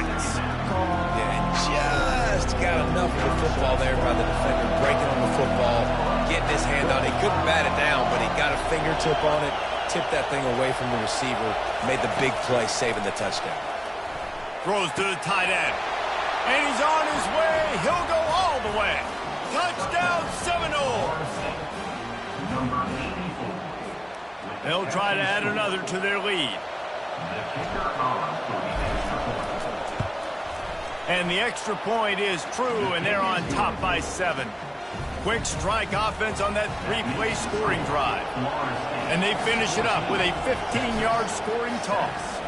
Yeah, just got enough of the football there by the defender, breaking on the football, getting his hand on it. He couldn't bat it down, but he got a fingertip on it, tipped that thing away from the receiver, made the big play, saving the touchdown. Throws to the tight end. And he's on his way. He'll go all the way. Touchdown, Seminole. They'll try to add another to their lead. And the extra point is true, and they're on top by 7. Quick strike offense on that 3-play scoring drive. And they finish it up with a 15-yard scoring toss.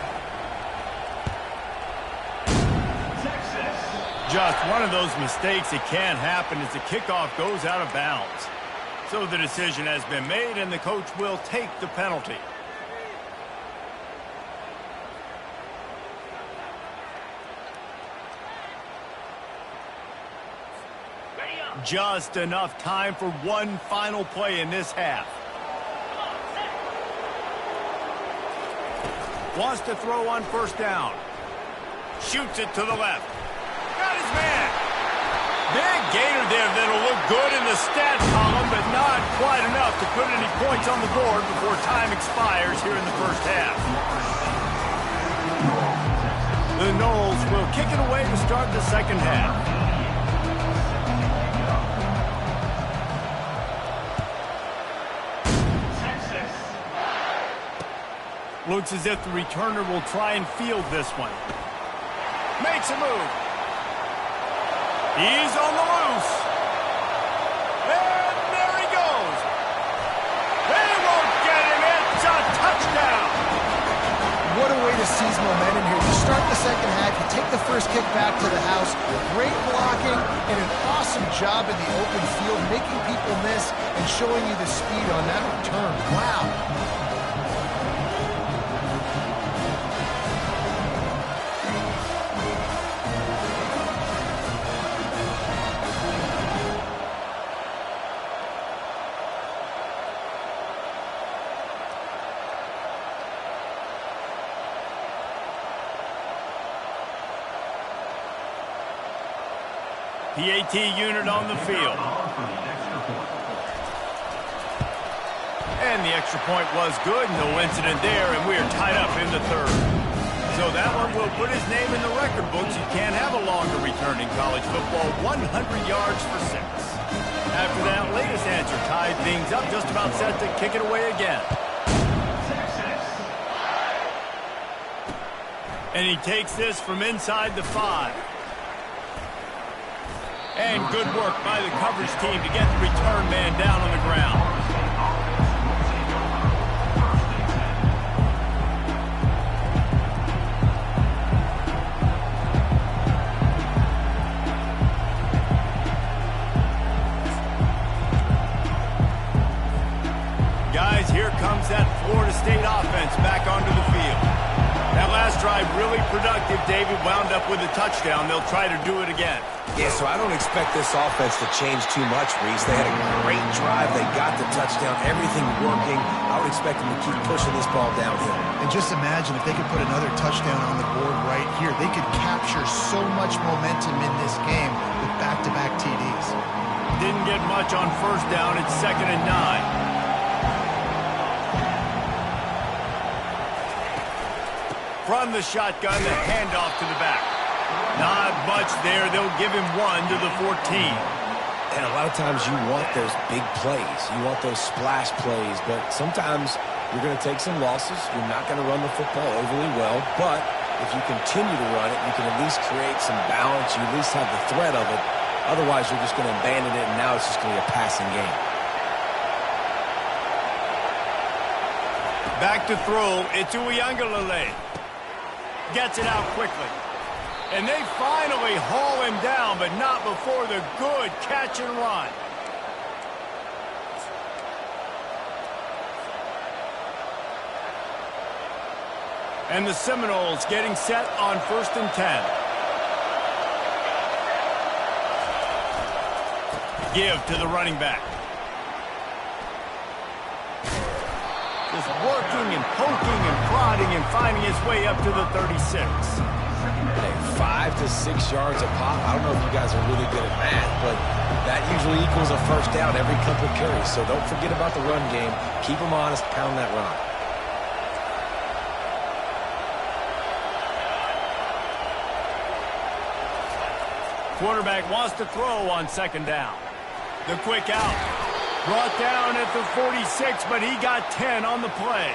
Just one of those mistakes that can't happen as the kickoff goes out of bounds. So the decision has been made, and the coach will take the penalty. Just enough time for one final play in this half. Wants to throw on first down. Shoots it to the left. Got his man. Big gainer there that'll look good in the stat column, but not quite enough to put any points on the board before time expires here in the first half. The Noles will kick it away to start the second half. Looks as if the returner will try and field this one. Makes a move. He's on the loose. And there he goes. They won't get him. It's a touchdown. What a way to seize momentum here. You start the second half, you take the first kick back to the house. Great blocking and an awesome job in the open field, making people miss and showing you the speed on that return. Wow. PAT unit on the field. And the extra point was good. No incident there, and we are tied up in the third. So that one will put his name in the record books. You can't have a longer return in college football. 100 yards for 6. After that latest answer tied things up, just about set to kick it away again. And he takes this from inside the 5. And good work by the coverage team to get the return man down on the ground. Guys, here comes that Florida State offense back onto the field. That last drive really productive. David wound up with a touchdown. They'll try to do it again. Yeah, so I don't expect this offense to change too much, Reese. They had a great drive. They got the touchdown. Everything working. I would expect them to keep pushing this ball downhill. And just imagine if they could put another touchdown on the board right here. They could capture so much momentum in this game with back-to-back TDs. Didn't get much on first down. It's 2nd and 9. From the shotgun, the handoff to the back. Not much there. They'll give him 1 to the 14. And a lot of times you want those big plays. You want those splash plays. But sometimes you're going to take some losses. You're not going to run the football overly well. But if you continue to run it, you can at least create some balance. You at least have the threat of it. Otherwise, you're just going to abandon it, and now it's just going to be a passing game. Back to throw. It's Ncaa. Gets it out quickly. And they finally haul him down, but not before the good catch and run. And the Seminoles getting set on 1st and 10. Give to the running back. Just working and poking and prodding and finding his way up to the 36. Hey, 5 to 6 yards a pop. I don't know if you guys are really good at math, but that usually equals a first down every couple of carries. So don't forget about the run game. Keep them honest, pound that rock. Quarterback wants to throw on 2nd down. The quick out. Brought down at the 46, but he got 10 on the play.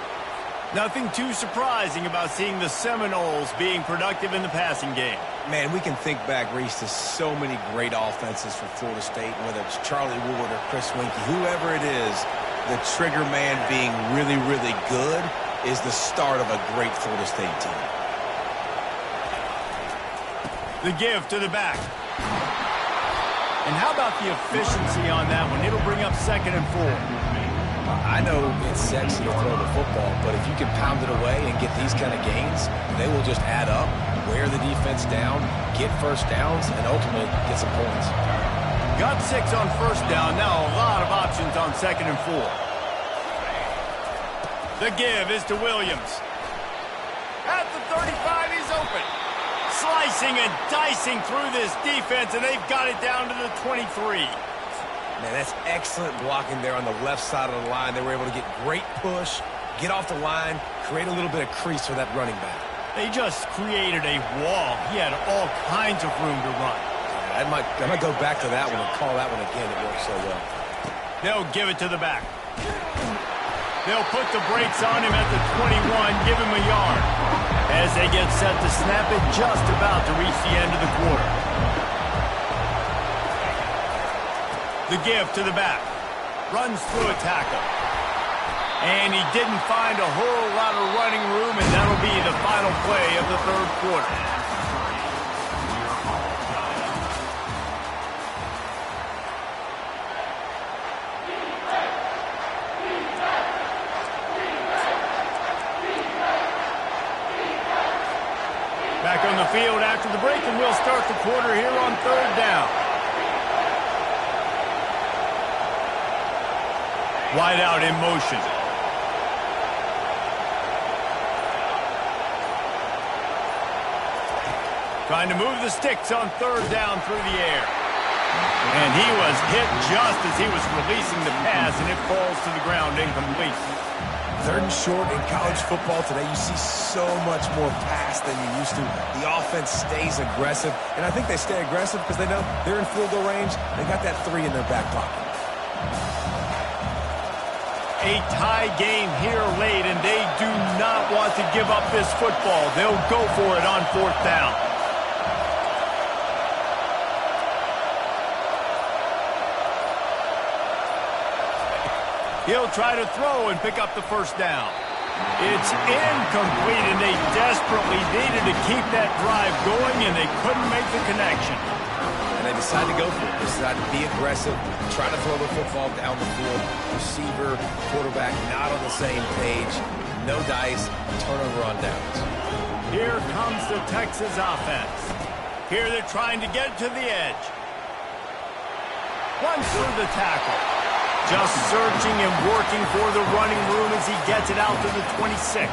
Nothing too surprising about seeing the Seminoles being productive in the passing game. Man, we can think back, Reese, to so many great offenses for Florida State, whether it's Charlie Wood or Chris Winkie, whoever it is, the trigger man being really, really good is the start of a great Florida State team. The give to the back. And how about the efficiency on that one? It'll bring up 2nd and 4. I know it's sexy to throw the football, but if you can pound it away and get these kind of gains, they will just add up, wear the defense down, get first downs, and ultimately get some points. Got 6 on first down. Now a lot of options on 2nd and 4. The give is to Williams. At the 35, he's open. Slicing and dicing through this defense, and they've got it down to the 23. Man, that's excellent blocking there on the left side of the line. They were able to get great push, get off the line, create a little bit of crease for that running back. They just created a wall. He had all kinds of room to run. I might go back to that one and call that one again. It worked so well. They'll give it to the back. They'll put the brakes on him at the 21, give him a yard. As they get set to snap it, just about to reach the end of the quarter. The give to the back. Runs through a tackle. And he didn't find a whole lot of running room, and that'll be the final play of the third quarter. Back on the field after the break, and we'll start the quarter here on 3rd down. Wide out in motion. Trying to move the sticks on 3rd down through the air. And he was hit just as he was releasing the pass, and it falls to the ground incomplete. 3rd and short in college football today, you see so much more pass than you used to. The offense stays aggressive, and I think they stay aggressive because they know they're in field goal range. They got that 3 in their back pocket. A tie game here late, and they do not want to give up this football. They'll go for it on 4th down. He'll try to throw and pick up the 1st down. It's incomplete, and they desperately needed to keep that drive going, and they couldn't make the connection. And they decided to go for it. They decided to be aggressive, try to throw the football down the field. Receiver, quarterback not on the same page. No dice, turnover on downs. Here comes the Texas offense. Here they're trying to get to the edge. Runs through the tackle. Just searching and working for the running room as he gets it out to the 26.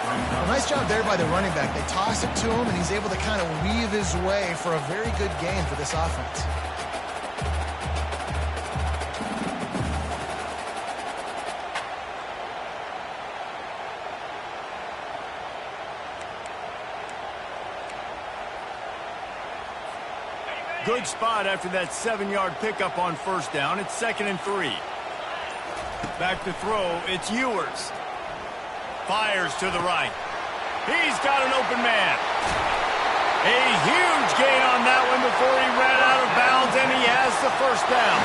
Well, nice job there by the running back. They toss it to him, and he's able to kind of weave his way for a very good gain for this offense. Good spot after that 7-yard pickup on 1st down. It's 2nd and 3. Back to throw. It's Ewers. Fires to the right. He's got an open man. A huge gain on that one before he ran out of bounds, and he has the 1st down.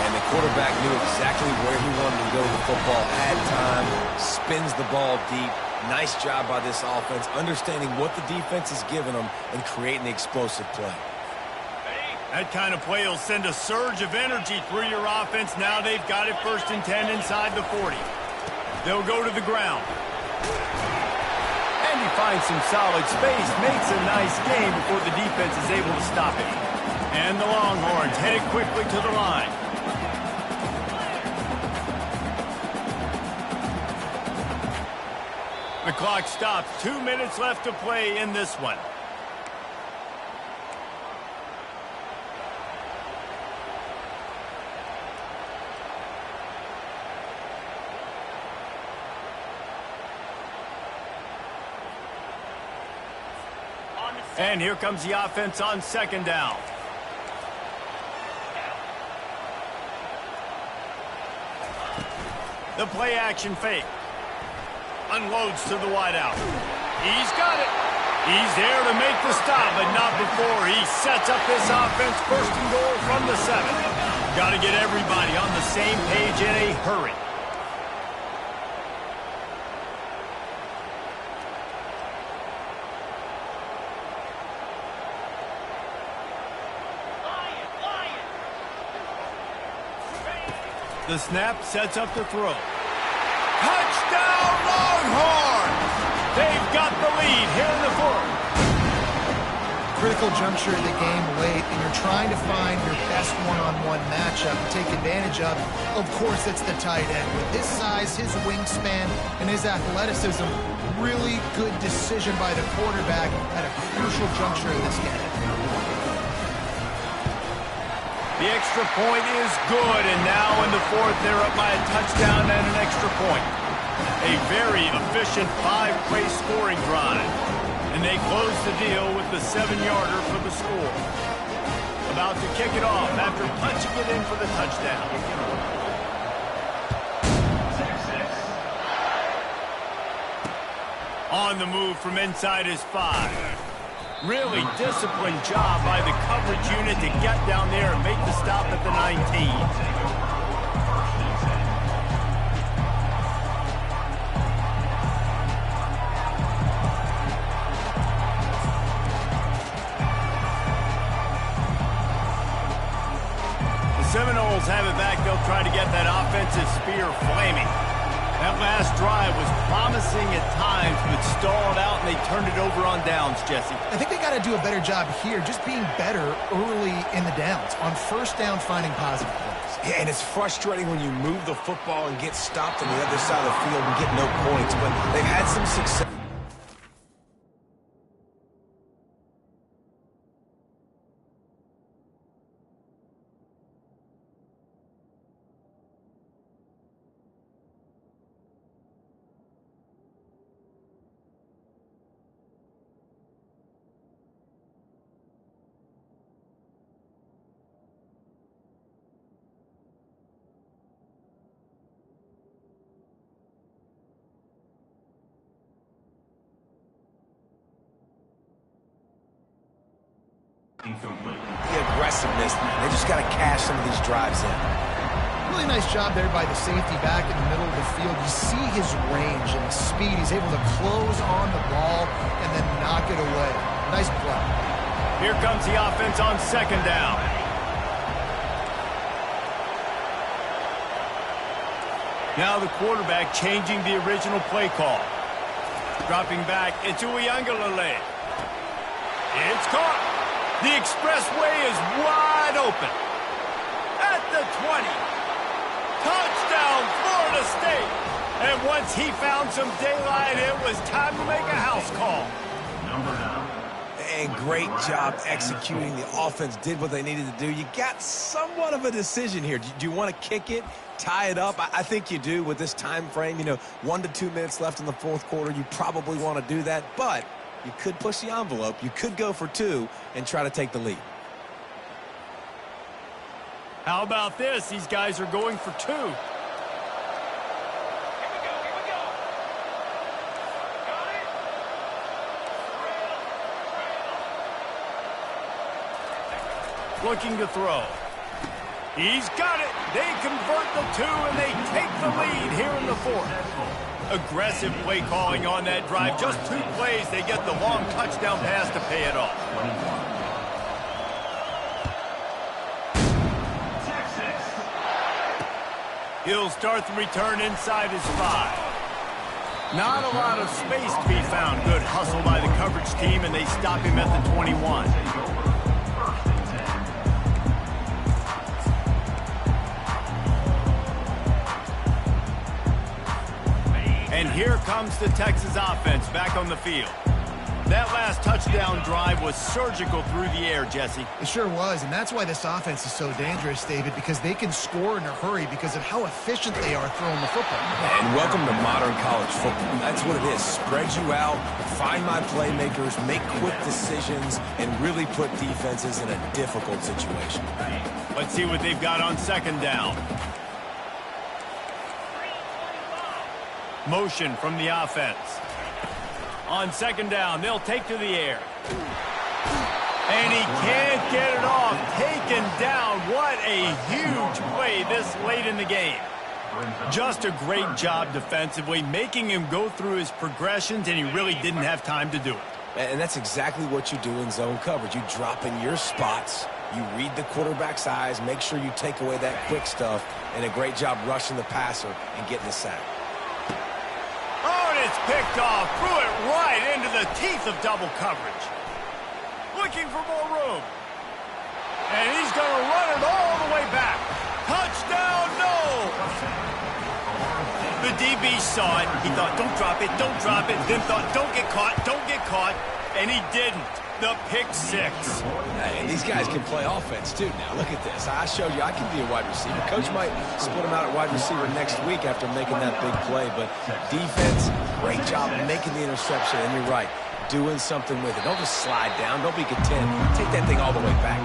And the quarterback knew exactly where he wanted to go with the football. Had time, spins the ball deep. Nice job by this offense, understanding what the defense is giving them and creating the explosive play. That kind of play will send a surge of energy through your offense. Now they've got it 1st and 10 inside the 40. They'll go to the ground. And he finds some solid space, makes a nice gain before the defense is able to stop it. And the Longhorns headed quickly to the line. The clock stops. 2 minutes left to play in this one. And here comes the offense on 2nd down. The play action fake. Unloads to the wideout. He's got it. He's there to make the stop, but not before he sets up this offense 1st and goal from the 7. Got to get everybody on the same page in a hurry. The snap sets up the throw. Touchdown, Longhorns! They've got the lead here in the 4th. Critical juncture of the game late, and you're trying to find your best one-on-one matchup to take advantage of. Of course, it's the tight end. With his size, his wingspan, and his athleticism, really good decision by the quarterback at a crucial juncture of this game. The extra point is good, and now in the 4th, they're up by a touchdown and an extra point. A very efficient 5-play scoring drive. And they close the deal with the 7-yarder for the score. About to kick it off after punching it in for the touchdown. On the move from inside his 5. Really disciplined job by the coverage unit to get down there and make the stop at the 19. The Seminoles have it back. They'll try to get that offensive spear flaming. That last drive was promising at times, but stalled out, and they turned it over on downs, Jesse. I think they got to do a better job here, just being better early in the downs. On 1st down, finding positive plays. Yeah, and it's frustrating when you move the football and get stopped on the other side of the field and get no points, but they've had some success. incomplete. The aggressiveness, they just got to cash some of these drives in. Really nice job there by the safety back in the middle of the field. You see his range and the speed. He's able to close on the ball and then knock it away. Nice play. Here comes the offense on second down. Now the quarterback changing the original play call. Dropping back, it's Uiagalelei. It's caught. The expressway is wide open. At the 20. Touchdown, Florida State. And once he found some daylight, it was time to make a house call. Number 9. And great job executing. The offense did what they needed to do. You got somewhat of a decision here. Do you want to kick it, tie it up? I think you do with this time frame. 1 to 2 minutes left in the fourth quarter. You probably want to do that, but you could push the envelope. You could go for 2 and try to take the lead. How about this? These guys are going for 2. Looking to throw. He's got it. They convert the 2, and they take the lead here in the fourth. Aggressive play calling on that drive. Just 2 plays, they get the long touchdown pass to pay it off. He'll start the return inside his 5. Not a lot of space to be found. Good hustle by the coverage team, and they stop him at the 21. And here comes the Texas offense back on the field. That last touchdown drive was surgical through the air, Jesse. It sure was, and that's why this offense is so dangerous, David, because they can score in a hurry because of how efficient they are throwing the football. And welcome to modern college football. That's what it is. Spread you out, find my playmakers, make quick decisions, and really put defenses in a difficult situation. Let's see what they've got on second down. Motion from the offense. On second down, they'll take to the air. And he can't get it off. Taken down. What a huge play this late in the game. Just a great job defensively, making him go through his progressions, and he really didn't have time to do it. And that's exactly what you do in zone coverage. You drop in your spots, you read the quarterback's eyes, make sure you take away that quick stuff, and a great job rushing the passer and getting the sack. It's picked off, threw it right into the teeth of double coverage. Looking for more room. And he's going to run it all the way back. Touchdown, no! The DB saw it. He thought, don't drop it, then thought, don't get caught, and he didn't. The pick 6. And these guys can play offense, too. Now, look at this. I showed you I can be a wide receiver. Coach might split him out at wide receiver next week after making that big play. But defense, great job making the interception. And you're right, doing something with it. Don't just slide down. Don't be content. Take that thing all the way back.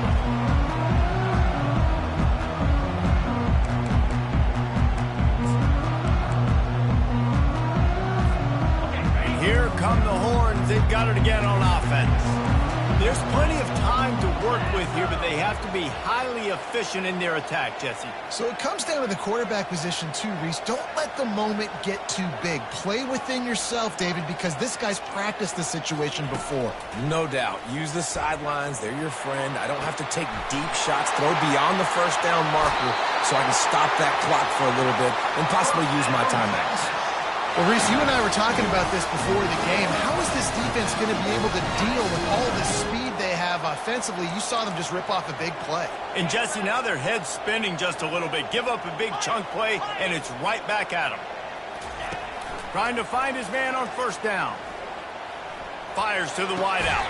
And here come the horns. They've got it again on offense. There's plenty of time to work with here, but they have to be highly efficient in their attack, Jesse. So it comes down to the quarterback position too, Reese. Don't let the moment get too big. Play within yourself, David, because this guy's practiced the situation before. No doubt. Use the sidelines. They're your friend. I don't have to take deep shots, throw beyond the first down marker so I can stop that clock for a little bit and possibly use my timeouts. Well, Reese, you and I were talking about this before the game. How is this defense going to be able to deal with all the speed they have offensively? You saw them just rip off a big play. And, Jesse, now their head's spinning just a little bit. Give up a big chunk play, and it's right back at him. Trying to find his man on first down. Fires to the wideout.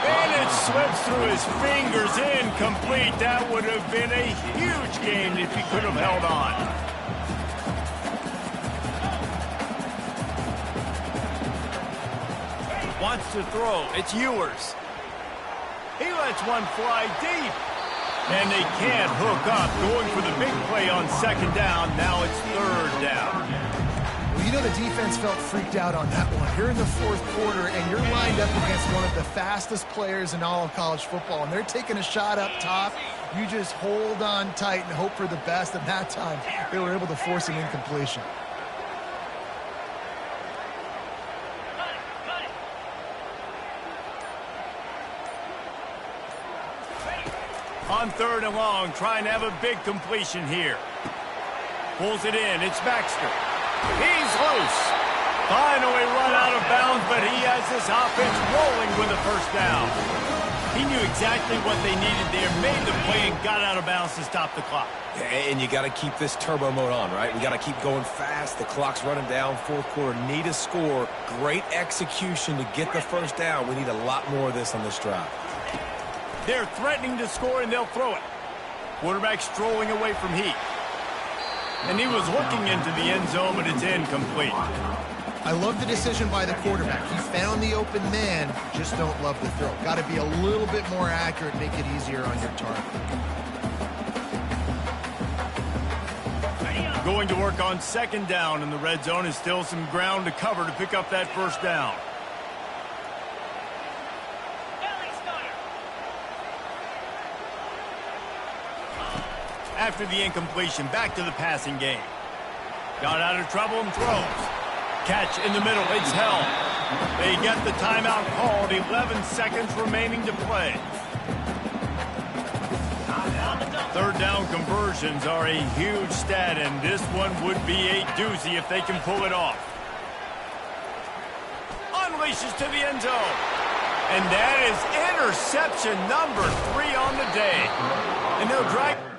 And it slips through his fingers, incomplete. That would have been a huge game if he could have held on. Wants to throw. It's Ewers. He lets one fly deep. And they can't hook up. Going for the big play on second down. Now it's third down. Well, you You know, the defense felt freaked out on that one. You're in the fourth quarter, and you're lined up against one of the fastest players in all of college football, and they're taking a shot up top. You just hold on tight and hope for the best, and that time they were able to force an incompletion. On 3rd and long, trying to have a big completion here. Pulls it in. It's Baxter. He's loose. Finally run out of bounds, but he has this offense rolling with a first down. He knew exactly what they needed there, made the play, and got out of bounds to stop the clock. And you got to keep this turbo mode on, right? We got to keep going fast. The clock's running down. Fourth quarter, need a score. Great execution to get the first down. We need a lot more of this on this drive. They're threatening to score, and they'll throw it. Quarterback strolling away from Heath. And he was looking into the end zone, but it's incomplete. I love the decision by the quarterback. He found the open man, just don't love the throw. Got to be a little bit more accurate, make it easier on your target. Going to work on 2nd down, and the red zone is still some ground to cover to pick up that first down. After the incompletion, back to the passing game. Got out of trouble and throws. Catch in the middle, it's held. They get the timeout called, 11 seconds remaining to play. 3rd down conversions are a huge stat, and this one would be a doozy if they can pull it off. Unleashes to the end zone. And that is interception number 3 on the day. And they'll drag...